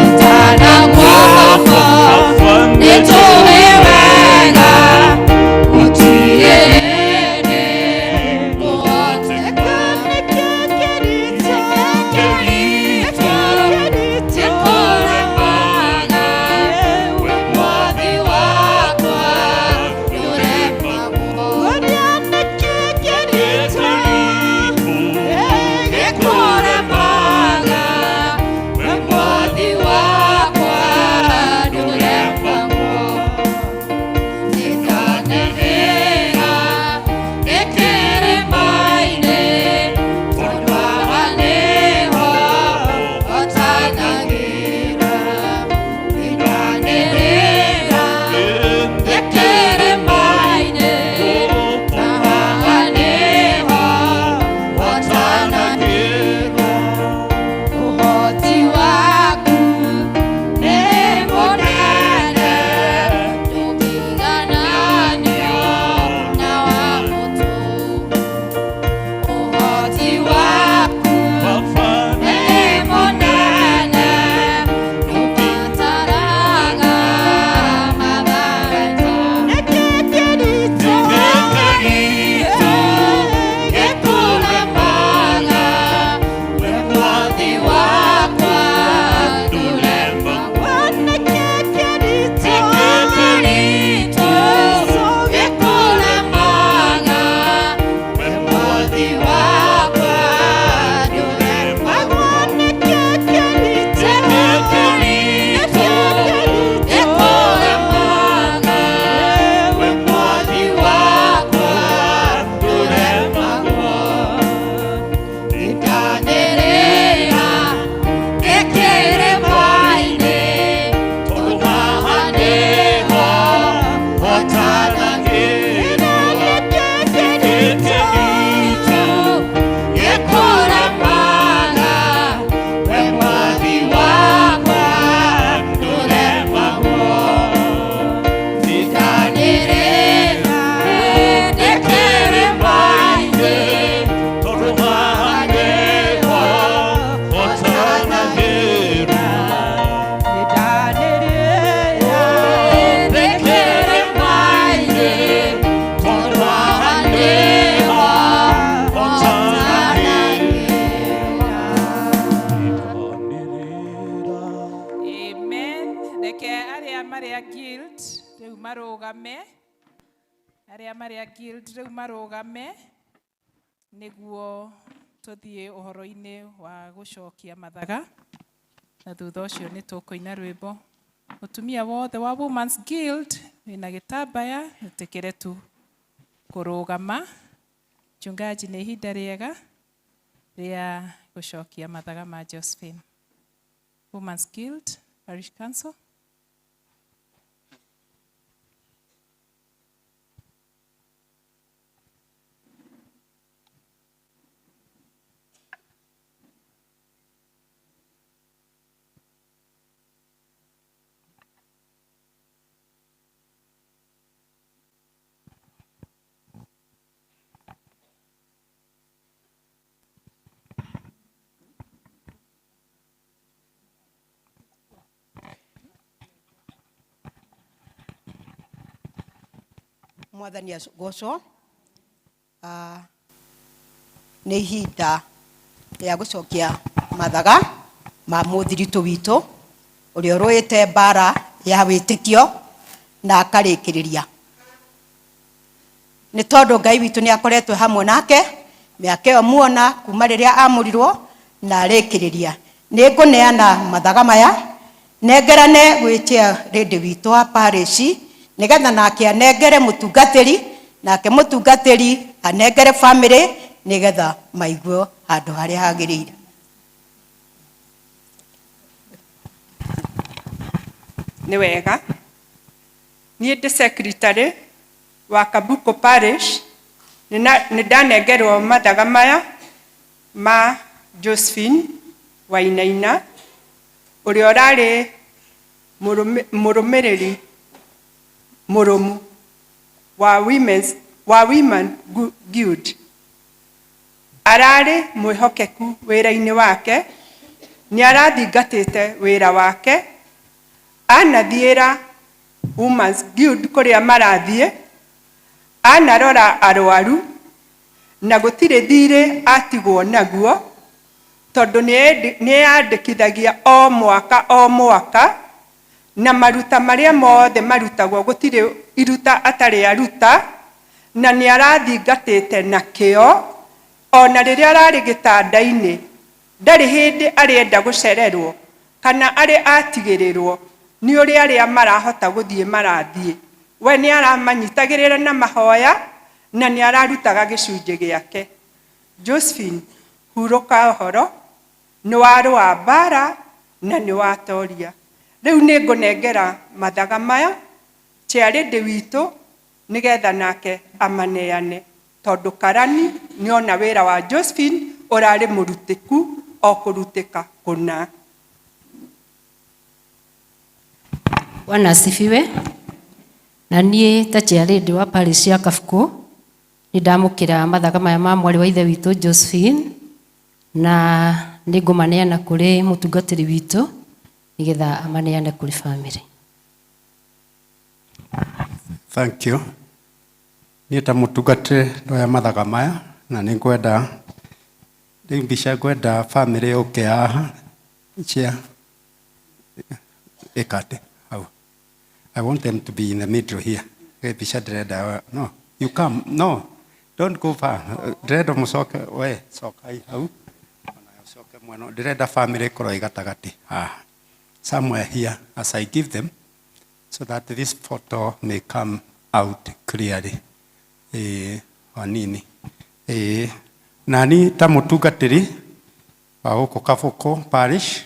itana guoko nĩtũĩ wega gũtirĩ hĩndĩ kũhoteka nĩkĩkĩritũ gĩkũremaga we mwathi wakwa ndũremagwo ũrĩa nĩkĩkĩritũ gĩkũremaga we mwathi wakwa ndũremagwo nĩndanĩrĩra ndĩkĩrĩma-inĩ tondũ haha nĩho hotanagĩra nĩndanĩrĩra ndĩkĩrĩma-inĩ na haha nĩho hotanagĩra ũhoti waku nĩ mũnene ndũngĩgananio na wa mũtũ ũhoti waku nĩ mũnene ndũbataraga matharaita nĩkĩkĩritũ gĩkũremaga we mwathi wakwa ndũremagwo nĩkĩkĩritũ gĩkũremaga we mwathi wakwa ndũremagwo nĩkĩkĩritũ gĩkũremaga we mwathi wakwa ndũremagwo nĩndanĩrĩra ndĩkĩrĩma-inĩ tondũ haha nĩho hotanagĩra nĩkĩkĩritũ gĩkũremaga we mwathi wakwa ndũremagwo nĩndanĩrĩra ndĩkĩrĩma-inĩ tondũ haha nĩho hotanagĩra nĩndanĩrĩra ndĩkĩrĩma-inĩ tondũ haha nĩho Amen. Reke arĩa marĩ a guild rĩu marũgame. Arĩa marĩ a guild rĩu marũgame nĩguo tũthiĩ ũhoro-inĩ wa gũcokia mathaga. Na thutha ũcio nĩ tũkũina rwĩmbo. Mũtumia wothe wa Women's Guild wĩna gĩtambaya ĩtĩkĩre tu kurugama. Mchungaji, nĩ ihinda rĩega rĩa gũcokia mathaga ma Josephine. Women's Guild Parish Council. Mwathani agocwo. Nĩ ihinda rĩa gũcokia mathaga ma mũthiritu witũ ũrĩa ũrũĩte mbara ya wĩtĩkio na akarĩkĩrĩria. Nĩ tondũ Ngai witũ nĩ akoretwo hamwe nake mĩaka ĩyo muona kuma rĩrĩa amũrirwo na arĩkĩrĩria. Nĩ ngũneana mathaga maya nengerane gwĩtia rĩndĩ witũ wa parish nigetha nake anengere mũtungatĩri, nake mũtungatĩri anengere family nigetha maiguo handũ harĩa hagĩrĩire. Nĩ wega. Niĩ ndĩ secretary wa Kabuko Parish nĩ ndanengerwo mathaga maya ma Josephine Wainaina ũrĩa ũrarĩ mũrũmĩrĩri mũrũmu wa Women Guild. Ararĩ mwĩhokeku wĩra-inĩ wake, nĩ arathingatĩte wĩra wake, anathiĩra Women's Guild kũrĩa marathiĩ, anarora arwaru na gũtirĩ thirĩ atigwo naguo, tondũ nĩ yandĩkithagia o mwaka na maruta marĩa mothe marutagwo gũtirĩ iruta atarĩ aruta, na nĩ arathingatĩte na kĩo. Ona rĩrĩa ararĩ gĩtanda-inĩ ndarĩ hĩndĩ arenda gũcererwo kana arĩ atigĩrĩrwo nĩ ũrĩa arĩa marahota gũthiĩ marathiĩ. We nĩ aramanyitagĩrĩra na mahoya na nĩ ararutaga gĩcunjĩ gĩake. Josephine, hurũka ũhoro, nĩ warũa mbara na nĩ watoria. Rĩu nĩ ngũnengera mathaga maya chairĩndĩ witũ nigetha nake amaneane, tondũ karani nĩ ona wĩra wa Josephine ũrarĩ mũrutĩku o kũrutĩka kũna. Bwana asifiwe. Na niĩ ta chairĩndĩ wa parish ya Kabuko nĩ ndamũkĩra mathaga maya ma mwarĩ wa ithe witũ Josephine, na nĩ ngũmaneana kũrĩ mũtungatĩri witũ nigetha amaneane kũrĩ family. Thank you. Niĩ ta mũtungatĩri ndoya mathaga maya na nĩ ngwenda rĩu mbica ngwenda family yũke haha chia ekate hau. I want them to be in the middle here. Mbica ndĩrenda no, you come, no, don't go far. Ndĩrenda mũcoke we coka hau. Coke mwena ndĩrenda family ĩkorwo ĩgatagati haha. Somewhere here as I give them, so that this photo may come out clearly. Wanini. Nani ta mũtungatĩri wa gũkũ Kabuko Parish,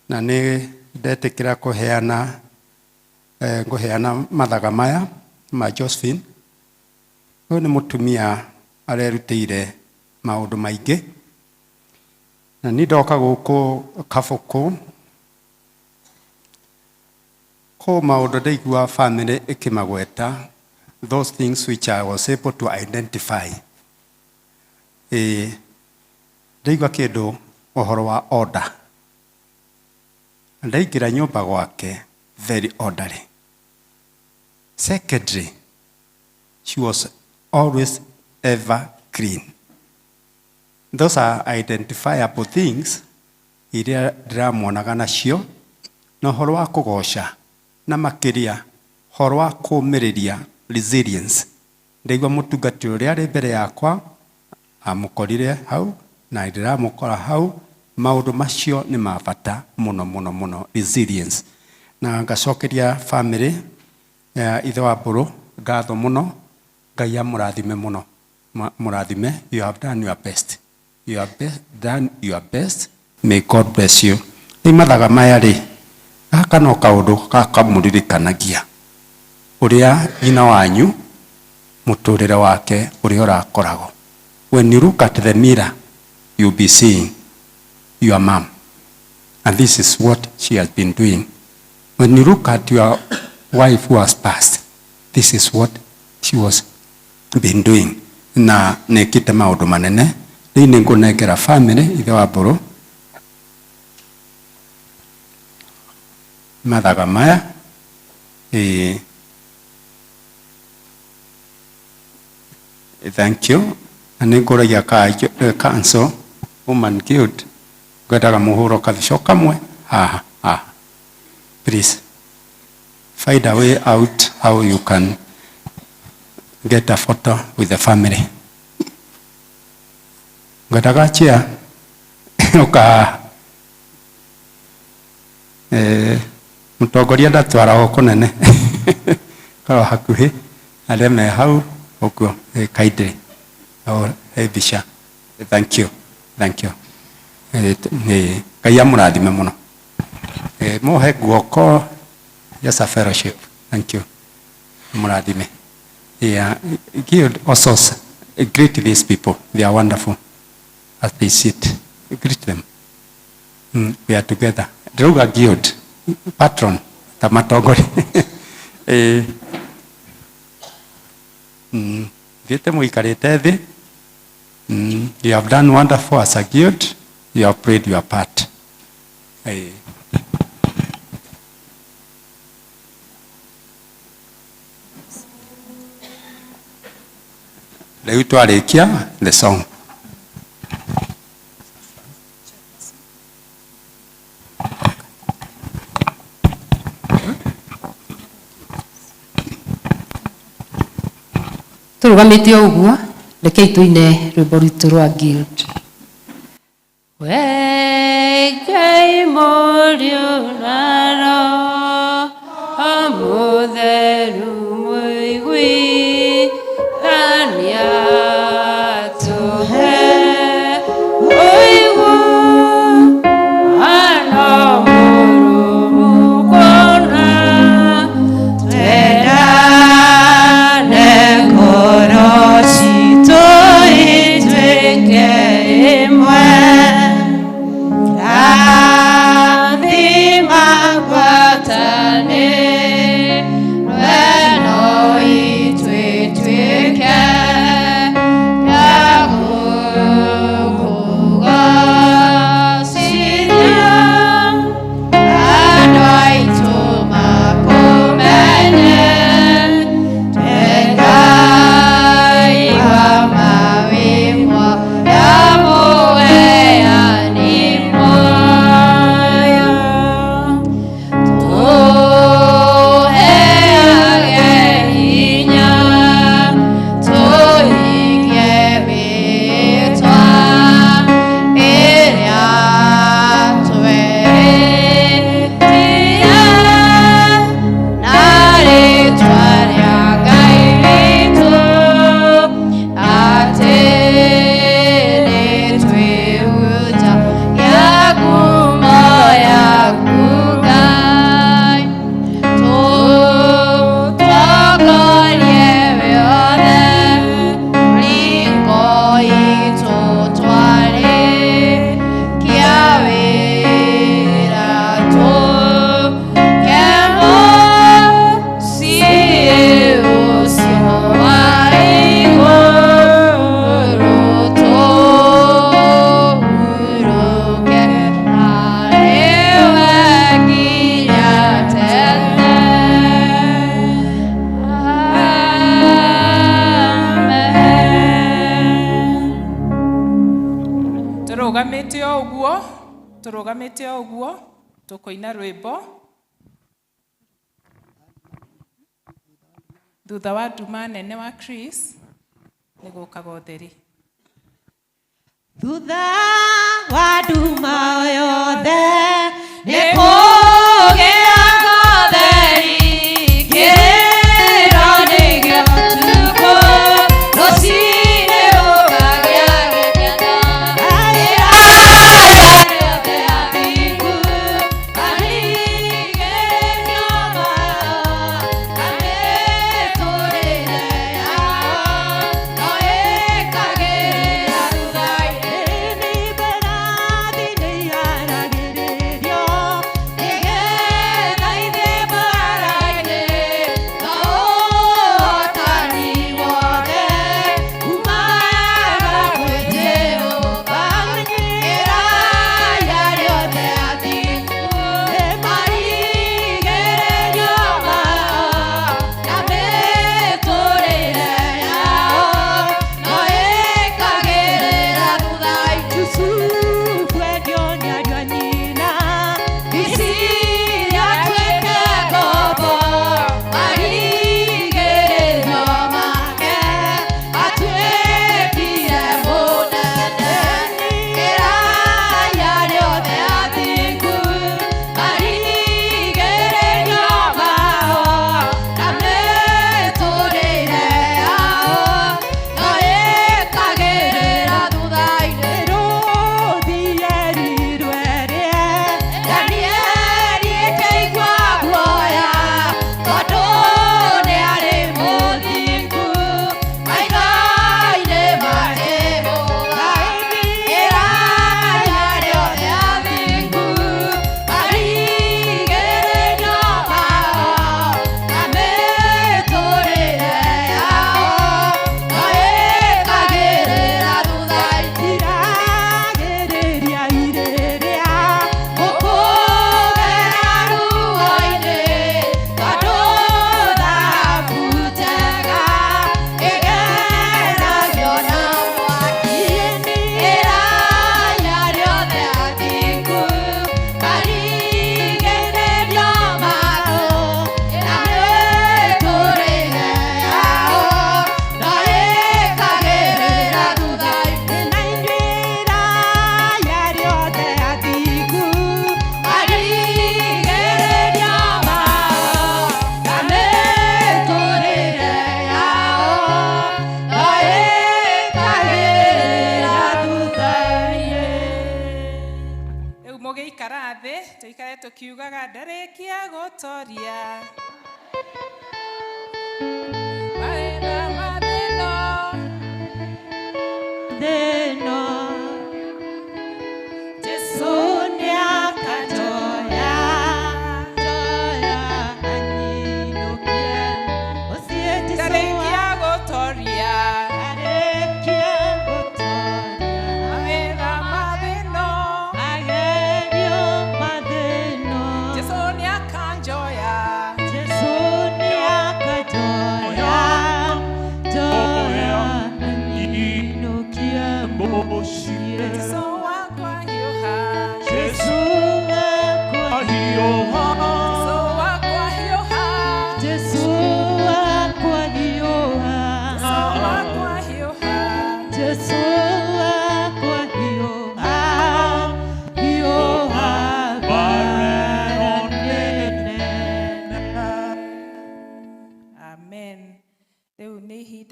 na nĩ ndetĩkĩra kũheana mathaga maya ma Josephine. Ũyũ nĩ mũtumia arerutĩire maũndũ maingĩ, na nĩ ndoka gũkũ Kabuko ko maũndũ ndaigua family ĩkĩmagweta, those things which I was able to identify. Ndaigua kĩndũ ũhoro wa order. Ndaingĩra nyũmba gwake very orderly. Secondly, she was always ever clean. Those are identifiable things iria ndĩramuonaga nacio, na ũhoro wa kũgoca na makĩria ũhoro wa kũũmĩrĩria resilience. Ndaigua mũtungatĩri ũrĩa arĩ mbere yakwa amũkorire hau na ndĩramũkora hau. Maũndũ macio nĩ ma bata mũno resilience. Na ngacokeria family ya ithe wa mbũrũ ngatho mũno Ngai amũrathime mũno. Mũrathime, you have done your best. You have done your best. May God bless you. Rĩu mathaga maya rĩ, gaka no kaũndũ gakamũririkanagia ũrĩa nyina wanyu mũtũrĩre wake ũrĩa ũrakoragwo. When you look at the mirror, you'll be seeing your mom. And this is what she has been doing. When you look at your wife who has passed, this is what she was been doing. Na nekite maũndũ manene. Rĩu nĩ ngũnengera family ithe wa Mbũrũ mathaga maya. Thank you. And then go to your council, woman guild. Gadaga muhuro kadisho kamwe. Please find a way out how you can get a photo with the family. Gadaga chia oka mutongoria ndatwara ho kunene karo hakuhi areme hau okuo kaide bisha. Thank you Ngai amũrathime mũno. Mohe guoko just a fellowship. Thank you mũrathime. Give also greet these people, they are wonderful as they sit. Greet them. We are together. Druga guild patron tamatogori. Gete muikarete thi. You have done wonderful as a guild. You have played your part. Rĩu twarĩkia the song. Tũrũgamĩte ũguo, rekei tũine rwĩmbo rwitũ rwa guild. Wekei mũriũ na roho mũtheru mũiguithania tũhe ũiguano mũrũmu kuona twendane ngoro citũ ituĩke ĩmwe. Tũrũgamĩte ũguo tũkoina rwĩmbo thutha wa nduma nene wa Chris nĩgũkaga ũtheri. Thutha wa nduma yothe nĩkũgĩaga ũtheri kĩrĩro nĩgĩatuko tuikare tukiugaga ndarekia gutoria maena mathino Jesu niakajoya ndarekia gutoria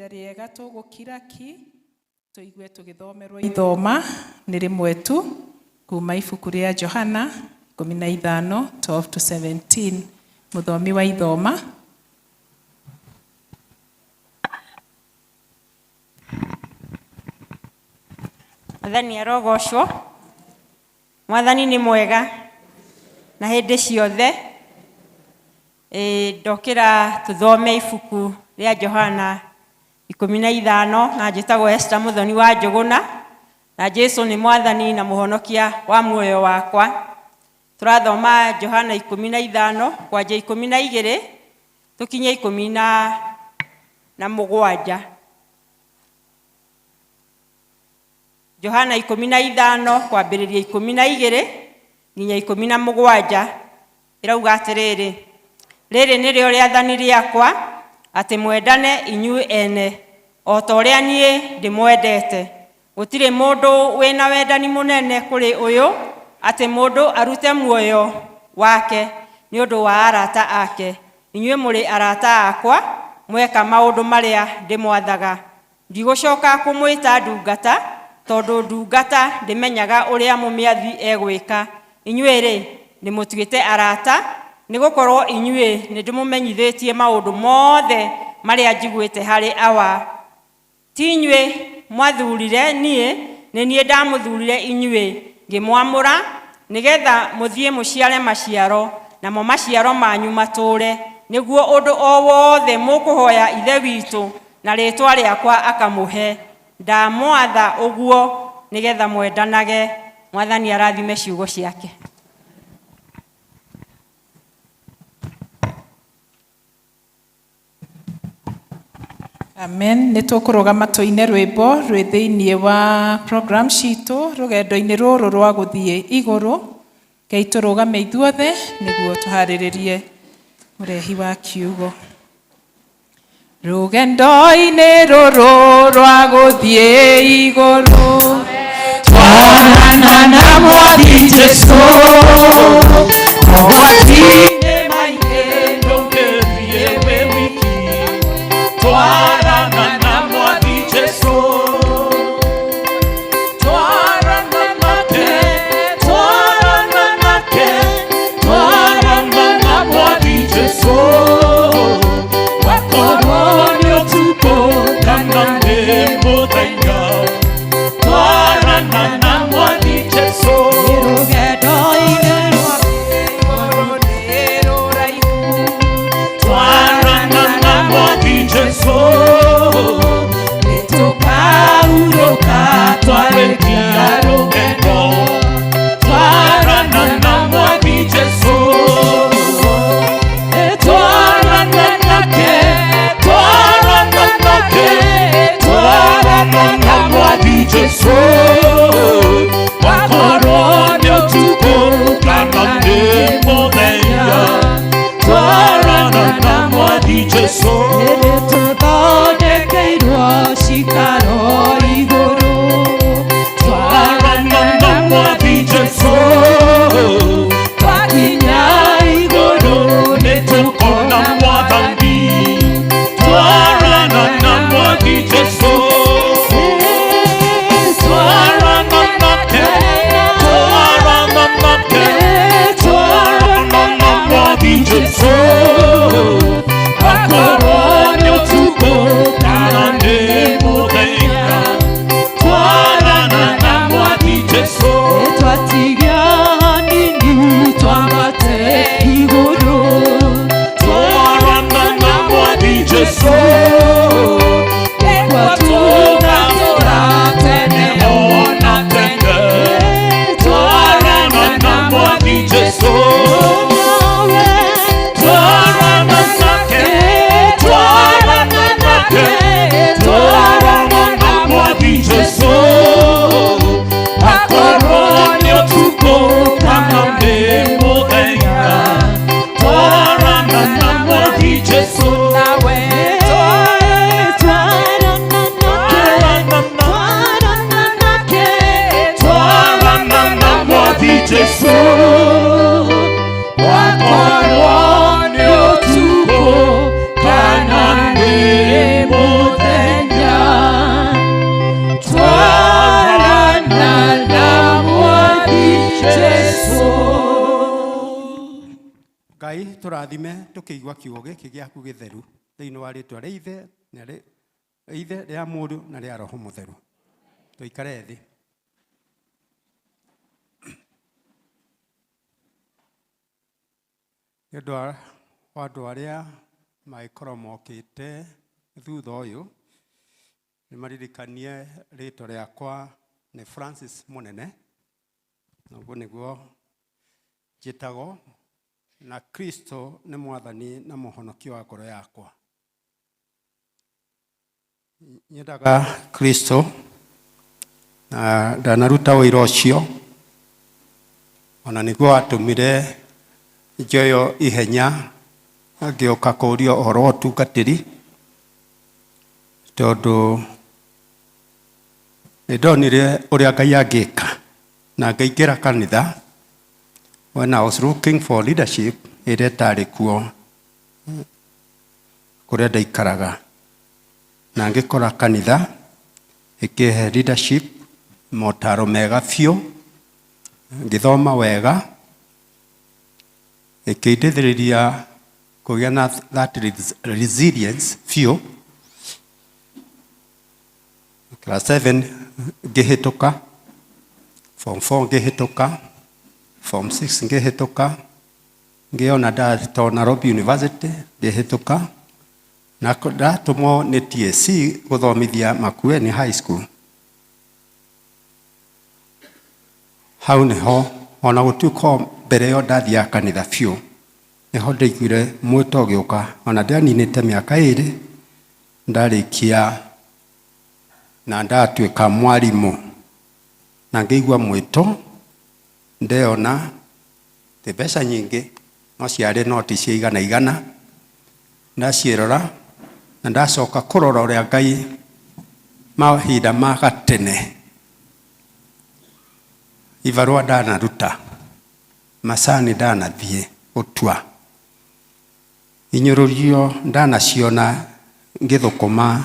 riega tugukira ki tuigue tugithomerwo ithoma ni rimwe tu kuma ibuku ria Johana 15:12-17 muthomi wa ithoma. Mwathani arogocwo. Mwathani ni mwega na hindi ciothe. Ndokira tuthome ibuku ria Johana 15 na njĩtagwo Esther Muthoni wa Njuguna na Jesu ni mwathani na muhonokia wa muoyo wakwa. Turathoma Johana 15 kwanja 12 tukinye 17. Johana 15 kwambĩrĩria 12 nginya 17 irauga atĩrĩrĩ, rĩrĩ nĩrĩo rĩathani rĩakwa atĩ mwendane inyuĩ ene o ta ũrĩa niĩ ndĩmwendete. Gũtirĩ mũndũ wĩna wendani mũnene kũrĩ ũyũ atĩ mũndũ arute muoyo wake nĩ ũndũ wa arata ake. Inyuĩ mũrĩ arata akwa mweka maũndũ marĩa ndĩmwathaga. Ndigũcoka kũmwĩta ndungata tondũ ndungata ndĩmenyaga ũrĩa mũmĩathi egwĩka. Inyuĩ-rĩ ndĩmũtuĩte arata nĩgũkorwo inyuĩ nĩndĩmũmenyithĩtie maũndũ mothe marĩa njiguĩte harĩ awa. Ti inyuĩ mwathurire niĩ, nĩ niĩ ndamũthurire inyuĩ ngĩmwamũra nĩgetha mũthiĩ mũciare maciaro namo maciaro manyu matũũre, nĩguo ũndũ o wothe mũkũhoya ithe witũ na rĩĩtwa rĩakwa akamũhe. Ndamwatha ũguo nĩgetha mwendanage. Mwathani arathime ciugo ciake. Amen. Nĩtũkũrũgama tũine rwĩmbo rwĩ thĩinĩ wa program citũ rũgendo-inĩ rũrũ rwa gũthiĩ igũrũ. Ngai tũrũgame ithuothe nĩguo tũharĩrĩrie ũrehi wa kiugo. Rũgendo-inĩ rũrũ rwa gũthiĩ igũrũ twarana na Mwathi Jesu mogwati-inĩ maingĩ ndũngĩthiĩ wĩ wiki. Twarana na Mwathi Jesu, twarana nake, twarana nake, twarana na Mwathi Jesu. Wakorwo nĩ ũtukũ kana nĩ mũthenya, twarana na Mwathi Jesu. Rũgendo-inĩ rwa igũrũ nĩ rũraihu, twarana na Mwathi Jesu. Nĩtũkaurũka twarĩkia rũgendo, twarana na Mwathi Jesu. Twarana nake, twarana nake, twarana turathime tukigwa kiugo giki giaku githeru thiini wa ritwa ria ithe na ria mundu na ria roho mutheru. Tuikare thi. Nĩũndũ wa andũ arĩa magĩkorwo mokĩte thutha ũyũ nĩ maririkanie rĩtwa rĩakwa nĩ Francis Mũnene, naguo nĩguo njĩtagwo, na Kristo nĩ mwathani na mũhonokia wa ngoro yakwa. Nyendaga Kristo na ndanaruta wĩra ũcio, ona nĩguo atũmire njoyo ihenya ngĩũka kũũria ũhoro wa ũtungatĩri, tondũ nĩndonire ũrĩa Ngai angĩka na ngaingĩra kanitha. When I was looking for leadership, ĩrĩa ĩtarĩ kuo kũrĩa ndaikaraga, na ngĩkora kanitha ĩkĩhe leadership motaro mega biũ, ngĩthoma wega, ĩkĩndeithĩrĩria kũgĩa na that resilience biũ. Class 7 ngĩhĩtũka, form 4 ngĩhĩtũka, form 6 ngĩhĩtũka, ngĩona ndatwarwo Nairobi University ngĩhĩtũka, na ndatũmwo nĩ TSC gũthomithia Makueni High School. Hau nĩho ona gũtuĩka mbere ĩyo ndathiaga kanitha biũ, nĩho ndaiguire mwĩto ũgĩũka, ona ndianinĩte mĩaka 2 ndarĩkia na ndatuĩka mwarimũ, na ngĩigua mwĩto, ndeona ti mbeca nyingĩ no ciarĩ noti cia igana, ndaciĩrora na ndacoka kũrora ũrĩa Ngai mahinda ma gatene ibarũa ndanaruta, macani ndanathiĩ gũtua, inyũrũrio ndanaciona ngĩthũkũma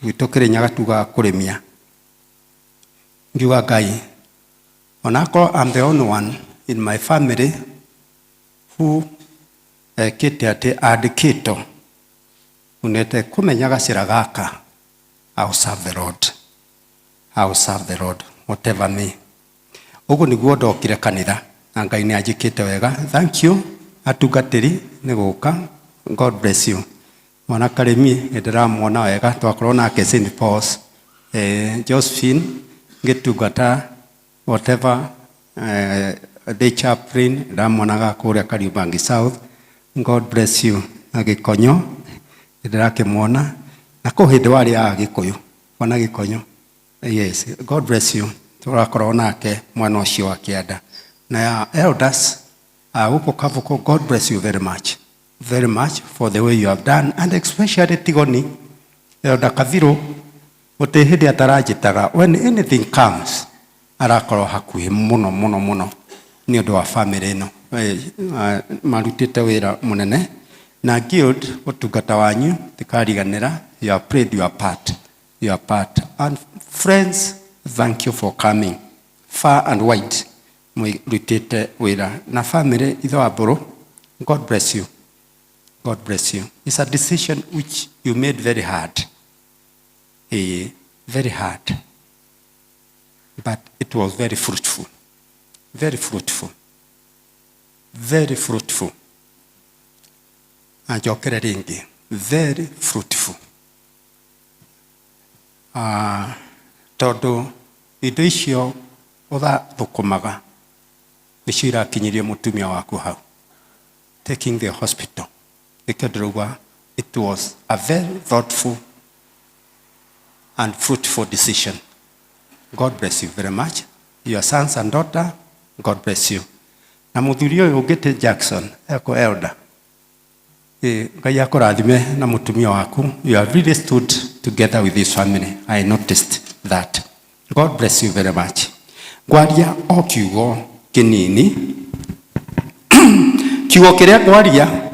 gwitũ Kĩrĩnyaga tugaga kũrĩmia. Ngiuga Ngai, onakorwo I'm the only one in my family who ekĩte atĩ andĩkĩtwo unete kũmenya gacĩra gaka, I will serve the Lord. I will serve the Lord, whatever me. Ũguo nĩguo ndokire kanitha, na Ngai nĩ anjĩkĩte wega. Thank you atungatĩri nĩ gũka. God bless you. Mwana Karĩmi ndĩramwona wega, twakorwo nake St. Paul's. Josephine ngĩtungata whatever day chaplain ndamwonaga kũrĩa Kariobangi South. God bless you. Na Gĩkonyo ndĩrakĩmwona, na kũ hĩndĩ warĩ a Gĩkũyũ wana Gĩkonyo. Yes, God bless you. Tũrakorwo nake mwana ũcio wa Kĩanda. Na elders gũkũ Kabuku, God bless you very much for the way you have done, and especially Tigoni, Elder Kathiro, gũtĩ hĩndĩ ataranjĩtaga, when anything comes arakorwo hakuhĩ mũno nĩ ũndũ wa family ĩno. Marutĩte wĩra mũnene, na guild ũtungata wanyu tikariganĩra. You have played your part, and friends, thank you for coming far and wide. Mwĩrutĩte wĩra na family ithe wa Mbũrũ, God bless you. God bless you. It's a decision which you made very hard. Very hard. But it was very fruitful. Very fruitful. Very fruitful. Anjokere ringi. Very fruitful. Tondũ indo icio ũthathũkũmaga nĩcio irakinyirie mũtumia waku hau. Taking the hospital. It was a very thoughtful and fruitful decision. God bless you very much. Your sons and daughter, God bless you. Na mũthuri ũyũ ũngĩte Jackson, eko elder. Ngai akũrathime na mũtumia waku. You have really stood together with this family. I noticed that. God bless you very much. Ngwaria o kiugo kĩnini. Kiugo kĩrĩa ngwaria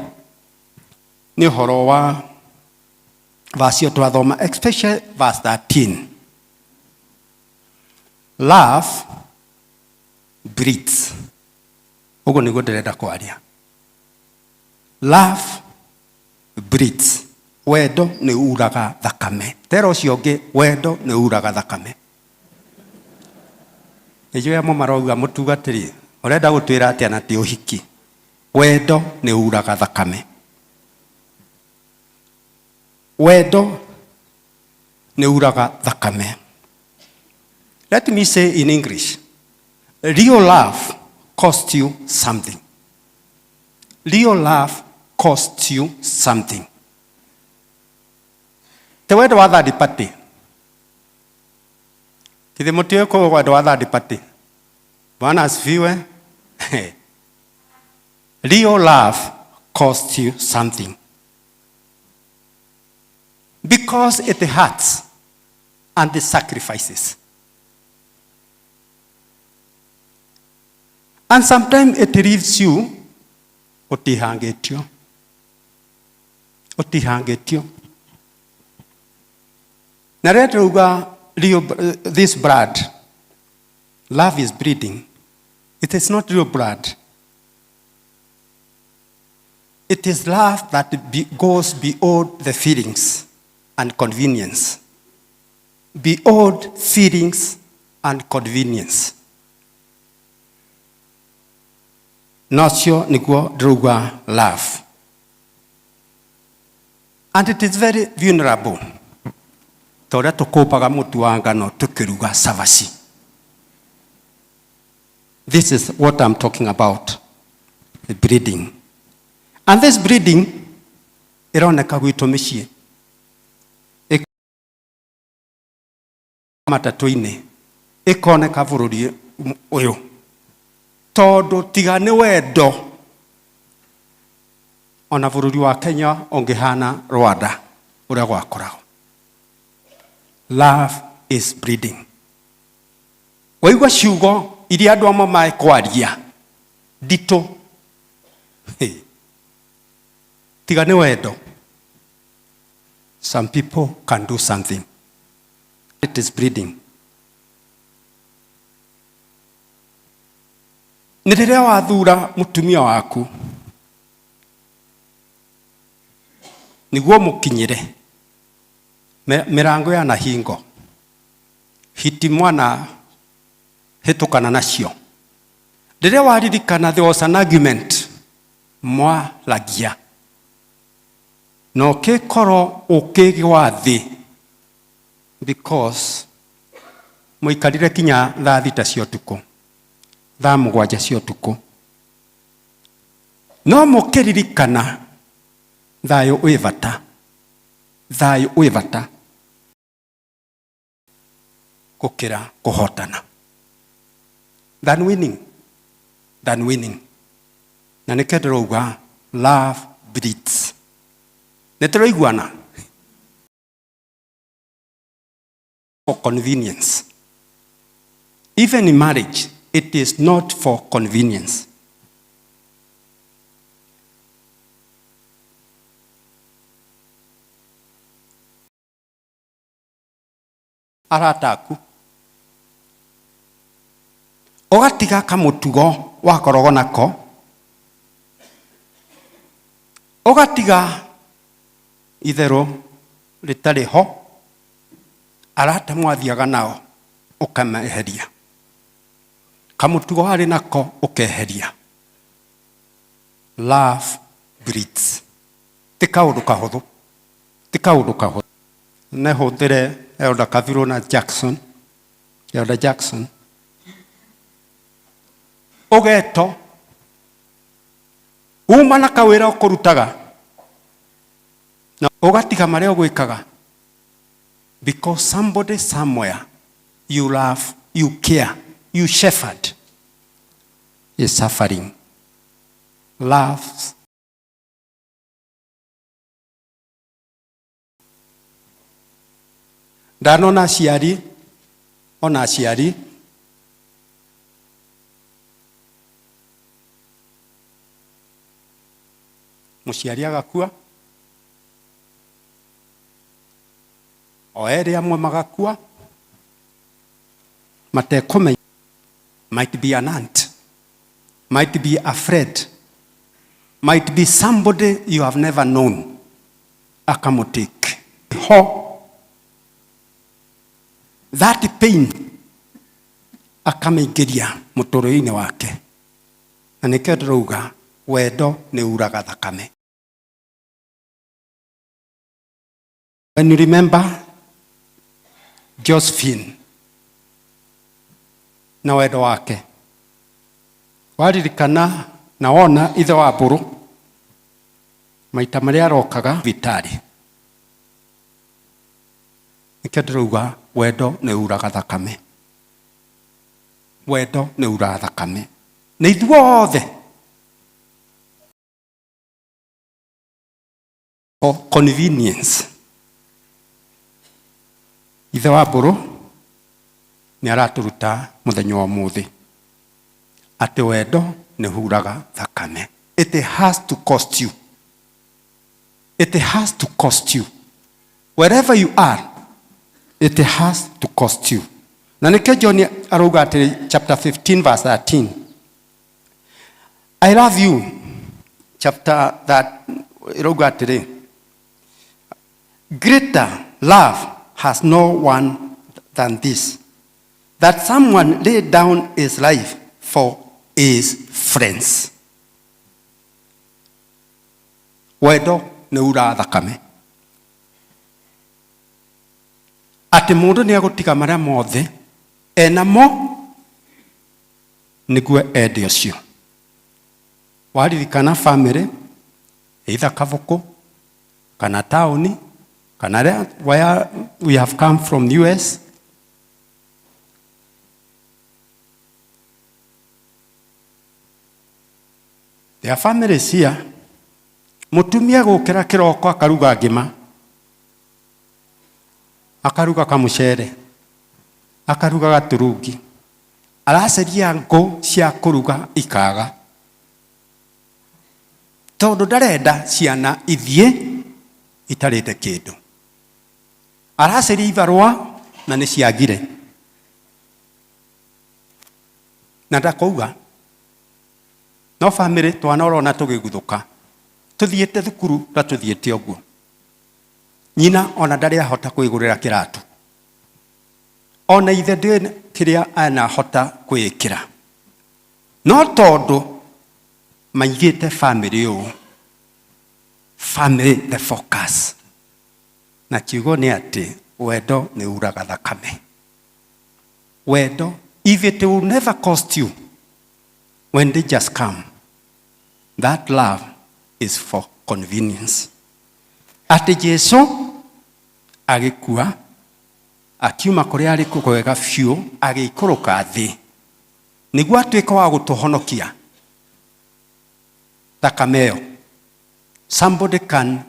ni ũhoro wa verse twathoma, especially verse 13. Love breeds. Ugo nĩguo ndĩrenda kwaria. Love breeds. Wendo nĩ uraga thakame. Tera ũcio ũngĩ, wendo nĩ uraga thakame. Nĩjũĩ amwe marauga mũtugatĩri, ũrenda gũtwĩra atĩ na ti ũhiki. Wendo nĩ uraga thakame. Wendo nĩ uraga thakame. Let me say in English, real love costs you something. Real love costs you something. Te wendo wa third party. Kithe mutio ko wendo wa third party. Bwana asifiwe. Real love costs you something. Because it hurts and the sacrifices. And sometimes it leaves you otihangetio. Otihangetio. Naretuga this blood, love is breeding. It is not real blood. It is love that goes beyond the feelings and convenience. Beyond feelings and convenience. Nocio niguo druga love. And it is very vulnerable. Toria tukopaga mutu wa ngano tukiruga savasi. This is what I'm talking about. The breeding. And this breeding ironeka gwitu micii. Matatu-ini ikoneka bururi uyu. Todo tiga nĩ wendo. Ona bururi wa Kenya ongehana Rwanda uria gwakoragwo. Love is breeding. Waigua ciugo iria andu amwe maekwaria ndito. Tiga nĩ wendo. Some people can do something. It is breeding. Nĩrĩrĩa wathura mutumia waku nĩguo mũkinyĩre mirango ya nahingo hiti mwana hitukana nacio. Rĩrĩa waririkana there was an argument mwalagia no kĩkoro ũkĩgwa thĩ because mũikarire kinya thaa thita cia ũtukũ, thaa mũgwanja cia ũtukũ, no mũkĩririkana thayũ wĩ bata, thayũ wĩ bata gũkĩra kũhotana. Than winning. Than winning. Na nĩkĩo ndĩrauga love breeds. Nĩtũraiguana for convenience. Even in marriage, it is not for convenience. Arataku ogatiga kamutugo wakorogo nako, ogatiga itherũ rĩtarĩ ho, arata mwathiaga nao ũkameheria, kamutugo harĩ nako ũkeheria. Love breeds. Ti kaũndũ kahũthũ, ti kaũndũ kahũthũ. Nehũthĩre Elder Kathiro na Jackson, Elder Jackson. Ogeto uma na kawĩra ũkũrutaga na ũgatiga marĩa ũgwĩkaga because somebody somewhere you love, you care, you shepherd is suffering. Love ndanona aciari, ona aciari mũciari agakua, o erĩ amwe magakua, matekũmenya, might be an aunt, might be a friend, might be somebody you have never known. Akamutake. Ho. That pain. Akamigiria mutoro-ini wake. Na nikio ndĩrauga wendo nĩ uraga thakame. When you remember Josephine na wendo wake, waririkana na wona ithe wa mbũrũ maita marĩa arokaga vitari. Nikio ndĩrauga wendo nĩ uraga thakame. Wendo nĩ uraga thakame. Na ithuothe for convenience. Ithe wa mbũrũ nĩ araturuta mũthenya wa ũmũthĩ atĩ wendo nĩ huraga thakame. It has to cost you. It has to cost you. Wherever you are, it has to cost you. Na nikio John arauga atĩ chapter 15 verse 13. I love you. Chapter that arauga atĩ greater love has no one than this, that someone laid down his life for his friends. Wendo nĩ uraga thakame. Atĩ mũndũ nĩ agũtiga marĩa mothe enamo nĩguo ende ũcio. Waririkana family, either Kavuko, kana taoni, kana where we have come from US. There are families here. Mutumia gũkĩra kĩroko akaruga ngima, akaruga kamucere, akaruga gaturungi, aracaria ngũ cia kũruga ikaga, tondũ ndarenda ciana ithiĩ itarĩte kĩndũ. Aracaria ibarũa na nĩ ciagire. Na ndakauga no family twana ũrona tũgĩguthũka, tuthiĩte thukuru na tuthiĩte ũguo. Nyina ona ndarĩ ahota kwĩgũrĩra kĩratũ, ona ithe ndĩ kĩrĩa anahota kwĩĩkĩra. No tondũ maigĩte family ũũ, family the focus. Na kiugo nĩ atĩ wendo nĩ uraga thakame. Wendo, if it will never cost you, when they just come, that love is for convenience. Ati Jesu agĩkua, akiuma kũrĩa arĩ kwega biũ, agĩikũrũka thĩ, nĩguo atuĩke wa gũtũhonokia thakame ĩyo. Somebody can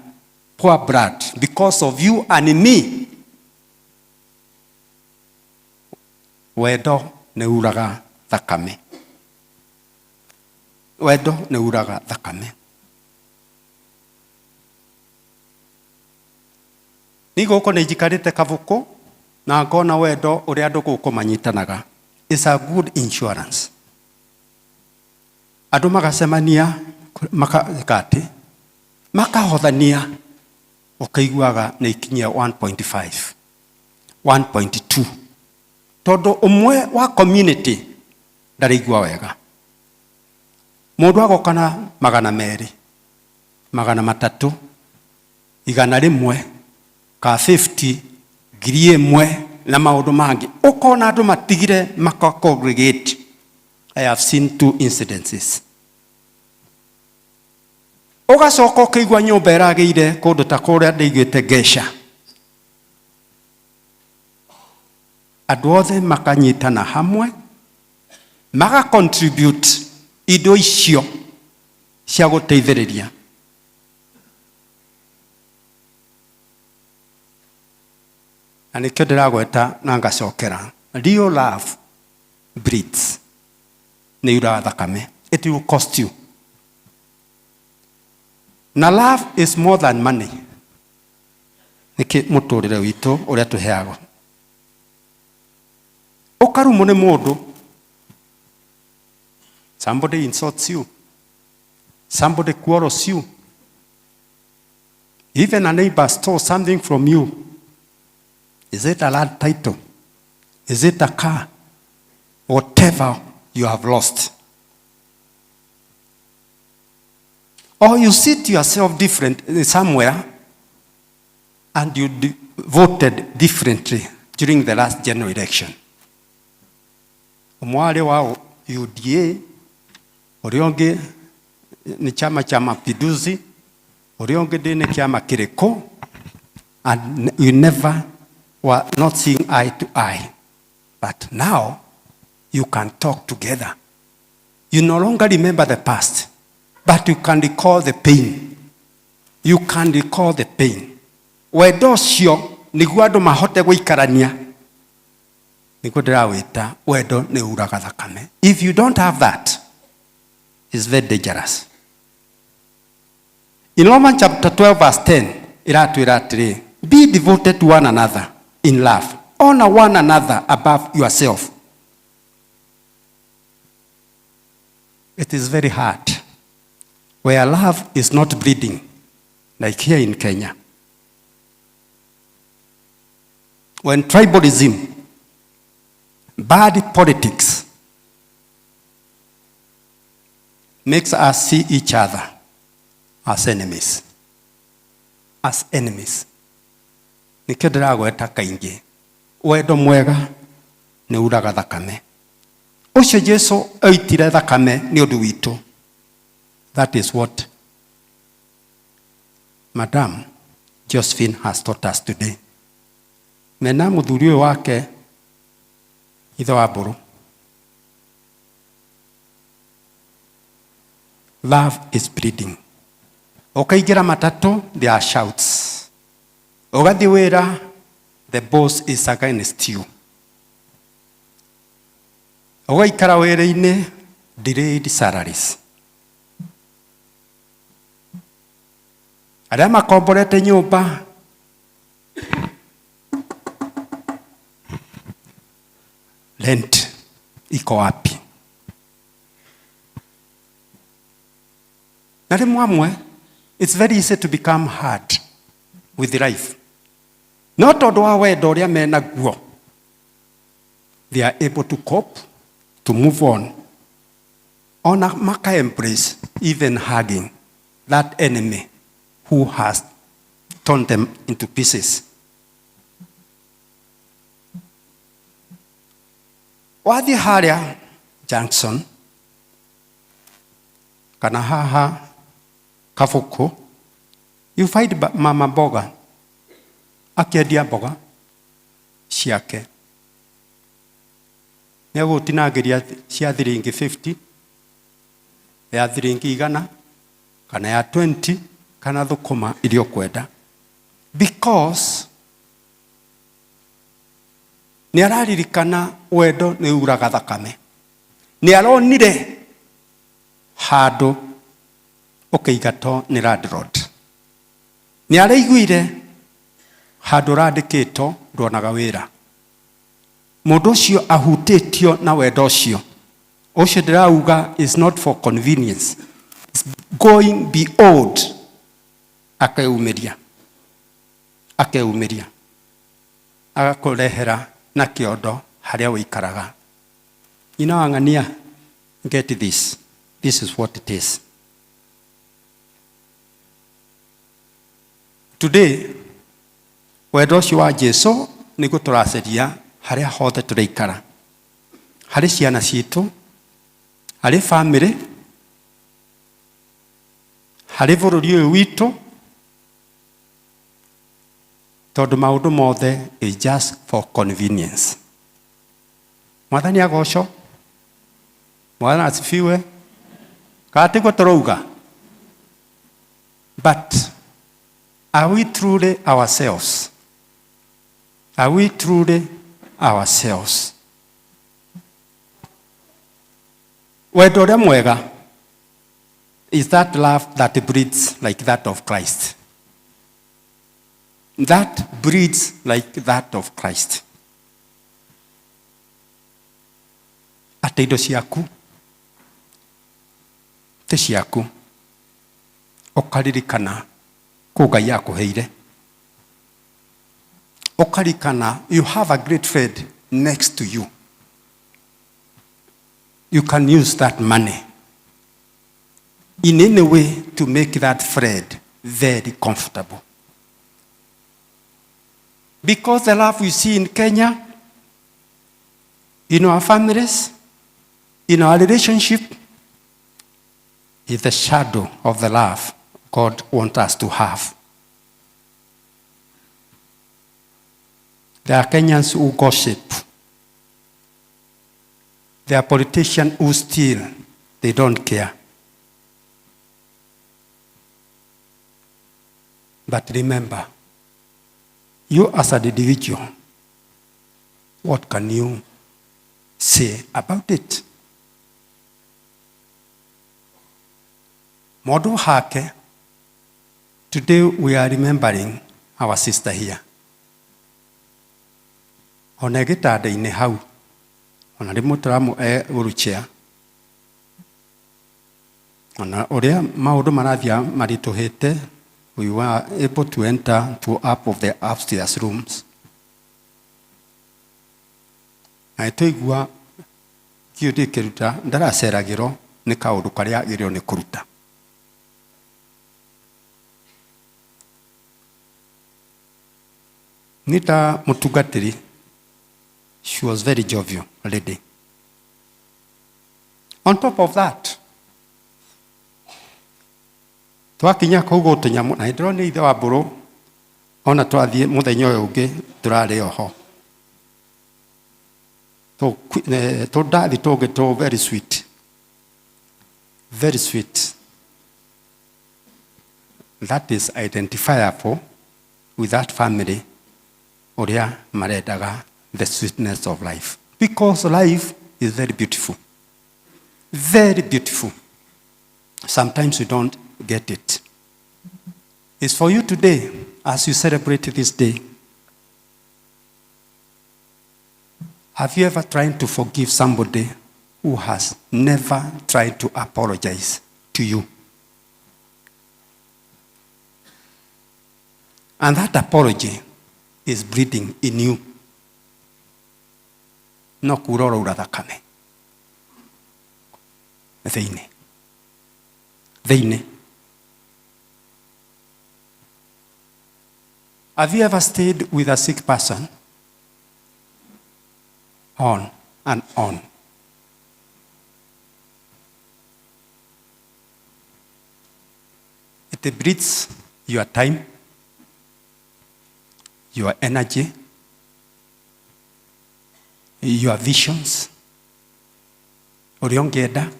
pour blood because of you and me. Wendo nĩ uraga thakame. Wendo nĩ uraga thakame. Ni gũkũ nĩ njikarĩte Kavuko na ngona wendo ũrĩa andũ gũkũ manyitanaga. It's a good insurance. Andũ magacemania makakati, makahothania, ũkaiguaga nĩ ikinyia 1.5, 1.2. Tondũ ũmwe wa community ndaraigua wega. Mũndũ agoka na 200, 300, 100, ka 50, 1,000 na maũndũ mangĩ. Ũkona andũ matigire maka-congregate. I have seen 2 incidences. Ũgacoka ũkĩigua nyũmba ĩragĩire kũndũ ta kũrĩa ndĩigĩte Gesha. Andũ othe makanyitana hamwe, maga-contribute indo icio cia gũteithĩrĩria. Na nĩkĩo ndĩragweta na ngacokera. Real love breeds. Nĩ uraga thakame. It will cost you. Na love is more than money. Nĩkĩ mũtũrĩre witũ ũrĩa tũheagwo. Ũkarumwo nĩ mũndũ. Somebody insults you. Somebody quarrels you. Even a neighbor stole something from you. Is it a land title? Is it a car? Whatever you have lost. Or you sit yourself different somewhere and you voted differently during the last general election. Umwale wa UDA, orionge ni chama cha Mapinduzi, orionge ni chama kireko, and you never were not seeing eye to eye. But now, you can talk together. You no longer remember the past, but you can recall the pain. You can recall the pain. Wendo cio niguo andu mahote guikarania. Niguo ndirawita wendo ni uraga thakame. If you don't have that, it's very dangerous. In Romans chapter 12 verse 10, iratwira atiri, be devoted to one another in love. Honor one another above yourself. It is very hard where love is not bleeding, like here in Kenya. When tribalism, bad politics makes us see each other as enemies. As enemies. Nikio ndiragweta kaingi. Wendo mwega ni uraga thakame. Ucio Jesu oitire thakame ni undu witu. That is what Madam Josephine has taught us today. Mena muthuri wake ithe wa mburu. Love is bleeding. Ukaigira matatu, there are shouts. Ugathi wira, the boss is against you. Ugaikara wira-ini, delayed salaries. Aria makomborete nyumba, rent iko wapi? Na rimwe, it's very easy to become hard with life. Not all wa wendo uria mena guo. They are able to cope, to move on. Ona maka embrace, even hugging that enemy who has torn them into pieces. Wathi haria Junction, kana haha Kafuku, you find mama mboga, akiendia mboga ciake. Nĩegũtinagĩria cia thiringi 50, ya thiringi 100, kana ya 20, kana thũkũma iria ũkwenda. Because nĩararirikana wendo nĩ uraga thakame. Nĩaronire handũ ũkĩigatwo nĩ landlord. Nĩaraiguire handũ randĩkĩtwo nduonaga wĩra. Mũndũ ũcio ahutĩtio na wendo ũcio. Ũcio ndĩrauga is not for convenience. It's going beyond. Akeumiria. Agakũrehera na kĩondo harĩa wĩikaraga. Ang'ania, get this. This is what it is. Today, wendo ũcio wa Jesu nĩguo tũracaria harĩa hothe tũraikara. Harĩ ciana citũ, harĩ family, harĩ bũrũri ũyũ witũ, tondũ maũndũ mothe is just for convenience. Mwathani agocwo. Mwathani asifiwe. Katiko tũrauga. But are we truly ourselves? Are we truly ourselves? Wendo ũrĩa mwega is that love that breathes like that of Christ. That breathes like that of Christ. Atĩ indo ciaku ti ciaku, ukaririkana kũ Ngai akũheire. Ukaririkana you have a great friend next to you. You can use that money in any way to make that friend very comfortable. Because the love we see in Kenya, in our families, in our relationship, is the shadow of the love God wants us to have. There are Kenyans who gossip. There are politicians who steal. They don't care. But remember, you as an individual, what can you say about it? Modo hake, today we are remembering our sister here. Ona gĩtanda-inĩ hau, ona rĩmwe tũramũhe wheelchair, ona ũrĩa maũndũ marathiĩ maritũhĩte, we were able to enter to up of the upstairs rooms. Na tũigua kĩũndũ kĩruta ndaraceragĩrwo nĩ kaũndũ karĩa agĩrĩirwo nĩ kũruta. Nita mũtungatĩri, she was very jovial lady. On top of that, twakinya kũu gũtũ nyamũ na hĩndĩ ĩyo nĩ ithe wa mbũrũ, ona twathiĩ mũthenya ũyũ ũngĩ tũrarĩ oho. Tũndathi tũngĩ very sweet. Very sweet. That is identifiable with that family ũrĩa marendaga the sweetness of life. Because life is very beautiful. Very beautiful. Sometimes you don't get it. It's for you today, as you celebrate this day. Have you ever tried to forgive somebody who has never tried to apologize to you? And that apology is breathing in you. No kuroro urathakame. Theine. Have you ever stayed with a sick person? On and on. It breeds your time, your energy, your visions. Oriongeda,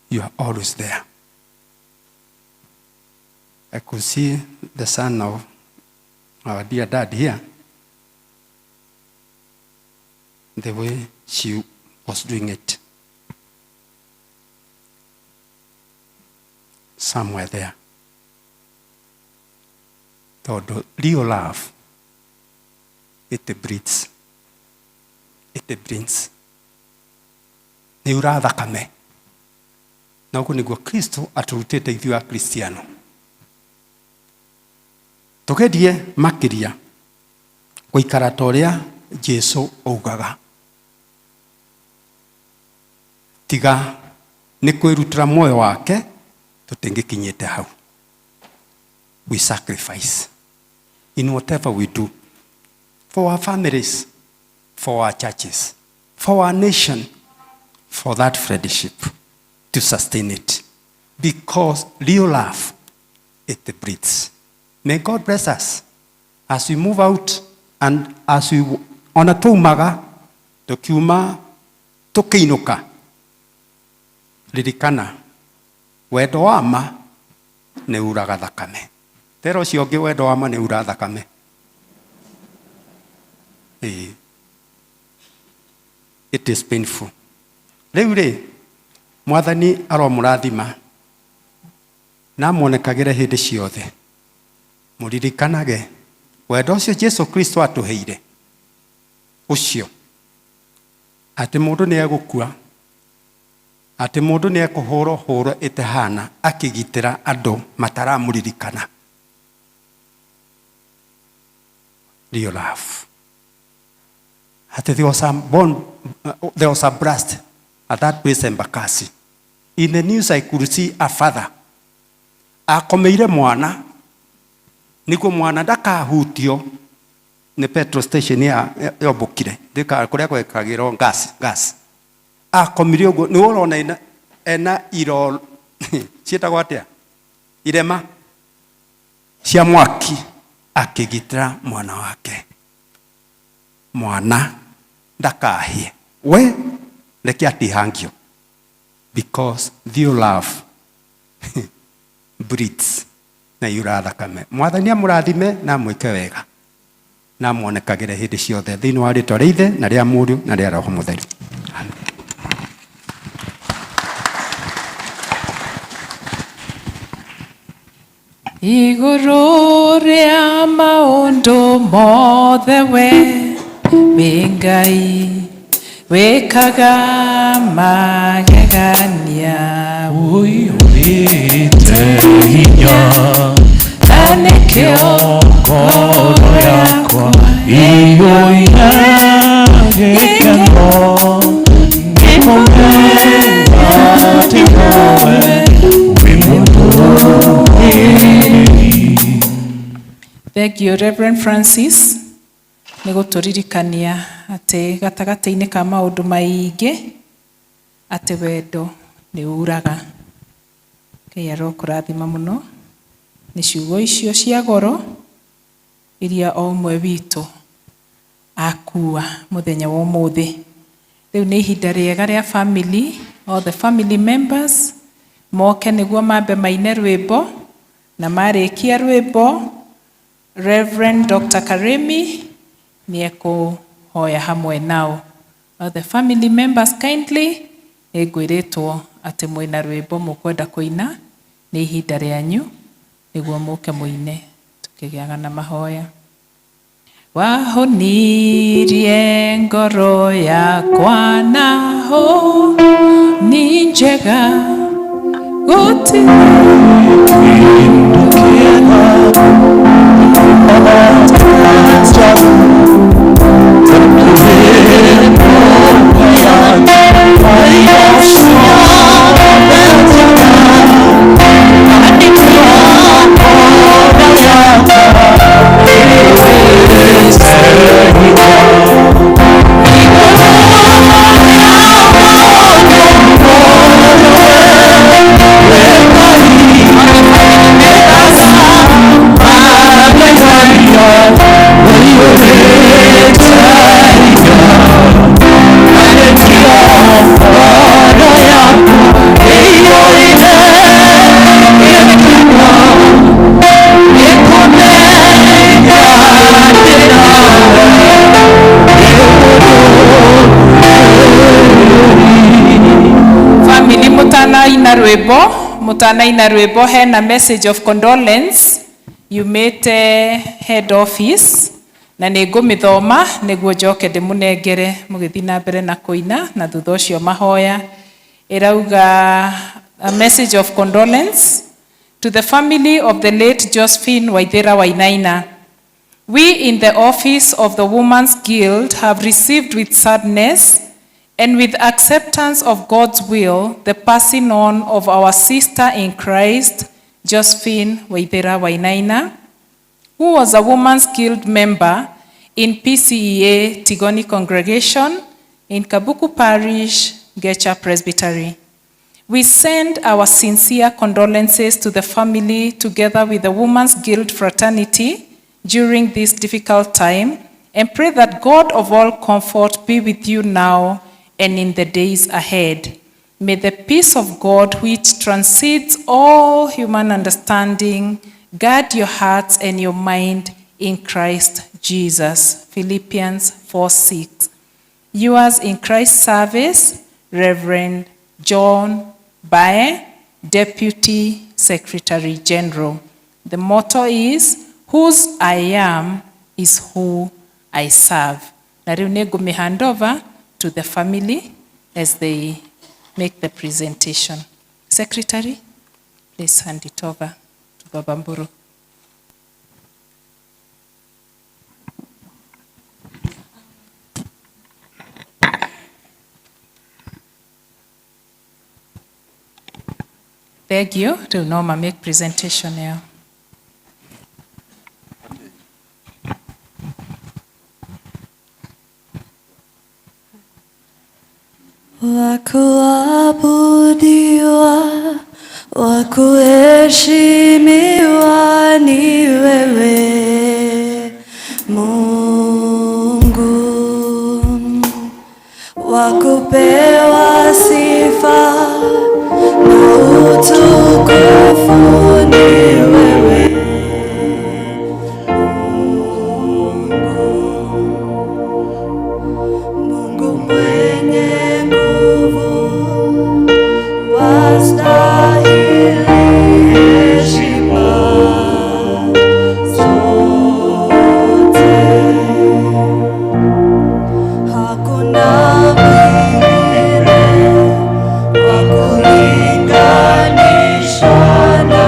you are always there. I could see the son of our dear dad here. The way she was doing it. Somewhere there. The real love, it breeds. It brings. Ni urathakame. Na ugu niguo Kristo aturutite ithuĩ a Kristiano. Tũgerie makiria gũikara ta ũrĩa Jesu augaga. Tiga nĩ kwĩrutĩra muoyo wake tũtingĩkinyĩte hau. We sacrifice in whatever we do for our families, for our churches, for our nation, for that friendship, to sustain it. Because real love, it breeds. May God bless us as we move out and as we ona tumaga tukiuma tukiinuka. Ririkana wendo wa ma nĩ uraga thakame. Tero ũcio ũngĩ wendo wa ma nĩ ura thakame. It is painful. Rĩu rĩ, Mwathani aromũrathima na muonekagĩre hĩndĩ ciothe. Mũririkanage wendo ũcio Jesu Kristo atũheire. Ũcio atĩ mũndũ nĩ egũkua Ati mundu ni ekuhurwo hurwo itehana akigitira andu mataramuririkana. Real love. Ati there was a blast at that place in Bakasi. In the news I could see a father. Akomeire mwana. Niko mwana ndakahutio ni petrol station ya Bukire. Ndika kuria kwekagirwo gas. Akomirio go ni urona ena iro cietagwo atia irema cia mwaki akigitira mwana wake. Mwana ndakahie. We reke atihangio. Because the love breeds na yura thakame. Mwathani amurathime na mwike wega. Na muonekagire hindi ciothe thiini wa ritwa ria Ithe na ria Mũriũ na ria Roho Mũtheru. Amen. Igũrũ rĩa maũndũ mothe we wĩ Ngai wĩkaga magegania ũihũrĩte hinya na nĩkĩo ngoro yakwa ĩyũire gĩkeno ngĩkũmenya atĩ nowe wĩ mũndũ. Thank you, Reverend Francis. Nĩ gũtũririkania atĩ gatagatĩ-inĩ ka maũndũ maingĩ atĩ wendo nĩ uraga. Ngai arokũrathima mũno nĩ ciugo icio cia goro iria o ũmwe witũ akua mũthenya wa ũmũthĩ. Rĩu nĩ ihinda rĩega rĩa family, all the family members moke nĩguo mambe maine rwĩmbo, na marĩkia rwĩmbo Reverend Dr. Karemi nĩ ekũhoya hamwe nao. All the family members kindly ngwĩrĩtwo atĩ mwĩna rwĩmbo mũkwenda kũina nĩ ihinda rĩanyu nĩguo mũke mũine tũkĩgĩaga na mahoya. Wahonirie ngoro yakwa naho ni njega gũtirĩ kĩndũ kĩega mutanaina rwĩmbo hena message of condolence yumĩte head office na nĩ ngũmĩthoma nĩguo njoke ndĩmũnengere mũgĩthiĩ na mbere na kũina na thutha ũcio mahoya. Ĩrauga a message of condolence to the family of the late Josephine Wainaina. We in the office of the Women's Guild have received with sadness and with acceptance of God's will, the passing on of our sister in Christ, Josephine Wainaina, who was a Women's Guild member in PCEA Tigoni Congregation in Kabuku Parish, Gecha Presbytery. We send our sincere condolences to the family together with the Women's Guild fraternity during this difficult time and pray that God of all comfort be with you now and in the days ahead. May the peace of God, which transcends all human understanding, guard your hearts and your mind in Christ Jesus. Philippians 4:6. Yours in Christ's service, Reverend John Bae, Deputy Secretary General. The motto is, whose I am is who I serve. Na rĩu nĩ ngũmĩ hand over to the family as they make the presentation. Secretary, please hand it over to Baba Mburu. Thank you. To Norma make presentation now. Wakuabudiwa, wakuheshimiwa ni wewe Mungu, wakupewa sifa na utukufu ni wewe Mungu mwenye nguvu, wastahili heshima zote. Hakuna mwingine wa kulinganishwa na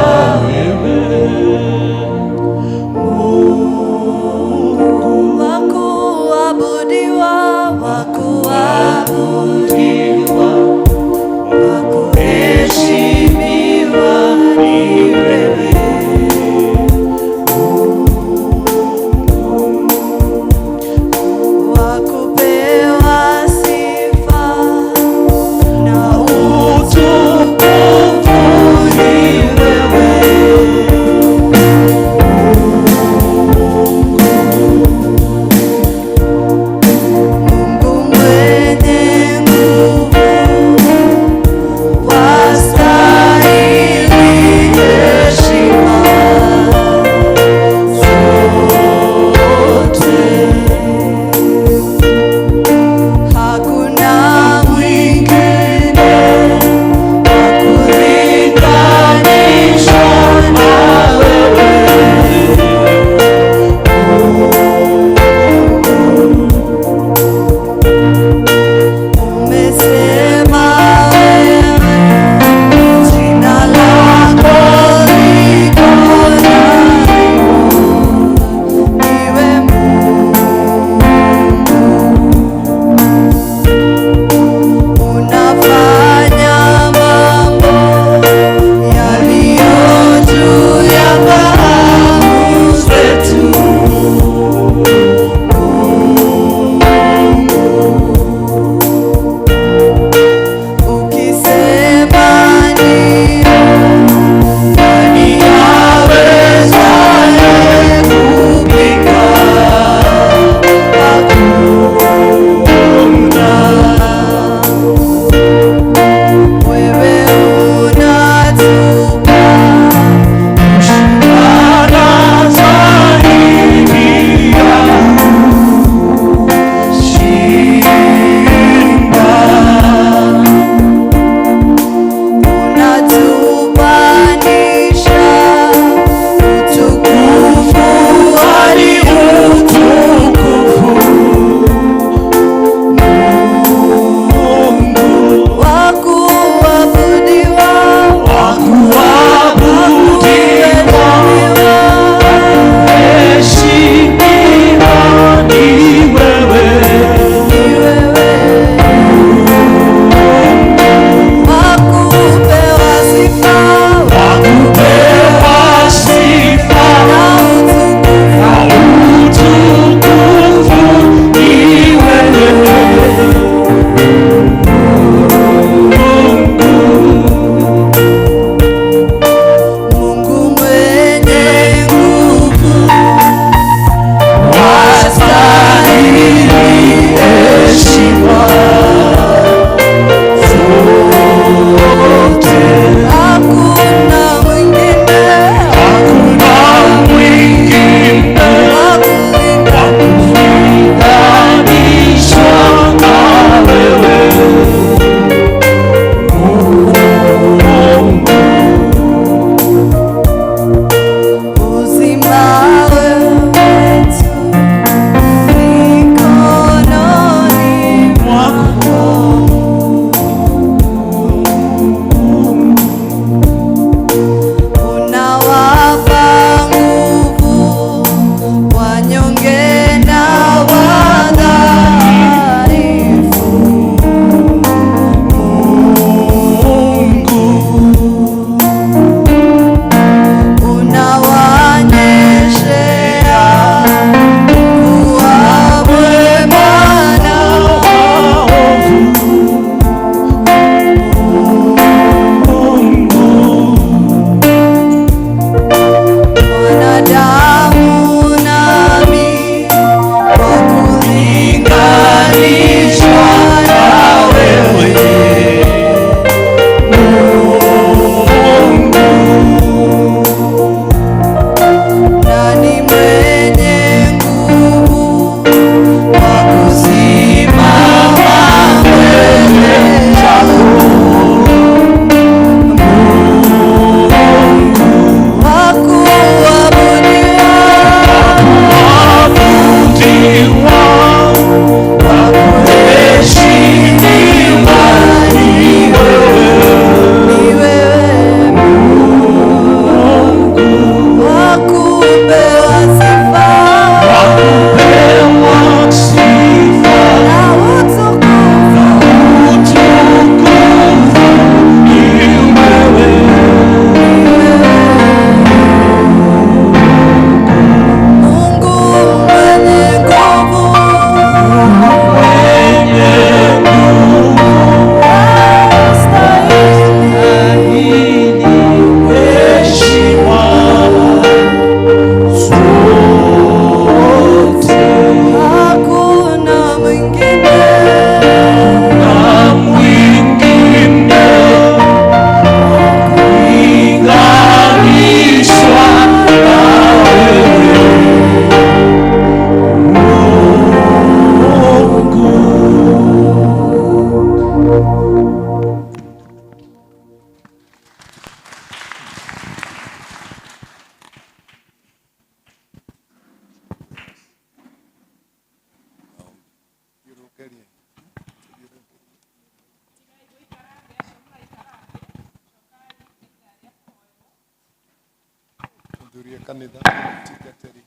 Turia kanitha tigateri.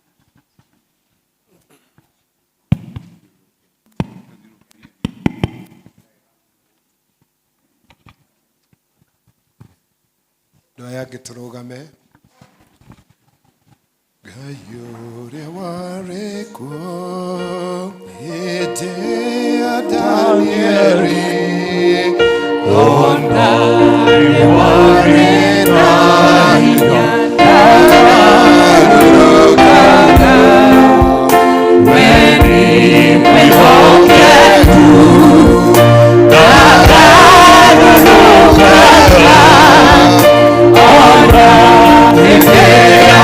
Ndoya giturugame. Ngai ũrĩa warĩ kuo hĩndĩ ya Danieli, ona nĩ warĩ na hinya ndarũrũkaga, we nĩ mwĩhokeku ndagarũrũkaga, ona hĩndĩ ya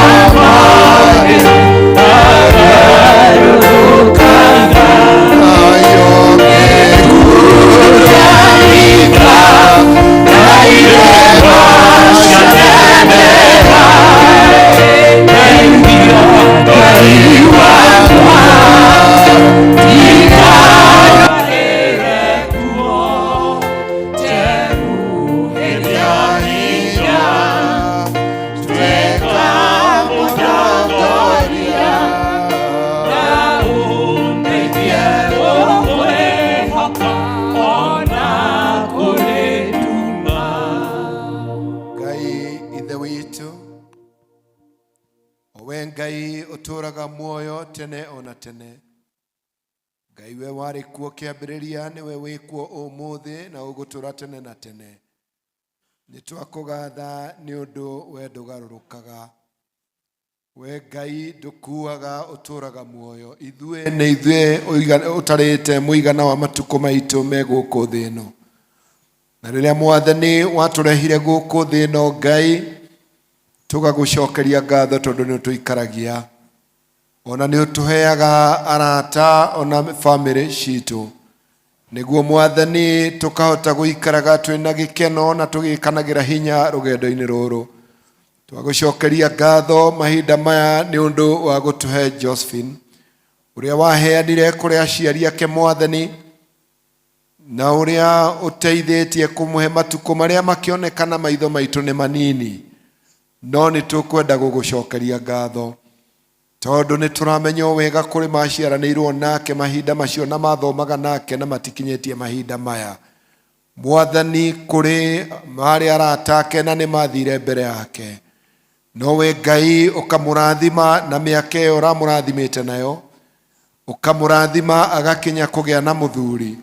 tene ona tene. Ngai we warĩ kuo kĩambĩrĩria nĩwe wĩ kuo ũmũthĩ na ũgũtũũra tene na tene. Nĩtwakũgatha nĩ ũndũ we ndũgarũrũkaga. We Ngai ndũkuaga ũtũũraga muoyo. Ithuĩ nĩ ithuĩ ũtarĩte mũigana wa matukũ maitũ me gũkũ thĩ ĩno. Na rĩrĩa Mwathani watũrehire gũkũ thĩ ĩno Ngai, tũgagũcokeria ngatho tondũ nĩ ũtũikaragia. Ona nĩ ũtũheaga arata ona family citũ. Nĩguo Mwathani tũkahota gũikaraga twĩna gĩkeno na tũgĩkanagĩra hinya rũgendo-inĩ rũrũ. Twagũcokeria ngatho mahinda maya nĩ ũndũ wa gũtũhe Josephine, ũrĩa waheanire kũrĩ aciari ake Mwathani, na ũrĩa ũteithĩtie kũmũhe matukũ marĩa makĩonekana maitho maitũ nĩ manini. No nĩ tũkwenda gũgũcokeria ngatho tondũ nĩ tũramenya wega kũrĩ maciaranĩirwo nake mahinda macio na mathomaga nake na matikinyĩtie mahinda maya. Mwathani kũrĩ marĩ arata ake na nĩ mathire mbere yake. Nowe Ngai ũkamũrathima na mĩaka ĩyo ũramũrathimĩte nayo, ũkamũrathima agakinya kũgĩa na mũthuri.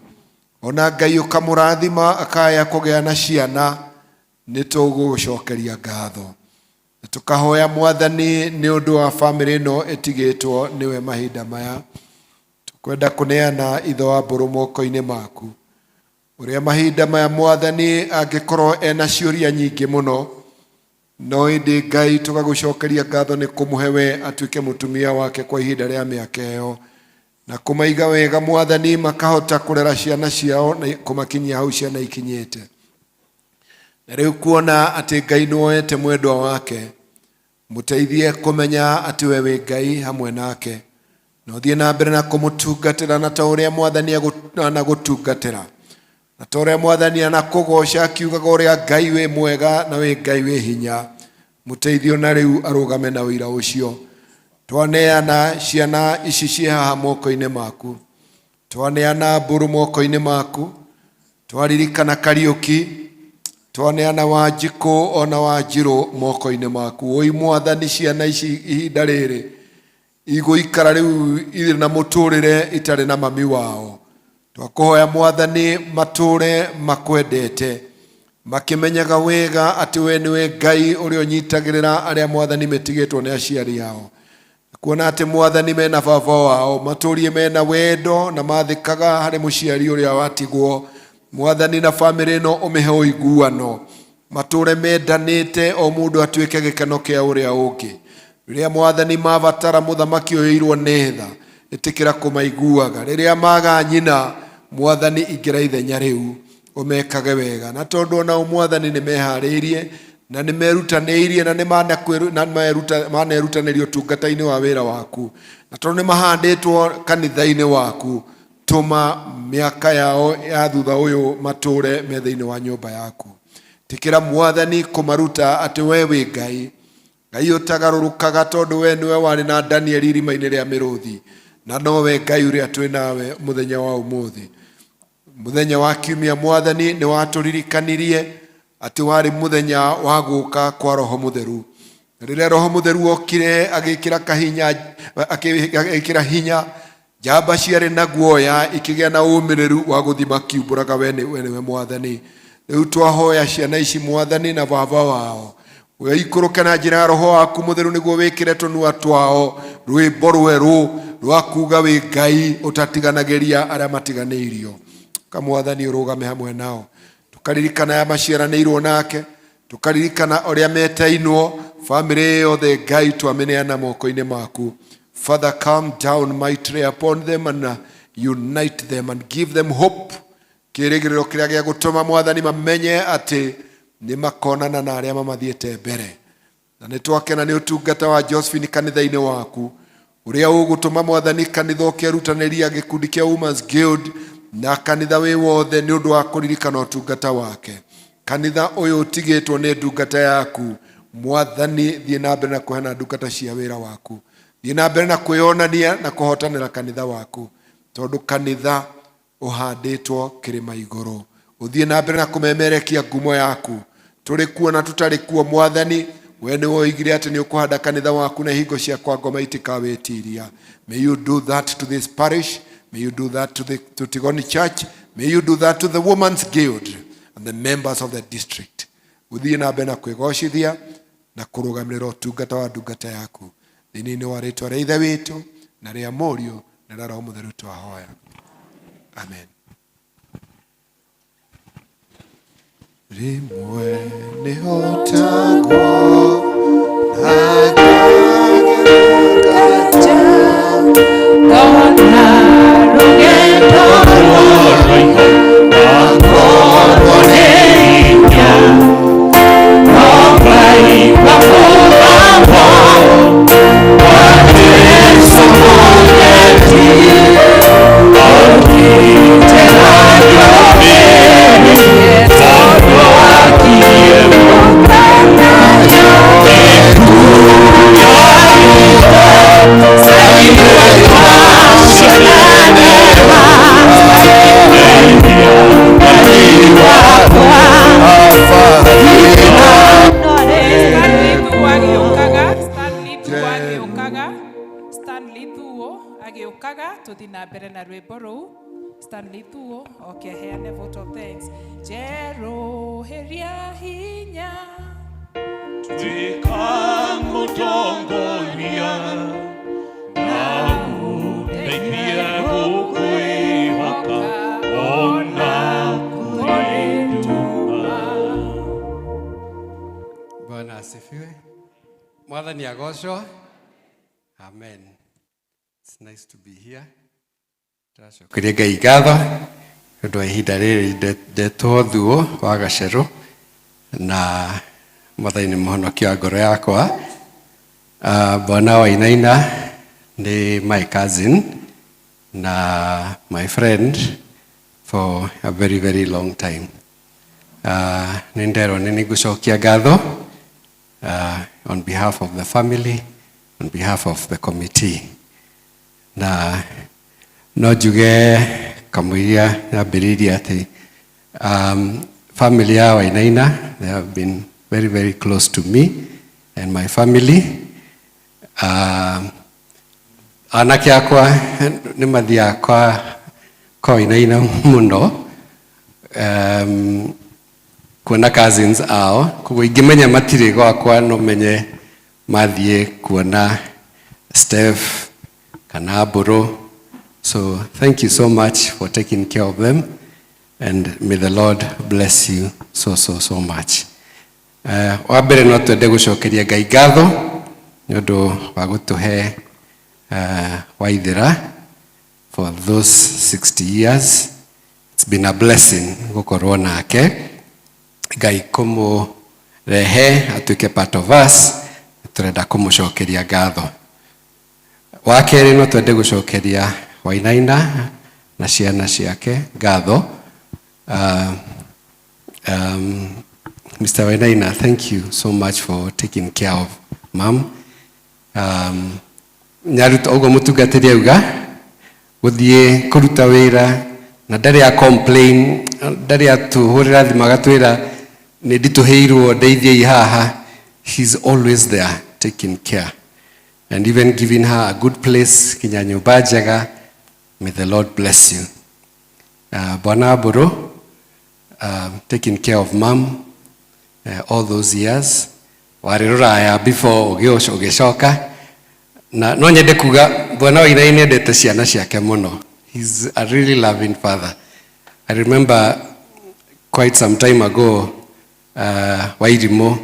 Ona Ngai ũkamũrathima akaya kũgĩa na ciana. Nĩ tũgũgũcokeria ngatho. Tukahoya Mwathani nĩ ũndũ wa family ĩno ĩtigĩtwo nĩwe mahinda maya. Tukwenda kũneana itho wa mbũrũ moko-inĩ maku, ũrĩa mahinda maya Mwathani angĩkorwo ena ciũria nyingĩ mũno, no ĩndĩ Ngai tũgagũcokeria ngatho nĩ kũmũhe we atuĩke mũtumia wake kwa ihinda rĩa mĩaka ĩyo, na kũmaiga wega Mwathani makahota kũrera ciana ciao na kũmakinyia hau ciana ikinyĩte. Na rĩu kuona atĩ Ngai nĩwoete mwendwa wake, mũteithie kũmenya atĩ we wĩ Ngai hamwe nake, na ũthiĩ na mbere na kũmũtungatĩra na ta ũrĩa Mwathani anagũtungatĩra, na ta ũrĩa Mwathani anakũgoca akiugaga ũrĩa Ngai wĩ mwega na wĩ Ngai wĩ hinya. Mũteithie na rĩu arũgame na wĩra ũcio. Twaneana ciana ici ciĩ haha moko-inĩ maku, twaneana mbũrũ moko-inĩ maku, twaririkana Kariũki, twaneana Wanjikũ ona Wanjirũ moko-inĩ maku. Oi Mwathani ciana ici ihinda rĩrĩ igũikara rĩu irĩ na mũtũrĩre itarĩ na mami wao. Twakũhoya Mwathani matũre makwendete, makĩmenyaga wega atĩ we nĩwe Ngai ũrĩa ũnyitagĩrĩra arĩa Mwathani metigĩtwo nĩ aciari ao. Kuona atĩ Mwathani mena baba wao, matũrie mena wendo na mathikaga harĩ mũciari ũrĩa watigwo. Mwathani na family ĩno ũmĩhe ũiguano, matũre mendanĩte o mũndũ atuĩke gĩkeno kĩa ũrĩa ũngĩ. Rĩrĩa Mwathani mabatara mũthamaki ũyũirwo nĩ tha, ĩtĩkĩra kũmaiguaga. Rĩrĩa maga nyina Mwathani ingĩra ithenya rĩu ũmekage wega. Na tondũ ona Mwathani nĩ meharĩirie na nĩ merutanĩirie na nĩ manerutanĩria ũtungata-inĩ wa wĩra waku, na tondũ nĩ mahandĩtwo kanitha-inĩ waku, tũma mĩaka yao ya thutha ũyũ matũre me thĩinĩ wa nyũmba yaku. Tikĩra Mwathani kũmaruta atĩ we wĩ Ngai. Ngai ũtagarũrũkaga tondũ we nĩwe warĩ na Danieli irima-inĩ rĩa mĩrũthi, na nowe Ngai ũrĩa twĩ nawe mũthenya wa ũmũthĩ. Mũthenya wa kiumia Mwathani nĩ watũririkanirie atĩ warĩ mũthenya wa gũũka kwa Roho Mũtheru. Rĩrĩa Roho Mũtheru okire agĩkĩra hinya njamba ciarĩ na guoya ikĩgĩa na ũmĩrĩru wa gũthima kiumbũraga we nĩwe Mwathani. Rĩu twahoya ciana ici Mwathani na baba wao ikũrũke na njĩra ya Roho waku Mũtheru nĩguo wĩkĩre tũnua twao rwĩmbo rwerũ rwa kuuga wĩ Ngai ũtatiganagĩria arĩa matiganĩirio. Mwathani ũrũgame hamwe nao, tukaririkana ya maciaranĩirwo nake, tukaririkana ũrĩa metainwo family yothe Ngai twameneana moko-inĩ maku. Father, come down mightily upon them and unite them and give them hope. Kĩrĩgĩrĩro kĩrĩa gĩa gũtũma Mwathani mamenye atĩ nĩ makonana na arĩa mamathiĩte mbere. Na nĩ twakena nĩ ũtungata wa Josephine kanitha-inĩ waku ũrĩa ũgũtũma Mwathani kanitha ũkĩrutanĩria gĩkundi kĩa Women's Guild na kanitha wĩ wothe nĩ ũndũ wa kũririkana ũtungata wake. Kanitha ũyũ ũtigĩtwo nĩ ndungata yaku Mwathani, thiĩ na mbere na kũheana ndungata cia wĩra waku, thiĩ na mbere na kwĩonania na kũhotanĩra kanitha waku, tondũ kanitha ũhandĩtwo kĩrĩma igũrũ. Ũthiĩ na mbere na kũmemerekia ngumo yaku, tũrĩ kuo na tũtarĩ kuo Mwathani, we nĩ woigire atĩ nĩ ũkũhanda kanitha waku na hingo cia kwa ngoma itikawĩtiria. May you do that to this parish. May you do that to Tigoni Church. May you do that to the Women's Guild and the members of the district. Uthie na mbere na kwĩgocithia na kũrũgamĩrĩra ũtungata wa ndungata yaku thĩinĩ wa rĩĩtwa rĩa Ithe witũ na rĩa Mũriũ na rĩa Roho Mũtheru twahoya. Amen. Rĩmwe nĩhotagwo tuthi na mbere na rwĩmbo rũu. Stanley Thuo oke aheane vote of thanks. Jeroheria hinya twĩka mũtongoria na ũndeithie gũkwĩhoka ona kũrĩ nduma. Bwana asifiwe. Mwathani agocwo. Amen. It's nice to be here. Tũracokeria Ngai ngatho ũndũ wa ihinda rĩrĩ ndetwo Thuo wa Gacerũ na Mwathani nĩ mũhonokia wa ngoro yakwa. Bwana Wainaina nĩ my cousin na my friend for a very very long time. Nĩ nderwo nĩ ngũcokia ngatho on behalf of the family, on behalf of the committee. Na no njuge kamũiria nyambĩrĩirie atĩ family ya Wainaina, they have been very very close to me and my family. Anake akwa nĩ mathiaga kwa Wainaina mũno kuona cousins ao, koguo ingĩmenya matirĩ gwakwa no menye mathiĩ kuona Steph kana Mbũrũ. So thank you so much for taking care of them and may the Lord bless you so much. Wa mbere no twende gũcokeria Ngai ngatho nĩ ũndũ wa gũtũhe Waithĩra for those 60 years. It's been a blessing gũkorwo nake. Ngai kũmũrehe atuĩke part of us, tũrenda kũmũcokeria ngatho. Wa kerĩ no twende gũcokeria Wainaina na ciana ciake ngatho. Mr. Wainaina, thank you so much for taking care of mam. Nyaruta ugo mutungatiri auga guthie kuruta wira na ndari ya complain, ndari atuhurira thimu agatwira ni ndituheirwo ndeithie haha. He's always there taking care and even giving her a good place kinya nyumba njega. May the Lord bless you. Bwana Boro, taking care of mom all those years. Wari ruraya before ugicoka na no nyende kuga Bwana Wainaina endete ciana ciake muno. He's a really loving father. I remember quite some time ago, Wajiro,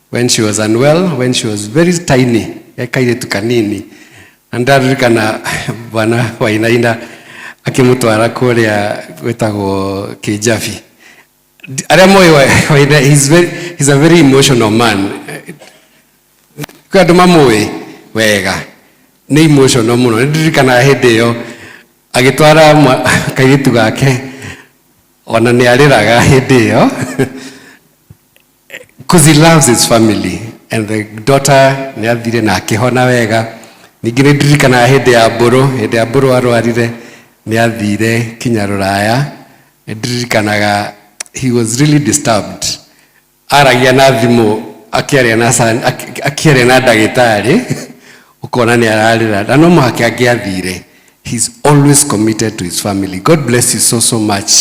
when she was unwell, when she was very tiny, ekaire tukanini, and ndarikana Bwana Wainaina akimutwara kuria gwetagwo Kijabi. He's a very emotional man. Kwa mamoe wega ni emotional muno. Ndirikana hende yo agitwara kairitu gake ona ni ariraga hende yo because he loves his family, and the daughter ni athire na akihona wega. Ningi ndirikana hende ya Boro arwarire ni athire kinya ruraya. Ndirikanaga he was really disturbed. Aragia na thimu akiaria na ndagitari ukona ni ararira na no muhake angiathire. He's always committed to his family. God bless you so much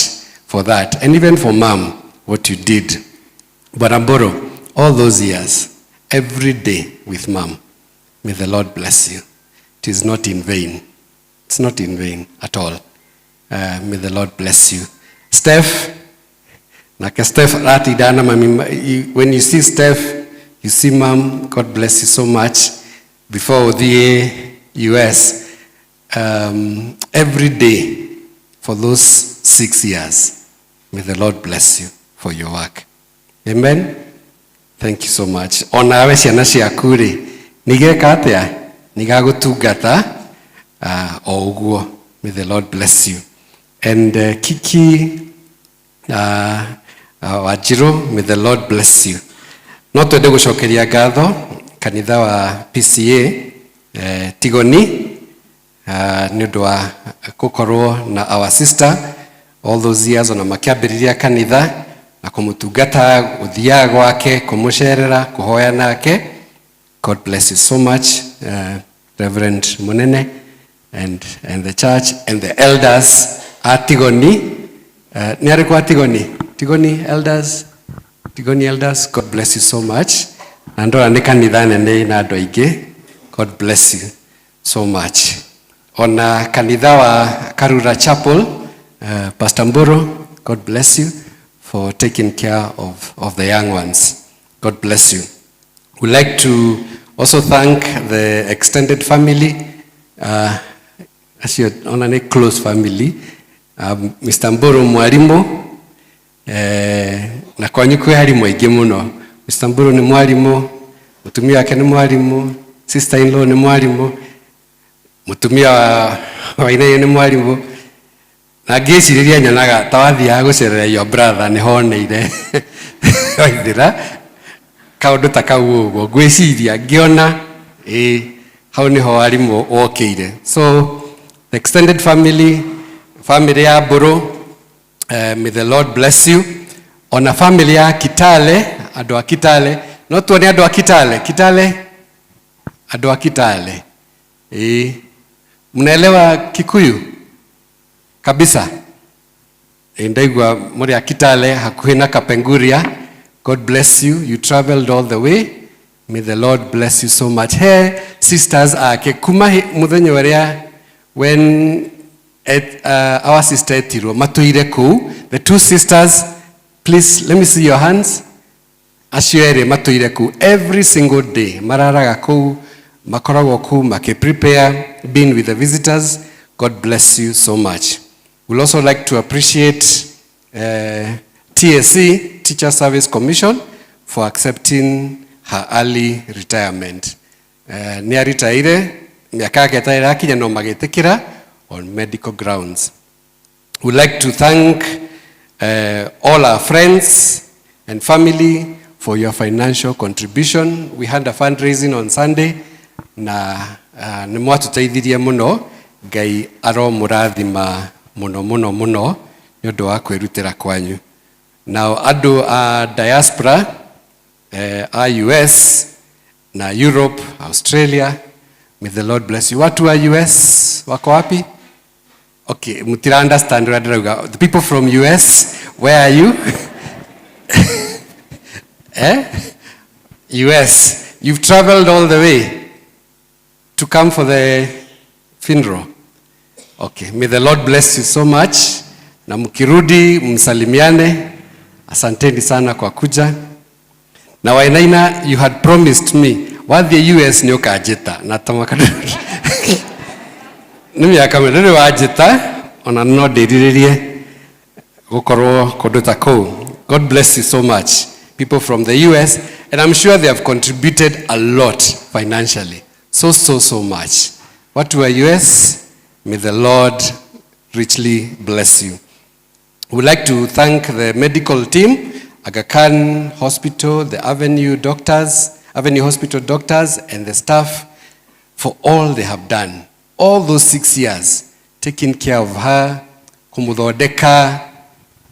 for that, and even for mom, what you did. Baramboro, all those years, every day with mom. May the Lord bless you. It is not in vain. It's not in vain at all. May the Lord bless you. Steph, when you see Steph, you see mom. God bless you so much. Before the US, every day for those 6 years, may the Lord bless you for your work. Amen. Thank you so much. Onawe ciana ciaku ri nigeka atia nigagutungata o uguo. May the Lord bless you. And Kiki Wajiro, may the Lord bless you. No twende gucokeria ngatho kanitha wa PCA Tigoni ni undu wa gukorwo na our sister all those years ona makiambiriria kanitha na kumutungata guthia gwake kumucerera kuhoya nake. God bless you so much, Reverend Munene and the church and the elders at Tigoni. Ni arikwa Tigoni elders. God bless you so much. Andora ni kanitha nene na andu aingi. God bless you so much. Ona kanitha wa Karura Chapel, Pastor Mburu, God bless you for taking care of the young ones. God bless you. We'd like to also thank the extended family, on a close family, Mr. Mburu Mwalimu, na kwanyu kwe harimu aingi muno. Mr. Mburu ni mwalimu, mutumia wake ni mwalimu, sister-in-law ni mwalimu, mutumia wa Wainaina ni mwalimu. Na ngĩcirĩria nyonaga ta wathiaga gũcerera your brother nĩ honeire waithĩra kaũndũ ta kau ũguo ngwĩciria ngĩona hau nĩho arimũ wokĩire. So the extended family ya Mburu, may the Lord bless you. Ona family ya Kitale, andũ a Kitale, no tuone andũ a Kitale andũ a Kitale mnaelewa Kikuyu kabisa. Ndaigua muri Kitale hakuhi na Kapenguria. God bless you. You traveled all the way. May the Lord bless you so much. Hey sisters ake kuma muthenya uria when our sister etirwo matuire ku, the two sisters, please let me see your hands. Acio ere matuire ku every single day mararaga ku makoragwo ku make prepare being with the visitors. God bless you so much. We'll also like to appreciate TSC, Teacher Service Commission, for accepting her early retirement. Ni aritaire miaka yake ĩrakinya no magĩtĩkĩra on medical grounds. We'd like to thank all our friends and family for your financial contribution. We had a fundraising on Sunday na nĩ mwatũteithirie mũno. Ngai aromũrathima mũno mũno mũno nĩ ũndũ wa kwĩrutĩra kwanyu. Now andũ a diaspora a US na Europe, Australia, may the Lord bless you. Watu wa US wako wapi? Okay, mutira understand what I'm. The people from US, where are you? US, you've traveled all the way to come for the funeral. Okay, may the Lord bless you so much. Na mkirudi msalimiane. Asanteni sana kwa kuja. Na Wainaina, you had promised me wathi US ni ukajita na tamakadu. Nimi akamere wajita ona no ndiririe gukorwo kundu ta kou. God bless you so much, people from the US, and I'm sure they have contributed a lot financially. So much. Watu wa US, may the Lord richly bless you. We'd like to thank the medical team, Aga Khan Hospital, the Avenue Hospital doctors, and the staff for all they have done. All those 6 years, taking care of her, kumudhodeka,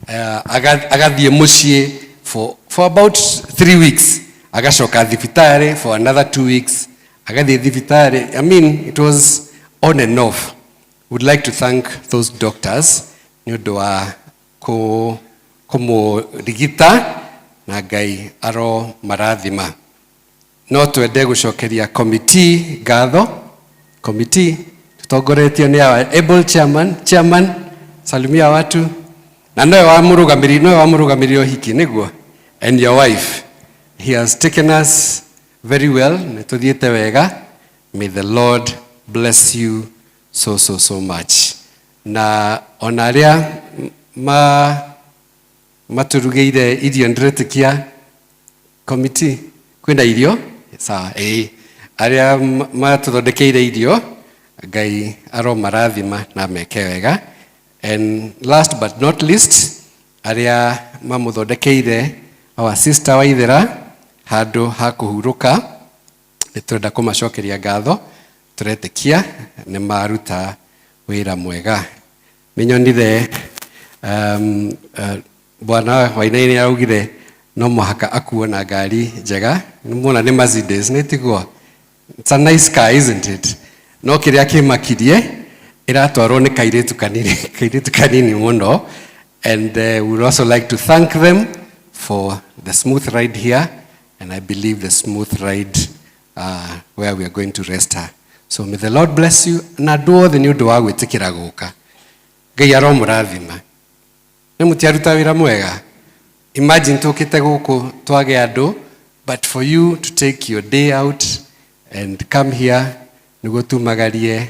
agathie mushie for about 3 weeks. Agashoka thibitari for another 2 weeks. Agathie thibitari. I mean, it was on and off. We'd like to thank those doctors. Nĩũndũ wa kũmũrigita na Ngai aro marathima. No twende gũcokeria committee ngatho. Committee tutongoretio ni able chairman salimia watu na noe wa mũrũgamĩrĩri hiki nĩguo, and your wife. He has taken us very well. Nĩtũthiĩte wega. May the Lord bless you so much. Na onaria maturugĩire irio ndĩretikia committee kwĩna irio sawa aria matũthondekeire irio Ngai aromarathima na meke wega. And last but not least, aria mamũthondekeire our sister Waithera handũ ha kũhurũka, nĩtũrenda kũmacokeria ngatho. Turetikia nĩ maruta wĩra mwega. Nĩnyonire Bwana Wainaina augire no mũhaka akuo na ngari njega. Nĩmuona nĩ Mercedes nĩtigwo. It's a nice car, isn't it? No kĩrĩa kĩmakirie iratwarwo nĩ kairĩtu kanini mũno. And we would also like to thank them for the smooth ride here, and I believe the smooth ride where we are going to rest her. So may the Lord bless you. Na andũ othe nĩ ũndũ wa gwĩtĩkĩra gũka. Ngai aromũrathima. Nĩ mũtiaruta wĩra mwega. Imagine tũkĩte gũkũ twage andũ, but for you to take your day out and come here nĩguo tumagarie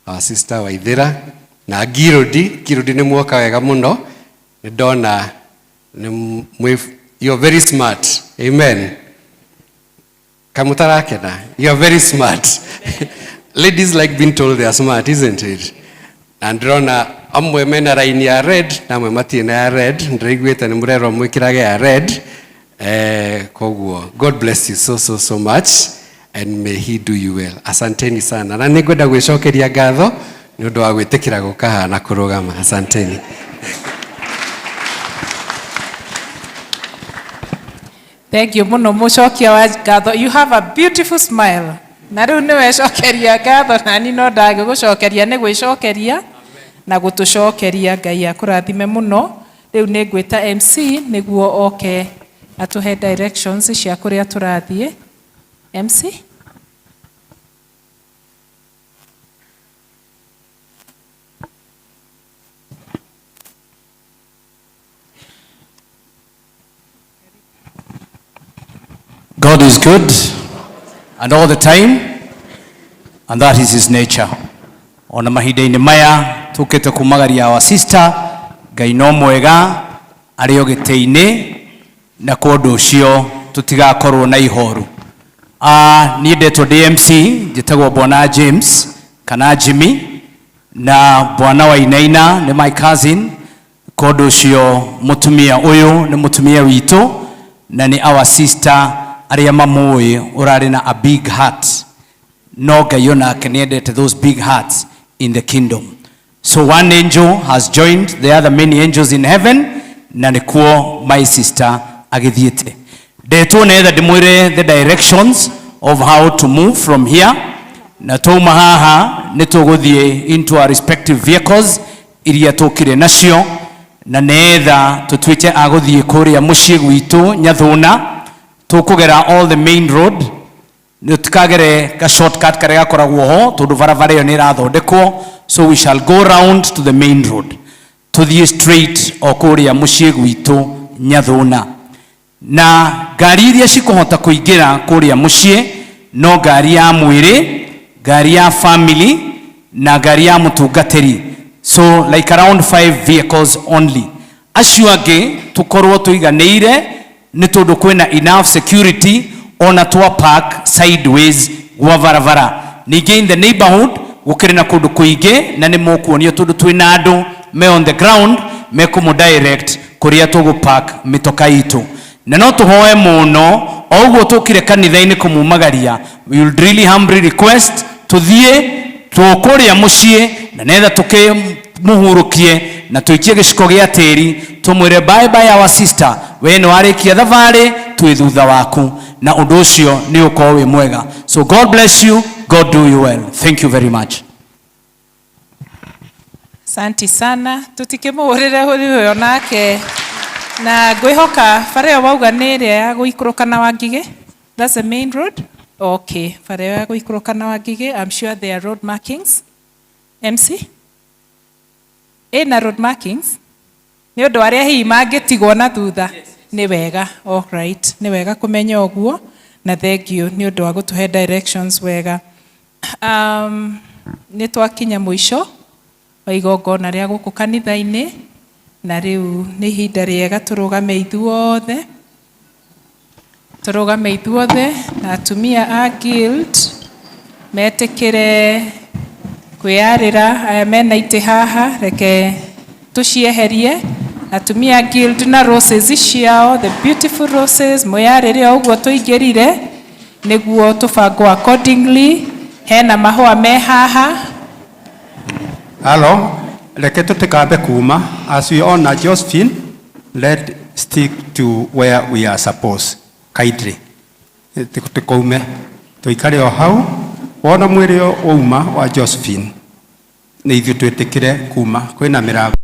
our sister Waithera na Girodi nĩ muoka wega mũno. Nĩ ndona you're very smart. Amen. Kamutarakena, you're very smart. Ladies like being told they are smart, isn't it? And ndĩrona amwe mena raini ya red na amwe matina ya red. Ndĩraiguĩte nĩ mũrerwo mwĩkĩrage ya red. Koguo, God bless you so much, and may he do you well. Asanteni sana. Na nĩngwenda gwĩcokeria ngatho nĩ ũndũ wa gwĩtĩkĩra gũka haha na kũrũgama. Asanteni. Thank you muno mucokia wa ngatho. You have a beautiful smile. Na rĩu nĩ wecokeria ngatho na ni no ndagĩgũcokeria nĩ gwĩcokeria na gũtũcokeria. Ngai akũrathime mũno. Rĩu nĩ ngwĩta MC nĩguo oke atuhe directions cia kũrĩa tũrathiĩ. MC? God is good, and all the time, and that is his nature. Ona mahinda-inĩ maya tukĩte kumagaria our sister, Ngai no mwega arĩ o gĩtĩ-inĩ, na kũndũ ũcio tũtigakorwo na ihoru. Niĩ ndetwo DMC, njĩtagwo Bwana James kana Jimmy, na Bwana Wainaina nĩ my cousin. Kũndũ ũcio mũtumia ũyũ nĩ mũtumia witũ, na ni our sister aria mamui urari na a big heart. No Ngai onake niendete those big hearts in the kingdom. So one angel has joined the other many angels in heaven, na nikuo my sister agithiete. Ndetwo netha ndimwire the directions of how to move from here. Na tuma haha nituguthie into our respective vehicles iria tukire nacio, na netha tutwite aguthie kuria mucii gwitu Nyathuna, tukugera all the main road, nutukagere ka shortcut kare gakoragwo ho tondu barabara iyo ni rathondekwo. So we shall go round to the main road, tuthie straight okuria mucii gwitu Nyathuna. Na ngari iria cikuhota kuingira kuria mucii no ngari ya mwiri, ngari ya family na ngari ya mutungatiri. So like around 5 vehicles only. Acio angi tukorwo tuiganeire ni tondu kwina enough security ona twa park sideways gwa barabara. Ningi in the neighborhood gukiri na kundu kuingi na ni mukuonio tondu twina andu me on the ground me kumu direct kuria tugu park mitoka itu. Na no tuhoe muno oguo tukire kanitha-ini kumumagaria, we will really humbly request tuthie tukuria mucii na netha tukimuhurukie na tuikie giciko gia tiri tumwire bye bye our sister, we no arikia thavari twi thutha waku, na undu ucio ni ukorwo wi mwega. So God bless you, God do you well. Thank you very much. Asante sana, tutikimuurire huyo nake na ngwihoka bara iyo wauga ni iria ya guikuruka na Wangige. That's the main road. Okay, bara iyo ya guikuruka na Wangige. I'm sure there are road markings. MC na road markings ni undu aria hii mangitigwo na thutha ni wega. All right, ni wega kumenya uguo na thank you ni undu wa gutuhe directions wega. Ni twakinya mwisho wa igongona ria guku kanitha-ini, na riu ni ihinda riega turugame ithuothe na atumia a guild metikire kwiyarira aya mena ite haha. Reke tucieherie atumia guild na roses ciao, the beautiful roses, mwiyarire uguo tuingirire niguo tubangwo accordingly. Hena mahua me haha. Hello, reke tutikambe kuma. As we honor Josephine, let's stick to where we are supposed. Kindly tukaume tuikare o hau, wona mwiri uma wa Josephine ni ithu twetikire kuma kwina mirango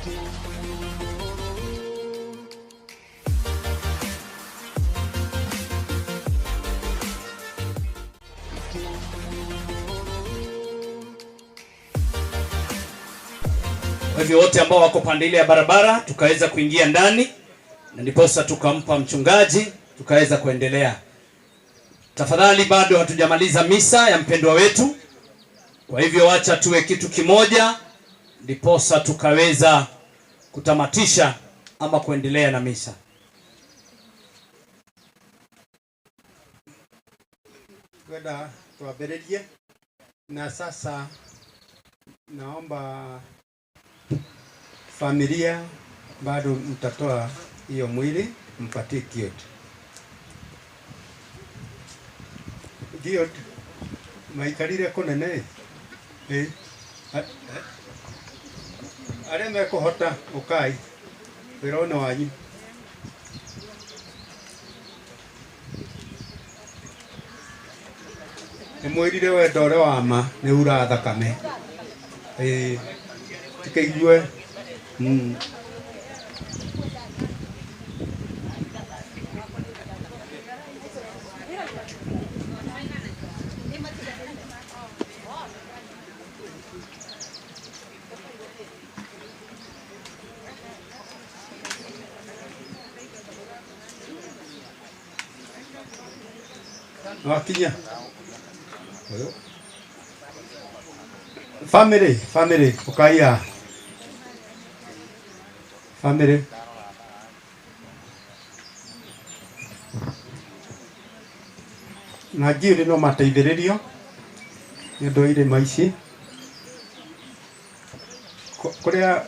Kwa hivyo wote ambao wako pande ile ya barabara tukaweza kuingia ndani na ndiposa tukampa mchungaji tukaweza kuendelea. Tafadhali bado hatujamaliza misa ya mpendwa wetu. Kwa hivyo wacha tuwe kitu kimoja ndiposa tukaweza kutamatisha ama kuendelea na misa. Kwenda tuwabereje na sasa naomba familia bado mtatoa hiyo mwili mpatie kiote. Kiote maikarire kunene arĩa mekũhota ũkai wĩra wanyu. Nĩmwĩrire wendo ũrĩa wa ma nĩ ura thakame. Tikaigue wakinya family ukaiya family na ngiri no mateithĩrĩrio nĩ ũndũ wa irĩma ici kũrĩa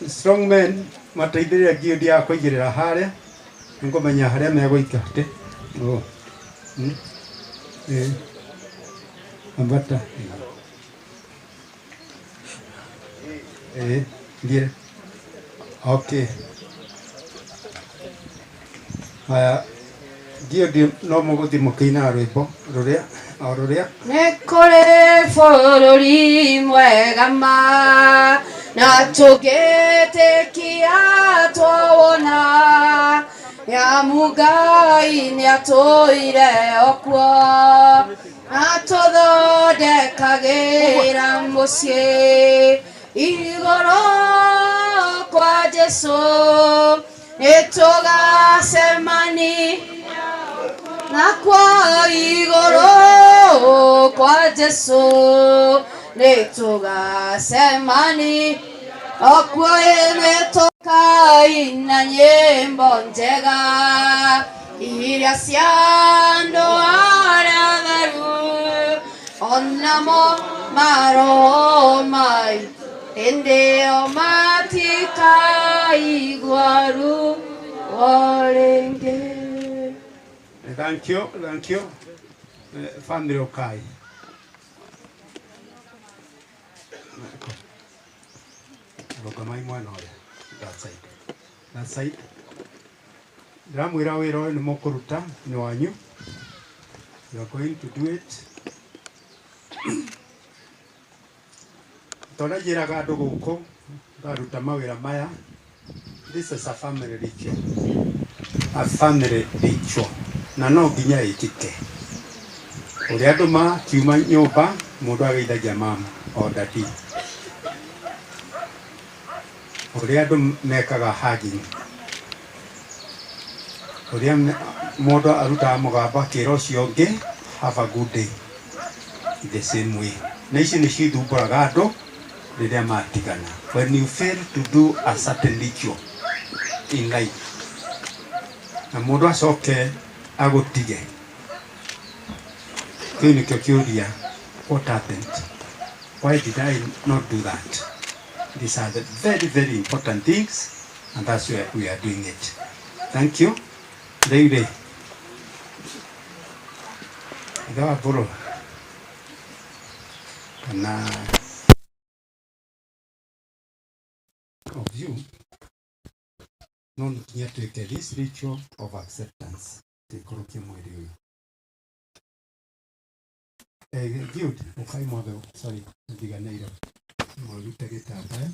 strong men mateithĩrĩria ngiri ya kũigĩrĩra harĩa nĩngũmenya harĩa megũikate ambata ndiye okay haya ndio no mũgũthi mũkĩina rwĩmbo rũrĩa nĩ kũrĩ bũrũri mwega ma na tũngĩtĩkia twawona nĩamu Ngai nĩatũire okuo atũthondekagĩra mũciĩ igũrũ kwa Jesũ nĩtũgacemania nakwo igũrũ kwa Jesũ nĩtũgacemania okuo nĩtũkaina nyĩmbo njega iria cia andũ arĩa atheru onamo maroho maitũ hĩndĩ ĩyo matikaigua ruo rĩngĩ. Thank you. Family ukai. Rogamai mwana ule. That side. Ndamwĩra wĩra ũyũ nĩ mũkũruta nĩ wanyu. You are going to do it. Tona njĩraga andũ gũkũ ngaruta mawĩra maya. This is a family ritual. A family ritual. Na no nginya ĩkĩke. Ũrĩa andũ makiuma nyũmba mũndũ ageithagia mama o dadi. Ũrĩa andũ mekaga hugging. Ũrĩa mũndũ arutaga mũgamba akĩra ũcio ũngĩ have a good day. The same way. Na ici nĩ cithumbũraga andũ rĩrĩa matigana. When you fail to do a certain ritual in life, na mũndũ acoke agũtige. Kĩu nĩkĩo kĩũria, what happened? Why did I not do that? These are the very, very important things, and that's why we are doing it. Thank you. David. Dawa boro. Na of you, no nginya tuweke this ritual of acceptance. Tikorokie mwili huyu. Good. Ukai mwabe. Sorry. Ndiga nairo. Mwalute gitambaya.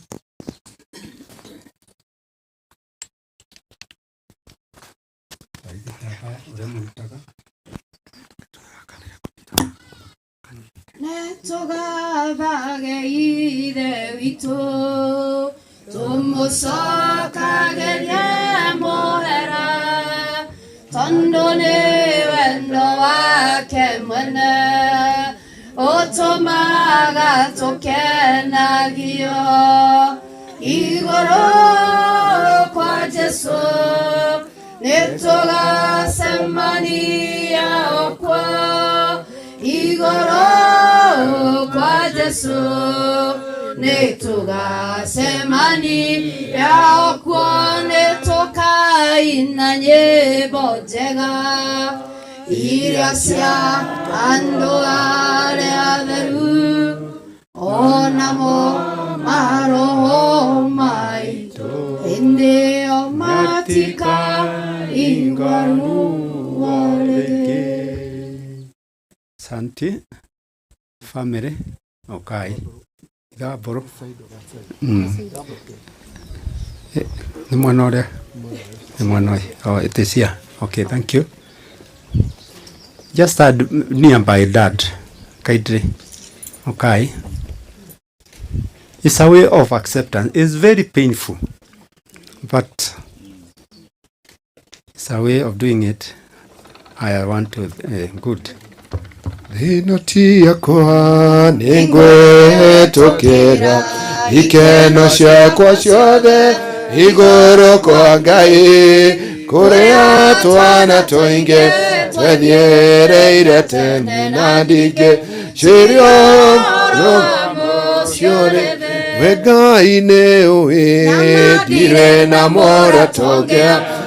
Netugabage ithe witũ tũmũcokagerie mũhera tondũ nĩ wendo wake mwene ũtũmaga tũkenagio igũrũ kwa Jesũ nĩtũgacemania okuo igũrũ kwa Jesũ nĩtũgacemania okuo nĩtũkaina nyĩmbo njega iria cia andũ arĩa atheru onamo maroho maitũ hĩndĩ ĩyo matikaigua ruo rĩngĩ. Santi family okay Gaboro ni mwana ũrĩa ni mwana ũyũ oh it is here okay thank you just nearby dad kindly okay it's a way of acceptance it's very painful but it's a way of doing it I want to good Thĩno ti yakwa nĩngwĩtũkĩra ikeno ciakwa ciothe igũrũ kwa Ngai kũrĩa twana tũingĩ twethiĩrĩire tene na ndingĩ cirio ciothe we Ngai nĩũĩ ndirĩ na mũrato ũngĩ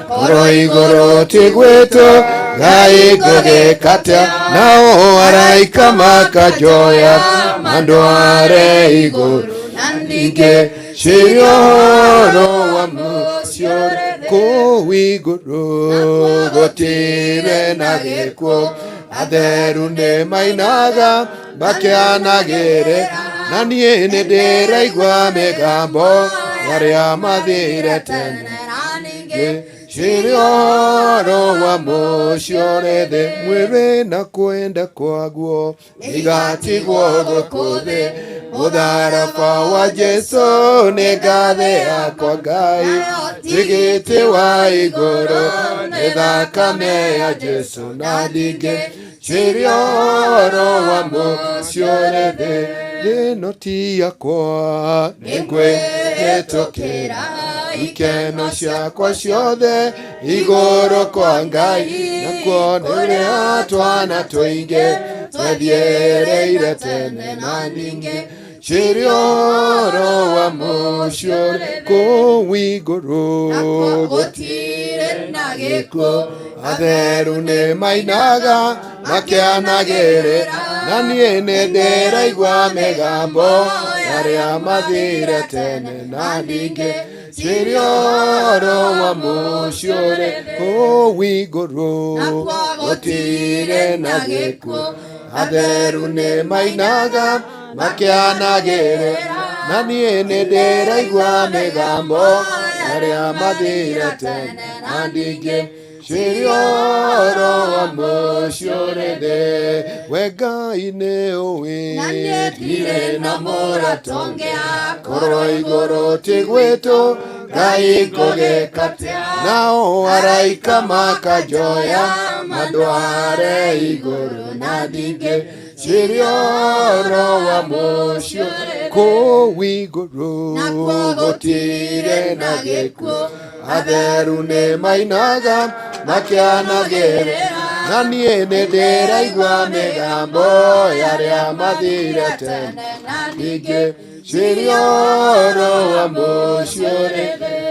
korwo igũrũ ti gwĩtwo Ngai ngũgĩkatia nao araika makajoya andũ arĩa igũrũ na ndingĩ cirio wa mũcio kũu igũrũ gũtirĩ na gĩkuũ atheru nĩ mainaga makĩanagĩrĩra na niĩ nĩndĩraigua mĩgambo arĩa mathire tene na ningĩ cirio wa mũcio thĩ mwĩrĩ na kwenda kwaguo igatigwo gũkũ thĩ mũtharaba wa Jesũ nĩ ngathĩ yakwa Ngai tigiti wa igũrũ nĩ thakame ya Jesũ na ndingĩ cirio wa mũcio thĩ thĩno ti yakwa nĩngwĩhĩtũkĩra ikeno ciakwa ciothe igũrũ kwa Ngai nakuo nĩrĩa twana tũingĩ twethiĩrĩire tene na ndingĩ cirio wa mũcio kũu igũrũ gũtirĩ na gĩkuũ atheru nĩ mainaga makĩanagĩrĩra na niĩ nĩndĩraigua mĩgambo arĩa mathire tene na ndingĩ cirio wa mũcio kũu igũrũ gũtirĩ na gĩkuũ atheru nĩ mainaga makĩanagĩrĩra na niĩ nĩndĩraigua mĩgambo arĩa mathire tene na ndingĩ cirio wa mũcio thĩ we Ngai nĩũĩ ndirĩ na mũrato ũngĩ korwo igũrũ ti gwĩtwo Ngai ngũgĩkatia nao araika makajoya andũ arĩa igũrũ na ndingĩ cirio wa mũcio kũu igũrũ gũtirĩ na gĩkuũ atheru nĩ mainaga makĩanagĩrĩra na niĩ nĩndĩraigua mĩgambo arĩa mathire tene na ndingĩ cirio wa mũcio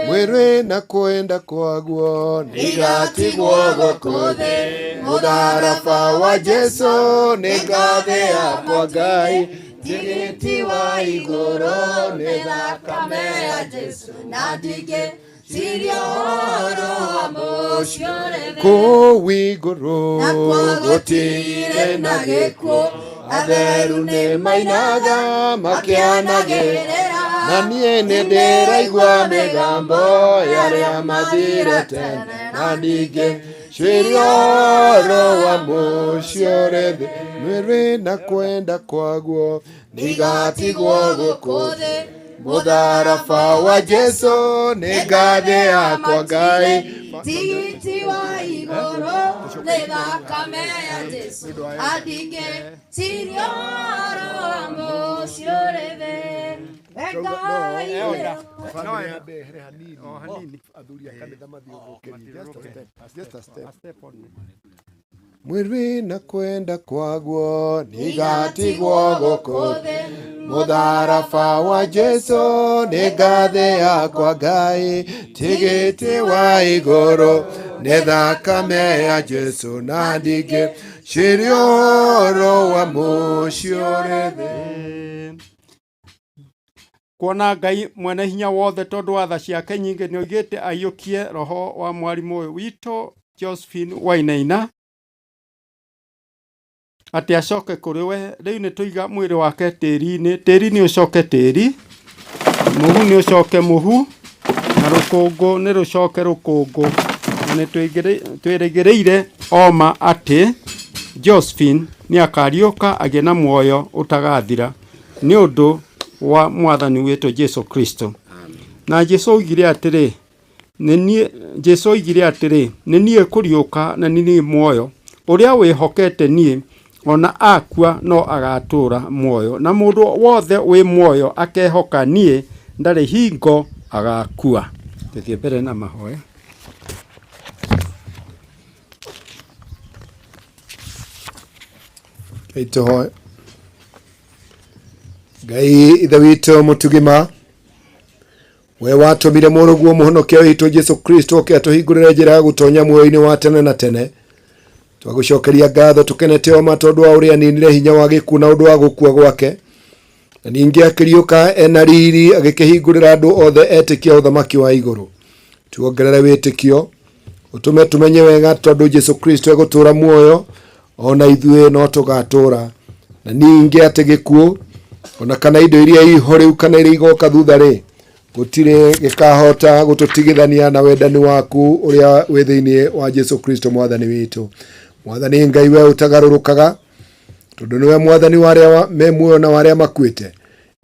mwĩrĩ na kwenda kwaguo nĩgatigwo gũkũ thĩ mũtharaba wa Jesũ nĩ ngathĩ yakwa Ngai tigiti wa igũrũ nĩ thakame ya Jesũ na ndingĩ cirio wa mũcio kũu igũrũ gũtirĩ na gĩkuũ atheru nĩ mainaga makĩanagĩrĩra na niĩ nĩndĩraigua mĩgambo arĩa mathire tene na ndingĩ Shirioro wa mushiorede mwiri na kwenda kwaguo nigatigwo gukuthi mutharafa wa Jesu nigathe yakwa Ngai tigiti wa igoro nĩ thakame ya Jesu andike sirioro wa mũciĩ ũrĩ thĩ mwiri na kwenda kwaguo nigatigwo gukuthi mutharafa wa Jesu nigathe yakwa Ngai tigiti wa iguru nĩ thakame ya Jesu na ndingĩ cirioro wa mũciĩ ũrĩ thĩ. Kuona Ngai mwene hinya wothe tondu wa tha ciake nyingĩ nĩ oigĩte aiyũkie roho wa mwarimũ ũyũ witũ Josephine Wainaina atĩ acoke kũrĩ we. Rĩu nĩ tũiga mwĩrĩ wake tĩri-inĩ, tĩri nĩ ũcoke tĩri, mũhu nĩ ũcoke mũhu, na rũkũngũ nĩ rũcoke rũkũngũ. Na nĩ twĩrĩgĩrĩire oma atĩ Josephine nĩ akariũka agĩe na muoyo ũtagathira nĩ ũndũ wa mwathani witũ Jesu Kristo. Na Jesu oigire atĩrĩ, nĩ niĩ kũriũka na nĩ niĩ muoyo, ũrĩa wĩhokete niĩ ona akua no agatũra muoyo, na mũndũ wothe wĩ muoyo akehoka niĩ ndarĩ hingo agakua. Tũthiĩ mbere na mahoya. Tũhoe. Ngai ithe witũ mũtugima, we watũmire mũrũguo mũhonokia witũ Jesu Kristo oke atũhingũrĩre njĩra ya gũtonya muoyo-inĩ wa tene na tene. Twagũcokeria ngatho tũkenete o ma tondũ wa ũrĩa aninire hinya wa gĩkuũ na ũndũ wa gũkua gwake, na ningĩ akĩriũka ena riri agĩkĩhingũrĩra andũ othe etĩkia ũthamaki wa igũrũ. Tuongerere wĩtĩkio, ũtũme tũmenye wega tondũ Jesu Kristo egũtũra muoyo, ona ithuĩ no tũgatũra. Na ningĩ atĩ gĩkuũ ona kana indo iria iho rĩu kana iria igoka thutha rĩ, gũtirĩ gĩkahota gũtũtigithania na wendani waku ũrĩa wĩ thĩinĩ wa Jesu Kristo mwathani witũ. Mwathani Ngai we ũtagarũrũkaga, tondũ nĩwe mwathani wa arĩa me muoyo na wa arĩa makuĩte.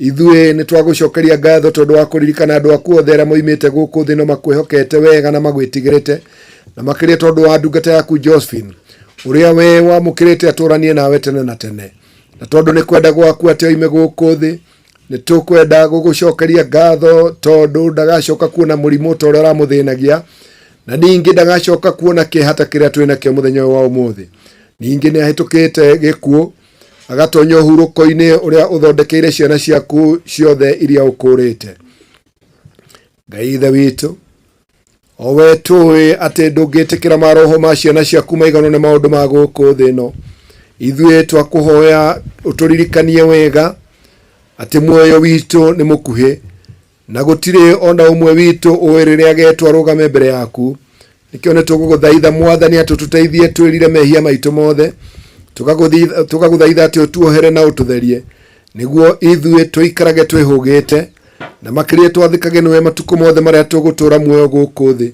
Ithuĩ nĩ twagũcokeria ngatho tondũ wa kũririkana andũ aku othe arĩa moimĩte gũkũ thĩ no makwĩhokete wega na magwĩtigĩrĩte, na makĩria tondũ wa ndungata yaku Josephine ũrĩa we wamũkĩrĩte atũranie nawe tene na tene. Na tondũ nĩ kwenda gwaku atĩ oime gũkũ thĩ, nĩ tũkwenda gũgũcokeria ngatho tondũ ndagacoka kuona mũrimũ ta ũrĩa ũramũthĩnagia, na ningĩ ndagacoka kuona kĩhata kĩrĩa twĩ nakĩo mũthenya ũyũ wa ũmũthĩ. Ningĩ nĩ ahĩtũkĩte gĩkuũ agatonya ũhurũko-inĩ ũrĩa ũthondekeire ciana ciaku ciothe iria ũkũrĩte. Ngai ithe witũ, o we tũĩ atĩ ndũngĩtĩkĩra maroho ma ciana ciaku maiganwo nĩ maũndũ ma gũkũ thĩ ĩno. Ithuĩ twakũhoya ũtũririkanie wega atĩ muoyo witũ nĩ mũkuhĩ, na gũtirĩ ona ũmwe witũ ũĩ rĩrĩa agetwo arũgame mbere yaku. Nĩkĩo nĩ tũgũgũthaitha Mwathani atĩ tũteithie twĩrire mehia maitũ mothe, tũgagũthaitha atĩ ũtuohere na ũtũtherie, nĩguo ithuĩ tũikarage twĩhũgĩte, na makĩria twathĩkage nĩwe matukũ mothe marĩa tũgũtũra muoyo gũkũ thĩ,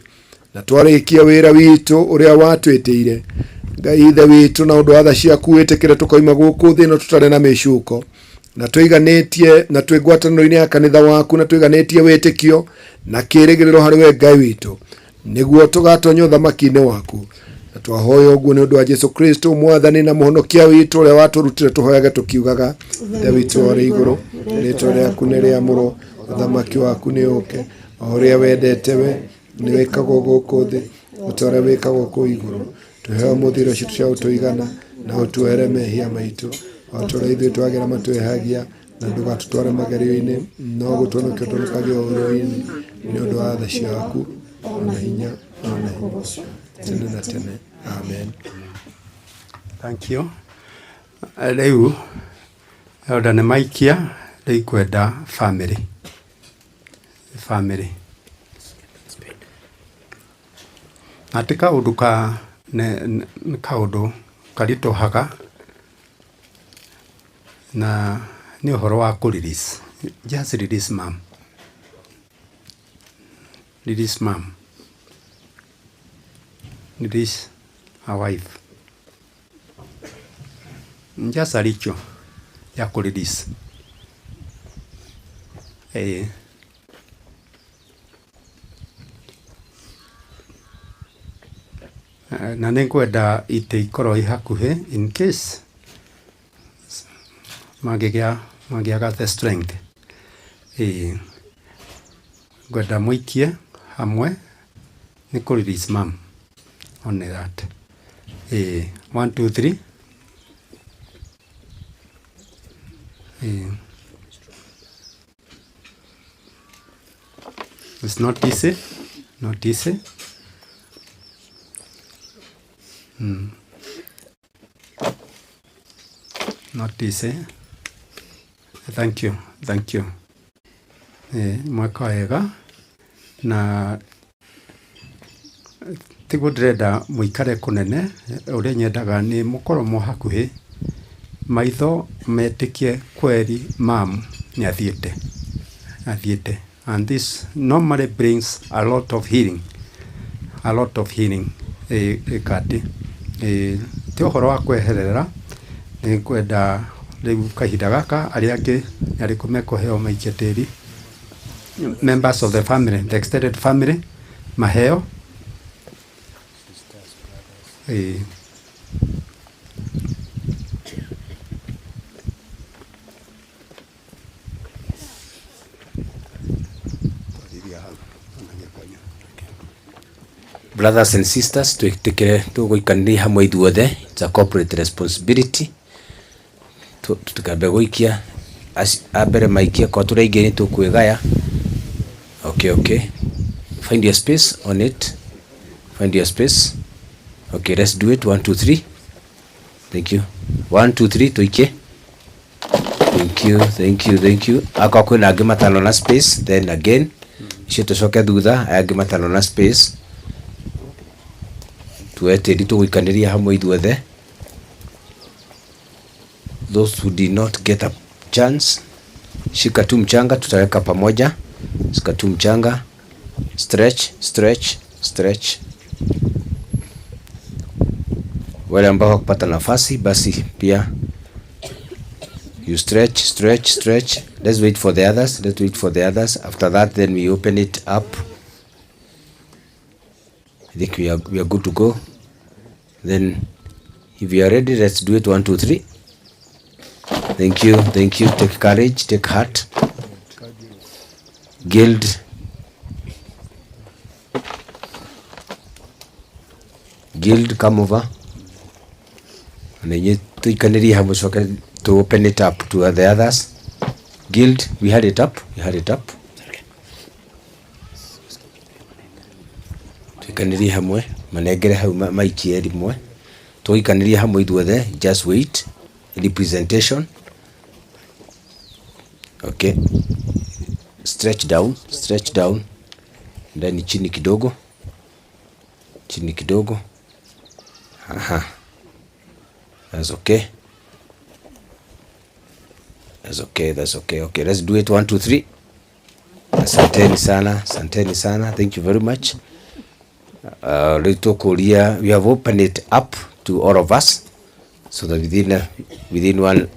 na twarĩkia wĩra witũ ũrĩa watwĩtĩire. Ngai ithe witũ, na ũndũ wa tha ciaku wĩtĩkĩre tũkoima gũkũ thĩ ĩno tũtarĩ na mĩcuko, na twĩganĩtie na twĩ ngwatanĩro-inĩ ya kanitha waku, na twĩganĩtie wĩtĩkio na kĩĩrĩgĩrĩro harĩ we Ngai witũ, nĩguo tũgatonya ũthamaki-inĩ waku. Na twahoya ũguo nĩ ũndũ wa Jesu Kristo mwathani na mũhonokia witũ ũrĩa watũrutire tũhoyage tũkiugaga, Ithe witũ ũrĩ igũrũ, rĩĩtwa rĩaku nĩ rĩamũrwo, ũthamaki waku nĩ ũke, o ũrĩa wendete we nĩ wĩkagwo gũkũ thĩ o ta ũrĩa wĩkagwo kũu igũrũ. Tũhe mũthiro ũcio cia ũtũigana, na ũtuohere mehia maitũ o ta ũrĩa ithuĩ twagĩra matwĩhagia, na ndũgatũtware magerio-inĩ, no gũtũhonokia ũtũhonokagia ũhoro-inĩ, nĩ ũndũ wa tha ciaku ona hinya ona hinya tene na tene. Amen. Thank you. Rĩu elder nĩ maikia, rĩu kwenda family. Na ti kaũndũ nĩ kaũndũ karitũhaga, na nĩ ũhoro wa kũ-release. Just release mom. Release mom. Release a wife. Just a ritual ya kurelease. Na nĩngwenda itĩ ikorwo ihakuhĩ in case mangĩaga the strength. Ngwenda mũikie hamwe nĩ kũ-release mom. Only that. 1, 2, 3. It's not easy. Not easy. Not easy. Thank you. Thank you. Mwaka wega na tiguo ndĩrenda mũikare kũnene ũrĩa nyendaga nĩ mũkorwo mo hakuhĩ maitho metĩkie kweri mam nĩ athiĩte and this normally brings a lot of healing kati ti ũhoro wa kweherera nĩ kwenda rĩu kahinda gaka arĩa angĩ arĩkũ mekũheo maikie tĩri members of the family, the extended family, maheo. Brothers and sisters, tuguikanĩria hamwe ithuothe, it's a corporate responsibility. Tukabe guikia abere maikia kwa turaige ni tukwegaya. Okay. Find your space on it. Find your space. Okay, let's do it. 1, 2, 3. Thank you. 1, 2, 3 tuike. Thank you. Akwa kwina angĩ matano na space, then again. Icio tucoke thutha, aya angĩ matano na space. Tuete tuguikanĩria hamwe ithuothe. Those who did not get a chance, shika tu mchanga, tutaweka pamoja. Shika tu mchanga, stretch. Wale ambao wakupata nafasi basi pia you stretch. Let's wait for the others. After that, then we open it up. I think we are good to go. Then if you are ready, let's do it. 1, 2, 3. Thank you. Take courage, take heart. Guild, come over. And then to open it up to the others. Guild, we had it up. Tuikaniria hamwe manegere hau maikie rimwe. Tuikaniria hamwe ithuothe, just wait. Representation. Okay. Stretch down. Then chini kidogo. Aha. That's okay. Okay, let's do it. 1, 2, 3. Asanteni sana. Thank you very much. We have opened it up to all of us, so that within one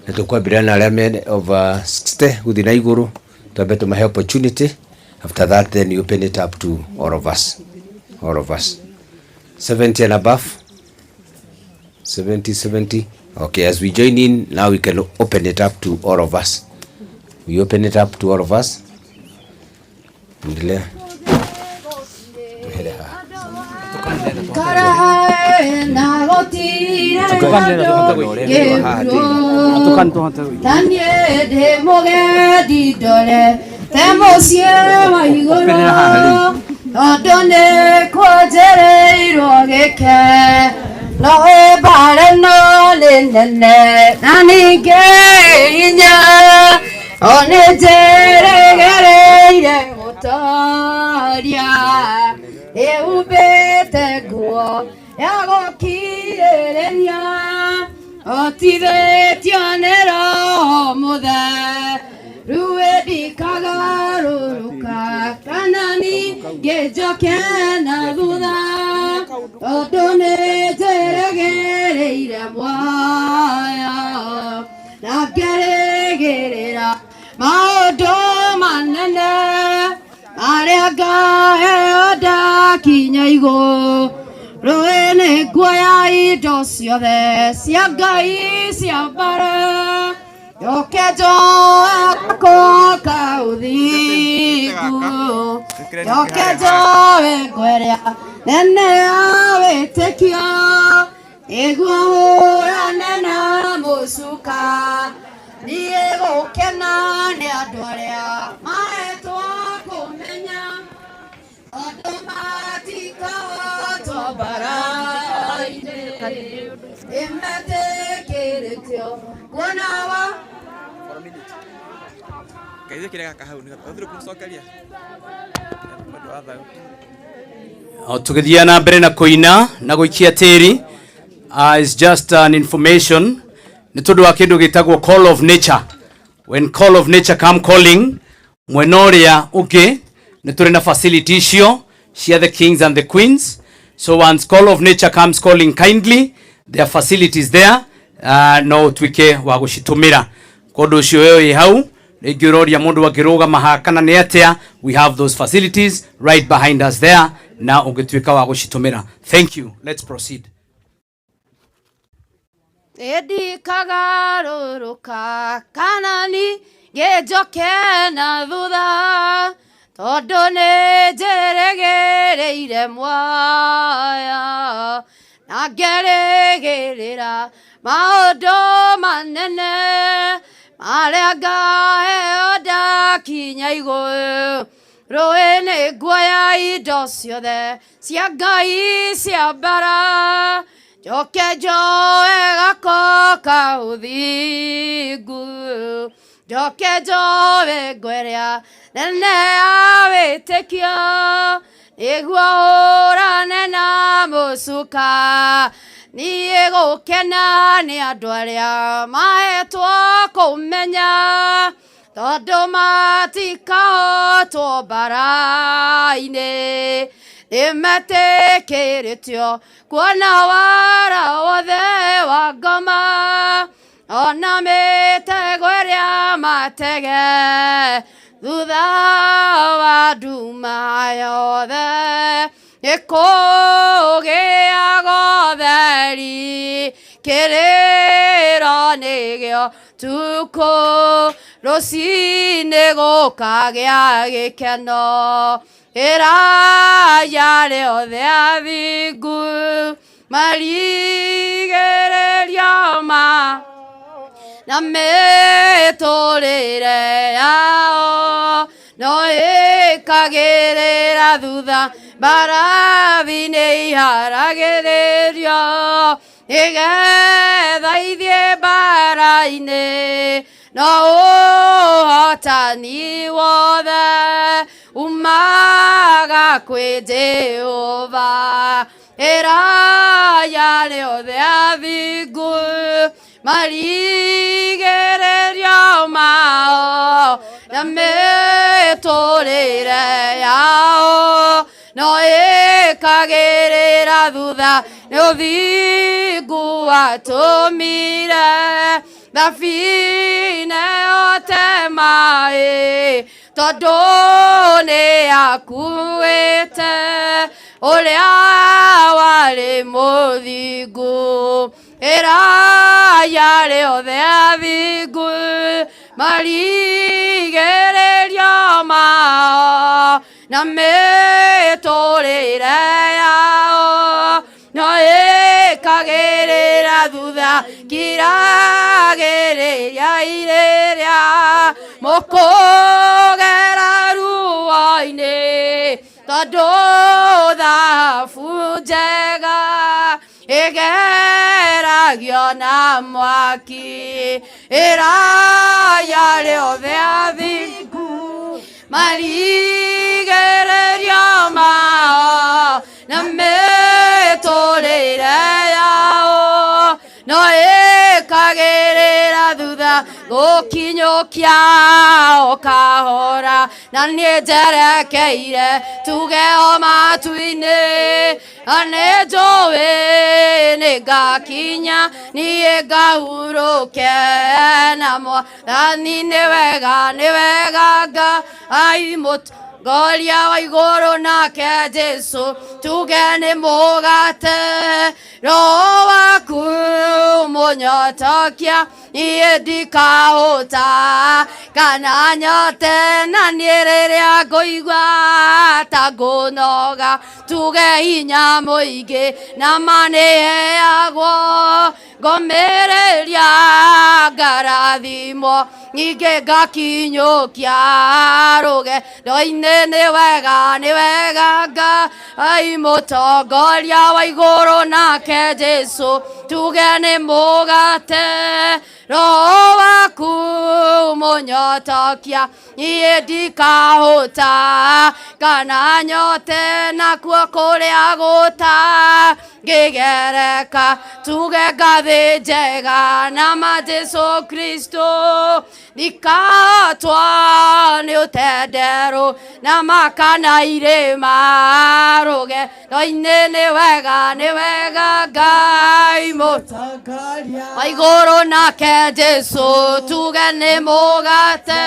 natukuwa birana element of 60 within iguru to better my opportunity. After that, then you open it up to all of us 70 and above. 70. Okay, as we join in now, we can open it up to all of us. Endelea. Loe bare no lene nani geinya one tere gere motoria e ubete go ya go kirenya otide tionero moda ruedi kagaruka kanani ngĩnjoke na thutha tondũ nĩnjĩrĩgĩrĩire muoyo na ngĩrĩgĩrĩra maũndũ manene marĩa ngaheo ndakinya igũrũ nĩ nguoya indo ciothe cia Ngai cia mbere njoke njoe gũkũka ũthingu njoke njoe ngweria nene ya wĩtĩkio nĩguo hũrane na mũcuka niĩ gũkena nĩ andũ arĩa mahetwo kũmenya andũ matikahotwo mbara-inĩ nĩmetĩkĩrĩtio kuona tugithia na mbere na kuina na guikia tiri is just an information ni tondu wa kindu gitagwo call of nature. When call of nature come calling, mwena uria ungi ni turi na facility icio cia the kings and the queens. So once call of nature comes calling kindly, there are facilities there no twike wa gucitumira kondu ucio wewe hau ingiroria mundu akiruga mahakana ni atia. We have those facilities right behind us there na ungitwika wa gucitumira. Thank you. Let's proceed. Ndikagarũrũka kana ngĩnjoke na thutha tondũ nĩnjĩrĩgĩrĩire muoyo na ngĩrĩgĩrĩra maũndũ manene marĩa ngaheo ndakinya igũrũ nĩ nguoya indo ciothe cia Ngai cia mbara njoke njoe gako ka ũthingu njoke njoe ngweria nene ya wĩtĩkio nĩguo hũrane na mũcuka niĩ gũkena nĩ andũ arĩa mahetwo kũmenya tondũ matikahotwo mbara-inĩ nĩmetĩkĩrĩtio kuona wara wothe wa ngoma ona mĩtego ĩrĩa matege thutha wa nduma yothe nĩkũgĩaga ũtheri kĩrĩro nĩgĩo tukũ rũcinĩ gũkagĩa gĩkeno iraya rĩothe athingu marigĩrĩrio ma na mĩtũrĩre yao no ĩkagĩrĩra thutha mbarathi nĩ iharagĩrĩrio nĩgetha ithiĩ mbara-inĩ no ũhotani wothe umaga kwĩ Jehova iraya rĩothe athingu marigĩrĩrio mao na mĩtũrĩre yao no ĩkagĩrĩra thutha nĩ ũthingu watũmire thabina yote maĩ tondũ nĩ akuĩte ũrĩa warĩ mũthingu iraya rĩothe athingu marigĩrĩrio mao na mĩtũrĩre yao no ĩkagĩrĩra thutha kiragĩrĩria irĩrĩa mũkũgera ruo-inĩ tondũ thahabu njega ĩgeragio na mwaki iraya rĩothe athingu marigĩrĩrio mao na mĩtũrĩre yao no ĩkagĩrĩra thutha gũkinyũkia ũkahora na nĩ njerekeire tuge o matu-inĩ nĩ njũĩ nĩ ngakinya niĩ ngahurũke na Mwathani nĩ wega Ngai Ngoria wa igũrũ nake Jesu tuge nĩ mũgate Roho waku mũnyotokia niĩ ndikahũta kana nyote na niĩ rĩrĩa ngũigua ta ngũnoga tuge hinya mũingĩ na manĩheagwo ngomĩrĩria ngarathimwo ningĩ ngakinyũkia rũgendo-inĩ nĩ wega Ngai mũtongoria wa igũrũ nake Jesu tuge nĩ mũgate Roho waku mũnyotokia niĩ ndikahũta kana nyote nakuo kũrĩa gũtangĩgereka tuge ngathĩ njega na Jesu Kristo ndikatwa nĩ ũtenderũ na makana irĩma rũgendo-inĩ nĩ wega Ngai mũtongoria wa igũrũ nake Jesu tuge nĩ mũgate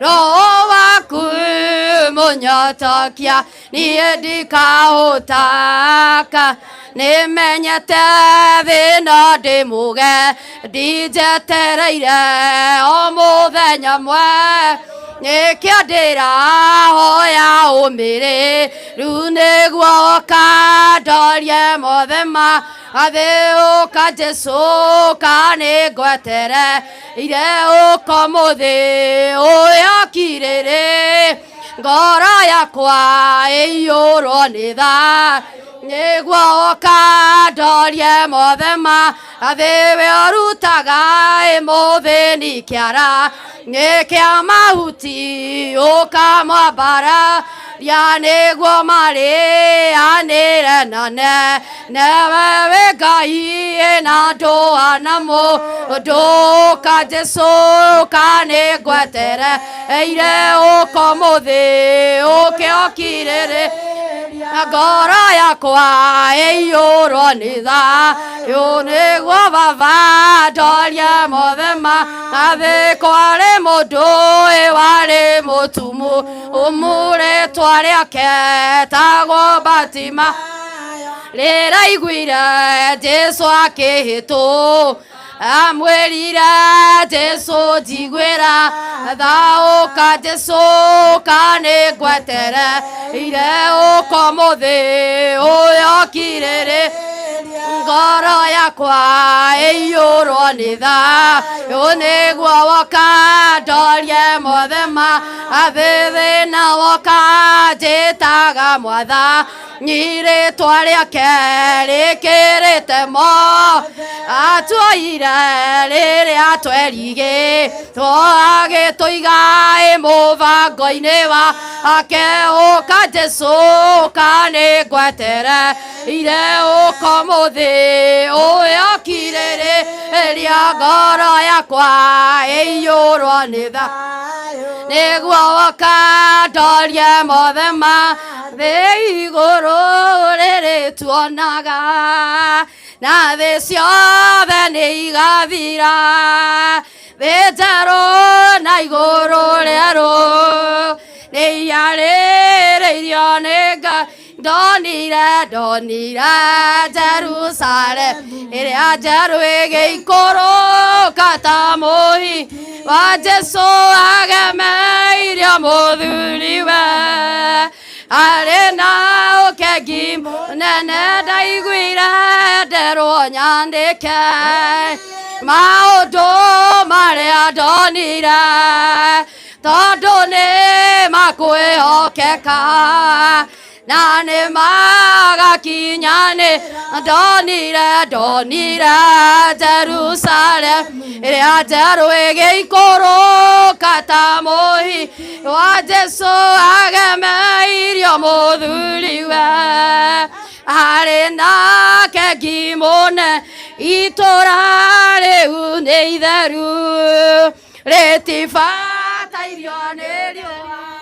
Roho waku mũnyotokia niĩ ndikahũta nĩmenyete thĩna ndĩ mũge ndinjetereire o mũthenya nĩkĩo ndĩrahoya ũmĩrĩru nĩguo ũkandorie mothe thĩ ũka Jesu nĩ ngwetereire ũkomũthĩ ũyũ kirĩrĩ ngoro yakwa ĩiyũrwo nĩ tha nĩguo ũkandorie mothe thĩ we ũrutaga mũthĩni kĩara nĩ kĩa mahuti ũkamwambara nĩguo marĩanĩre newe wĩ Ngai na ndũana mũndũ ka Jesu nĩ ngwetereire ũkomũthĩ ũkĩo kirĩrĩ ngoro yakwa ĩiyũrwo nĩ thayũ nĩguo Baba ndorie mothe thĩ kwarĩ mũndũ warĩ mũtumu rĩtwa rĩake tagwo Batima rĩraiguire Jesu akĩhĩtwo amwĩrire Jesu njiguĩra thaũka Jesu nĩ ngwetereire ũkomũthĩ ũyũ kirĩrĩ ngoro yakwa ĩiyũrwo nĩ thayũ nĩguo woka ndorie mothe thĩna woka njĩtaga Mwathani rĩtwa rĩake rĩkĩrĩte atuoire rĩrĩa twerigĩtwo agĩtũiga mũbango-inĩ wake ũka Jesu nĩ ngwetereire ũkomũthĩ ũyũ kirĩrĩria ngoro yakwa ĩiyũrwo nĩ thayũ nĩguo woka ndorie mothe thĩ igũrũ rĩrĩ tuonaga na thĩ ciothe nĩ igathira thĩ njerũ na igũrũ rĩerũ nĩ iyarĩrĩirio nĩ Ngai ndonire Jerusalemu ĩrĩa njerũ ĩgĩikũrũka ta mũhi wa Jesu agemeirio mũthuriwe arĩ na ũkengi mũnene ndaiguire nderwo nyandĩke maũndũ marĩa ndonire tondũ nĩ makwĩhokeka na nĩ magakinya nĩ ndonire Jerusalemu ĩrĩa njerũ ĩgĩikũrũka ta mũhi wa Jesu agemeirio mũthuriwe arĩ nake ngimũne itũra rĩu nĩ itheru rĩtibatairio nĩ riũa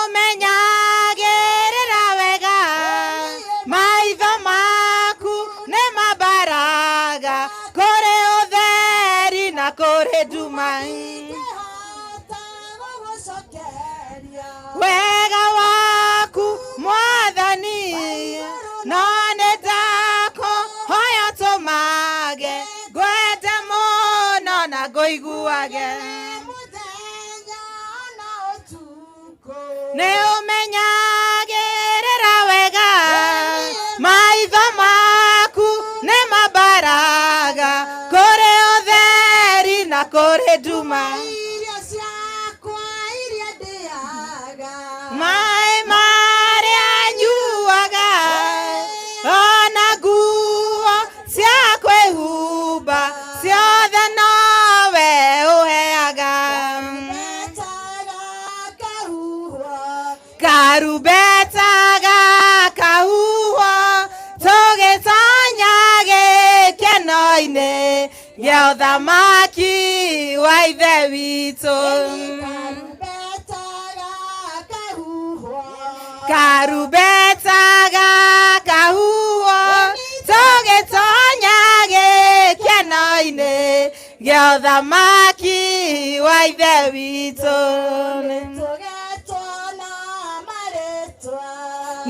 umenyagĩrĩra wega maitho maku nĩ mambaraga kũrĩ ũtheri na kũrĩ nduma wega waku Mwathani no nĩ ndakũhoya tũmage ngwende mũno na ngũiguage nĩ ũmenyagĩrĩra wega maitho maku nĩ mambaraga kũrĩ ũtheri na kũrĩ nduma maĩ marĩa nyuaga ona nguo cia kwĩhumba ciothe nowe ũheaga karumbetaga kahuho tũgĩtonya gĩkeno-inĩ gĩa ũthamaki wa ithe witũ karumbetaga kahuho tũgĩtonya gĩkeno-inĩ gĩa ũthamaki wa ithe witũ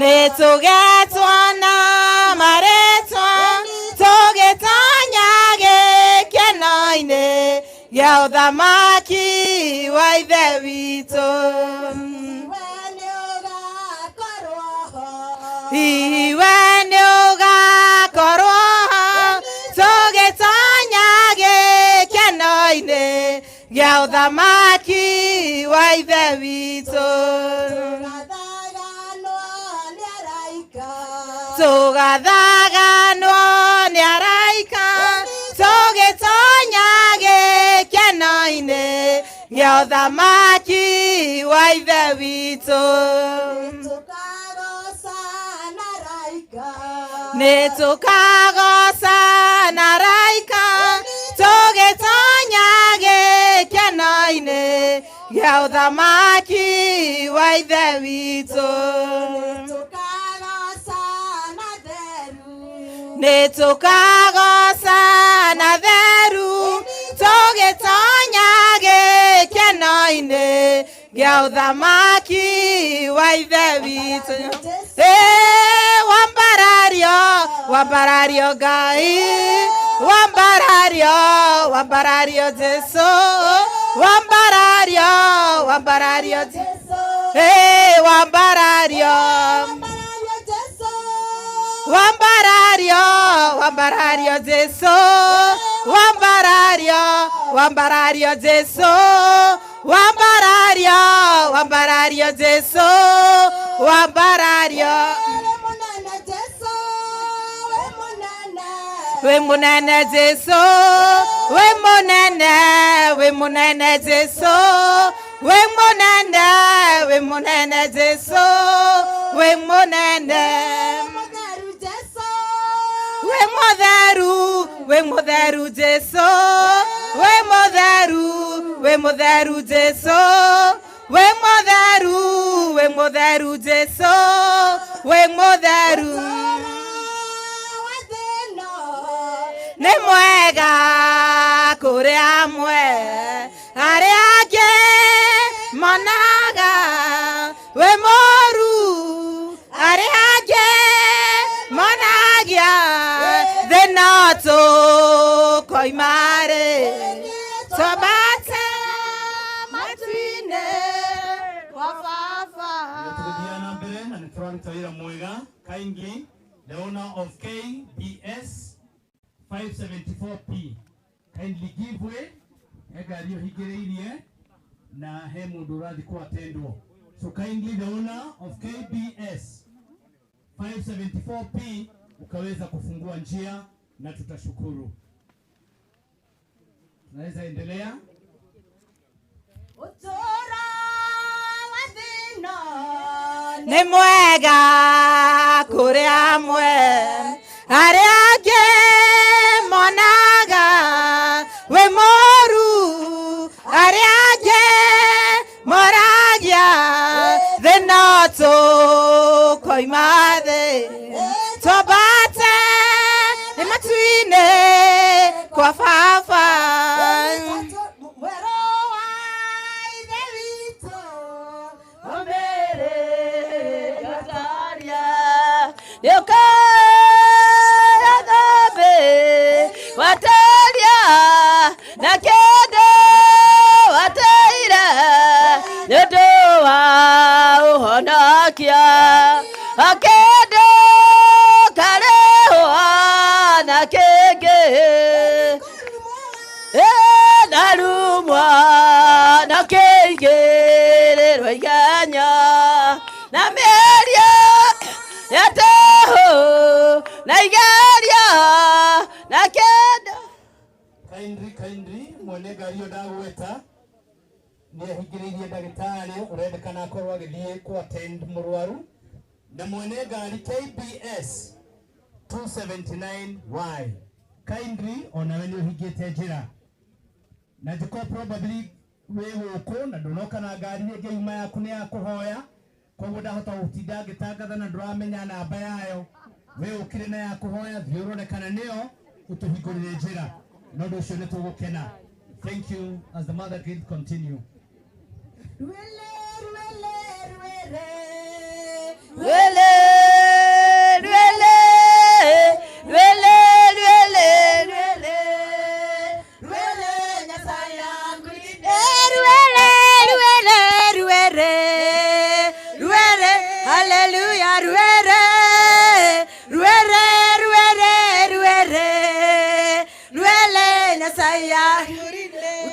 nĩtũgetwo na marĩtwa tũgĩtonya gĩkeno-inĩ gĩa ũthamaki wa ithe witũ iwe nĩũgakorwo tũgĩtonya gĩkeno-inĩ gĩa ũthamaki wa ithe witũ tũgathaganwo nĩ araika tũgĩtonya gĩkeno-inĩ gĩa ũthamaki wa ithe witũ nĩtũkagoca na araika tũgĩtonya gĩkeno-inĩ gĩa ũthamaki wa ithe witũ nĩtũkagoca na theru tũgĩtonya gĩkeno-inĩ gĩa ũthamaki wa ithe witũ wambarario wambarario Ngai wambarario Jesu wambarario Jesu wambarario Jesu wambarario Jesu wambarario Jesu wambarario we munene Jesu we munene Jesu we munene Jesu we munene we mutheru Jesu we mutheru Jesu we mutheru Jesu we mutheru nĩ mwega kũrĩ amwe arĩa angĩ monaga we mũũru arĩa angĩ monagia thĩna tũkoima-rĩ twambate matu-inĩ kwa baba tũgĩthiĩ na mbere na nĩtũraruta wĩra mwega kindly the owner of KBS 574P kindly give way ngari ũhingĩrĩirie na he mũndũ ũrathiĩ kũatendwo so kindly the owner of KBS 574P ukaweza kufungua njia na tutashukuru. Tunaweza endelea. Nĩ mwega kũrĩ amwe arĩa angĩ monaga we mũũru arĩa angĩ moragia noto koi made tobate ematwine kwa fafa Watalia na kede wataira nedoa uhonakia akede karewa na kege narumwa na kege roiganya na meria yateho na igaria na keda kindly mwone gari odagweta ni ahigiririe ndagitari urendekana akorwo agithie ku attend murwaru na mwone gari KBS 279Y kindly onawe ni uhigite njira na jiko probably we guku na ndunoka na ngari ĩngĩ yuma yaku nĩ ya kũhoya koguo ndahota gũtinda ngĩtangatha na ndũramenya namba yayo we ũkĩrĩ na ya kũhoya thiĩ ũrore kana nĩyo ũtũhingũrĩre njĩra na ũndũ ũcio nĩ tũgũkena. Thank you as the mother guild continue.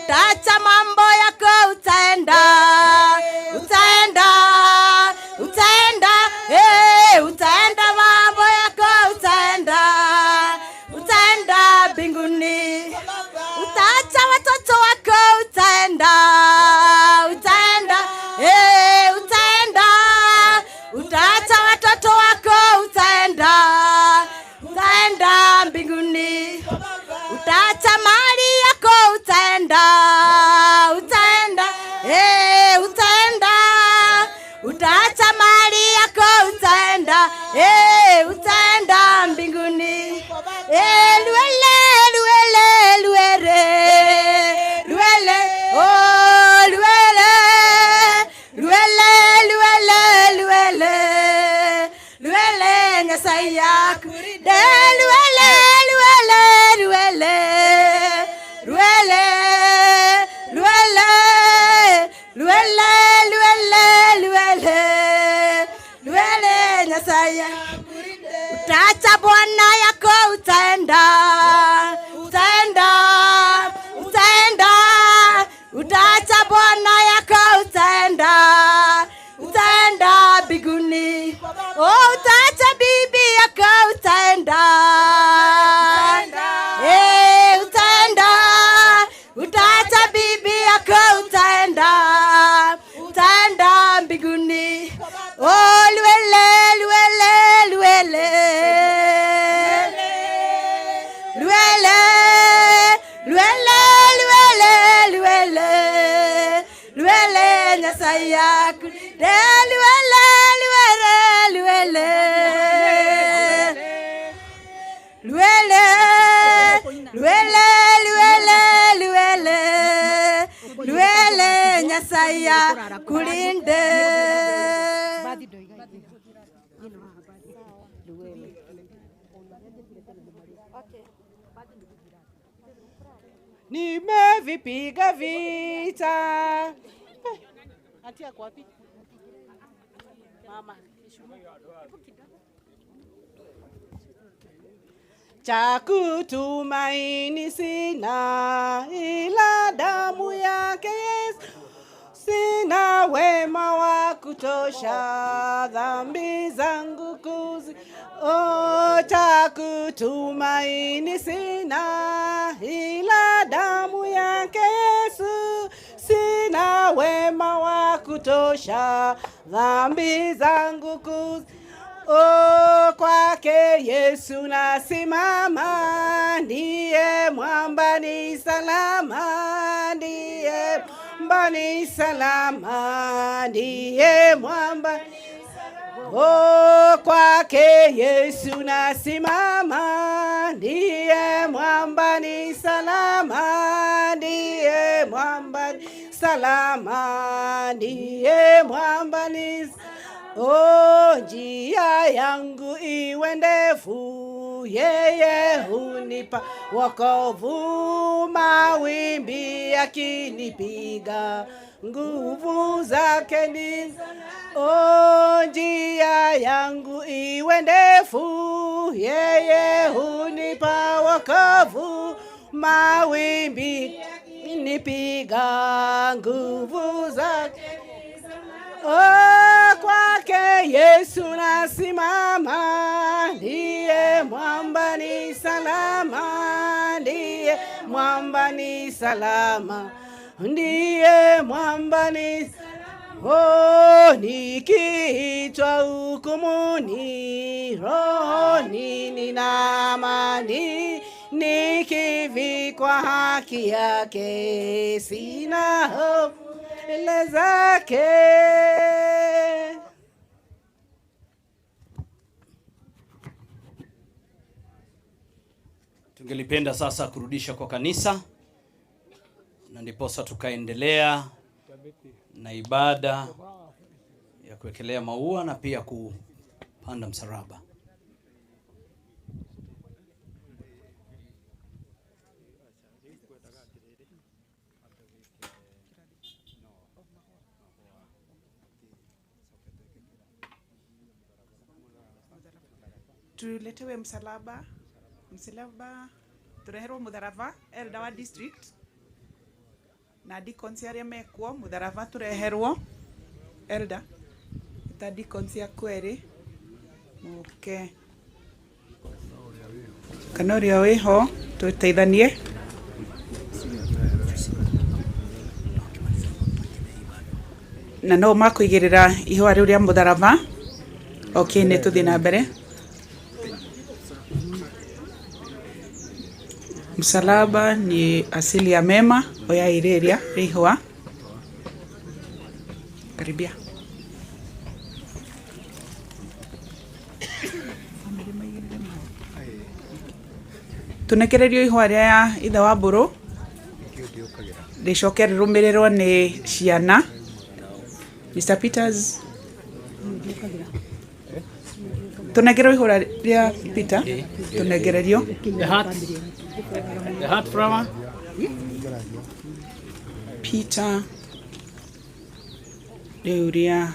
Utacha mambo yako utaenda mambo yako utaenda mbinguni. Utacha watoto wako utaenda utacha watoto wako utaenda mbinguni. Utacha mali yako utaenda utacha mali yako utaenda mbinguni. Luele Nyasaya kurinde luele Nyasaya. Utacha bwana yako utaenda utacha bwana yako utaenda mbinguni. Utacha bibi yako utaenda utacha bibi yako utaenda mbinguni. Luele Nyasaya kurinde luele Nyasaya kurinde. Nimevipiga vita. Atia kwa wapi? Mama. Cha kutumaini sina ila damu yake Yesu. Sina wema wa kutosha dhambi zangu kuzi. Cha kutumaini sina ila damu yake Yesu. Sina wema wa kutosha dhambi zangu kuzi. Kwake Yesu nasimama, ndiye mwamba ni salama, ndiye mwamba ni salama, ndiye mwamba Oh, kwake Yesu nasimama, ndiye mwamba ni salama, ndiye mwamba ni salama, ndiye mwamba ni oh, njia yangu iwe ndefu, yeye hunipa wokovu, mawimbi yakinipiga, nguvu zake ni oh, njia yangu iwe ndefu, yeye hunipa wokovu, mawimbi yakinipiga, nguvu zake oh, kwake Yesu nasimama, ndiye mwamba ni salama, ndiye mwamba ni salama, ndiye mwamba ni oh, nikiitwa hukumuni, rohoni nina amani, nikivikwa haki yake, sina hofu mbele zake. Tungelipenda sasa kurudisha kwa kanisa, na ndiposa tukaendelea na ibada ya kuwekelea maua na pia kupanda msalaba. Tuletewe msalaba, tureherwo mutharaba elder wa district na deacons aria mekuo, mutharaba tureherwo elder ta deacons ya kweri muke kana uria wiho tuteithanie na no makuigirira ihwa riu ria mutharaba. Okay, ne tuthie na mbere. Msalaba ni asili ya mema, oya ireria rihwa. Karibia. Tunekererio ihwa ria ithe wa mburu ricoke rirumirirwo ni ciana. Mr. Peters tunegererio ihwa ria Peter tunegererio The heart flower. Peter Leuria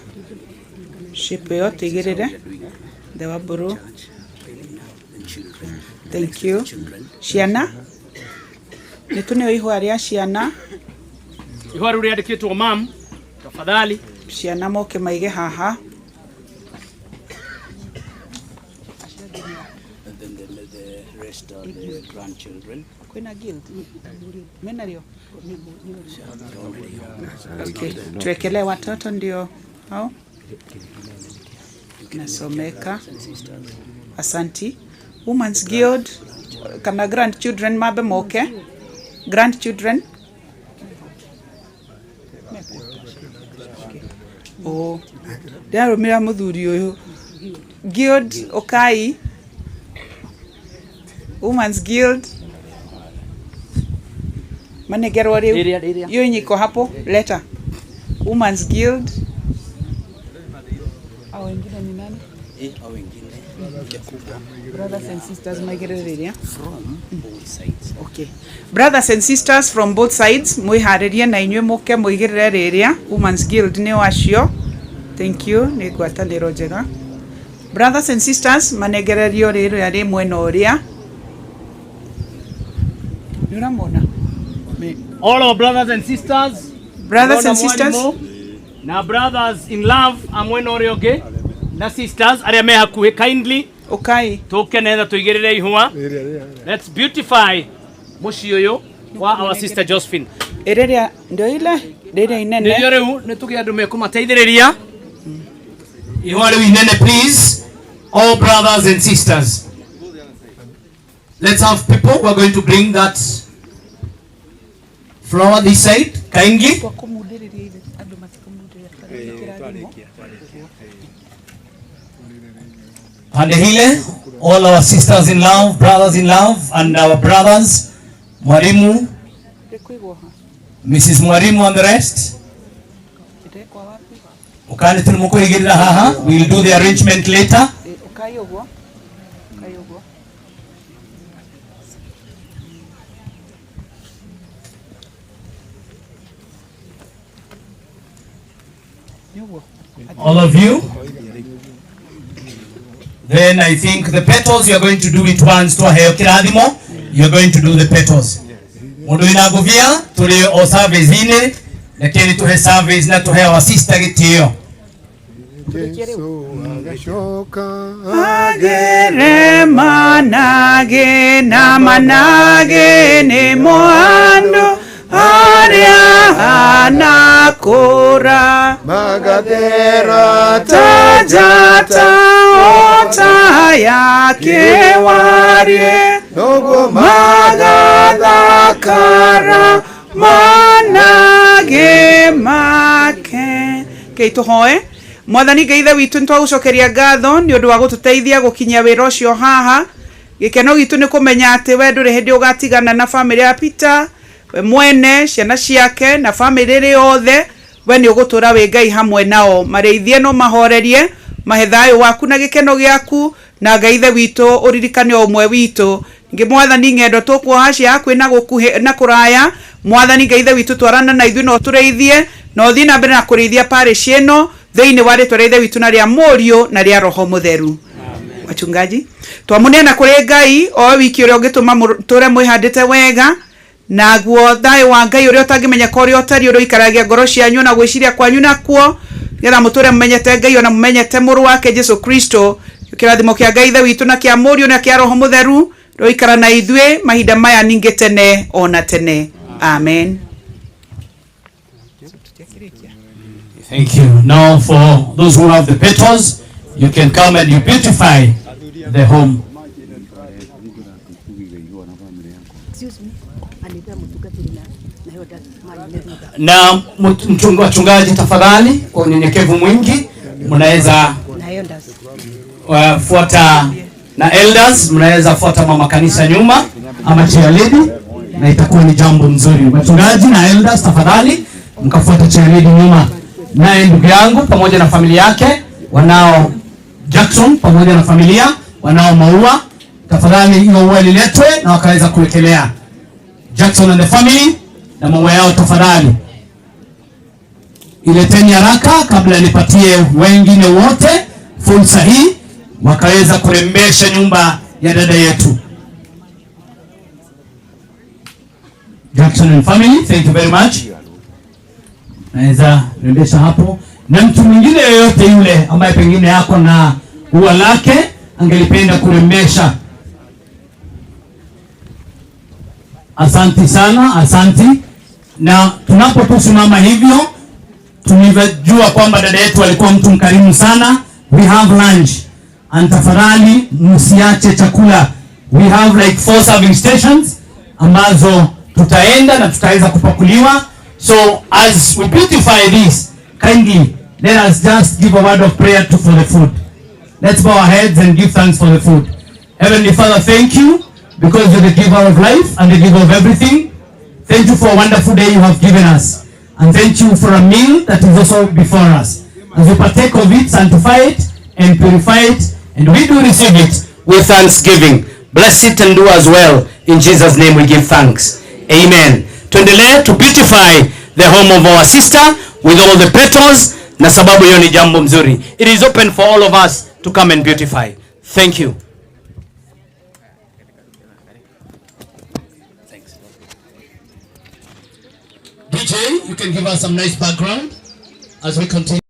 Shipeo Tigere the Waburu. Thank you. Shiana Nitune ihwa ria Shiana. Ihwa ria rikitwo mam tafadhali. Shiana moke maige haha. The grandchildren. Kwena guild. Menario. Okay. Tuwekele watoto ndio hao. Nasomeka. Asanti. Women's Guild. Kana grandchildren mabe moke. Grandchildren. Oh. Daro mira muthuri uyu. Guild Okai. Women's Guild. Manegero riu. Yo nyiko hapo leta. Women's Guild. Au wengine ni nani? Au wengine. Brothers and sisters maigerereria from both sides. Okay. Brothers and sisters from both sides muihariria na inywe muke muigerereria. Women's Guild ni wacio. Thank you. Ni gwataniro njega. Brothers and sisters manegererio riru yari mwena uria. Nuramona. All our brothers and sisters. Brothers and sisters. Na brothers in love amwena uria okay. Na sisters aria me hakuhi kindly. Okay. Tuke nenda tuigirire ihwa. Let's beautify muci uyu wa our sister Josephine. Ereria ndio ile ndio inene. Ndio riu nituge andu mekumateithiriria. Ihwa riu inene please. All brothers and sisters. Let's have people who are going to bring that flower this side kindly. Pande hile, all our sisters in love, brothers in love, and our brothers, Mwalimu, Mrs. Mwalimu and the rest. Ukani tulumuko igirira haha, we'll do the arrangement later. All of you. Then I think the petals, you are going to do it once to hayo kiradimo. You are going to do the petals. Mundu inagovia tuli o service ine, lakini tuhe service na tuhe wa sister gitio. Agere manage na manage ne moando aria anakora Magadera tajata ota yake warie Nogo magadakara manage make. Kei tuhoe Mwathani Ngai ithe witũ nĩtwagũcokeria ngatho nĩ ũndũ wa gũtũteithia gũkinyia wĩra ũcio haha. Gĩkeno gitũ nĩ kũmenya atĩ we ndũrĩ hĩndĩ ũgatigana na famĩlĩ ya Peter, we mwene, ciana ciake na famĩlĩ ĩrĩ yothe. We nĩ ũgũtũra wĩ Ngai hamwe nao, marĩithie no mahorerie, mahe thayũ waku na gĩkeno gĩaku, na Ngai ithe witũ ũririkane o ũmwe witũ. Ngĩ Mwathani ng'endo tũkuoha cia hakuhĩ na gũkuhĩ na kũraya, Mwathani Ngai ithe witũ twarana na ithuĩ no tũreithie no thiĩ na mbere na kũreithia parish ĩno thĩinĩ wa rĩtwa rĩa ithe witũ na rĩa Mũriũ na rĩa Roho Mũtheru. Wachungaji twamunena kũrĩ Ngai o wiki ũrĩa ũngĩtũma tũre mwĩhandĩte wega, na guo thayũ wa Ngai ũrĩa ũtangĩmenyeka ũrĩa ũtariĩ ũrĩa ũikaragia ngoro cianyu na gwĩciria kwanyu nakuo, nĩgetha mũtũre mũmenyete Ngai ona mũmenyete mũrũ wake Jesu Kristo. Kĩrathimo kĩa Ngai ithe witũ na kĩa Mũriũ na kĩa Roho Mũtheru roikara na ithuĩ mahinda maya ningĩ tene ona tene. Amen. Thank you. Now for those who have the petals, you can come and you beautify the home. Na wachungaji tafadhali kwa unyenyekevu mwingi mnaweza fuata, na elders mnaweza fuata mama kanisa nyuma ama chair lady, na itakuwa ni jambo nzuri. Wachungaji na elders tafadhali mkafuata chair lady nyuma. Naye ndugu yangu pamoja na familia yake, wanao Jackson pamoja na familia, wanao maua, tafadhali hiyo maua liletwe na wakaweza kuwekelea Jackson and the family na maua yao tafadhali. Ileteni haraka kabla nipatie wengine wote fursa hii wakaweza kurembesha nyumba ya dada yetu. Jackson and family, thank you very much. Naweza rembesha hapo, na mtu mwingine yoyote yule ambaye pengine yako na ua lake angelipenda kurembesha. Asanti sana, asanti. Na tunapotusimama hivyo tunajua kwamba dada yetu alikuwa mtu mkarimu sana. We have lunch, and tafadhali msiache chakula. We have like 4 serving stations ambazo tutaenda na tutaweza kupakuliwa. So as we beautify this, kindly let us just give a word of prayer for the food. Let's bow our heads and give thanks for the food. Heavenly Father, thank you because you're the giver of life and the giver of everything. Thank you for a wonderful day you have given us. And thank you for a meal that is also before us. As we partake of it, sanctify it and purify it, and we do receive it with thanksgiving. Bless it and do as well. In Jesus' name we give thanks. Amen. Tuendelee to beautify the home of our sister with all the petals, na sababu hiyo ni jambo mzuri. It is open for all of us to come and beautify. Thank you. DJ, you can give us some nice background as we continue.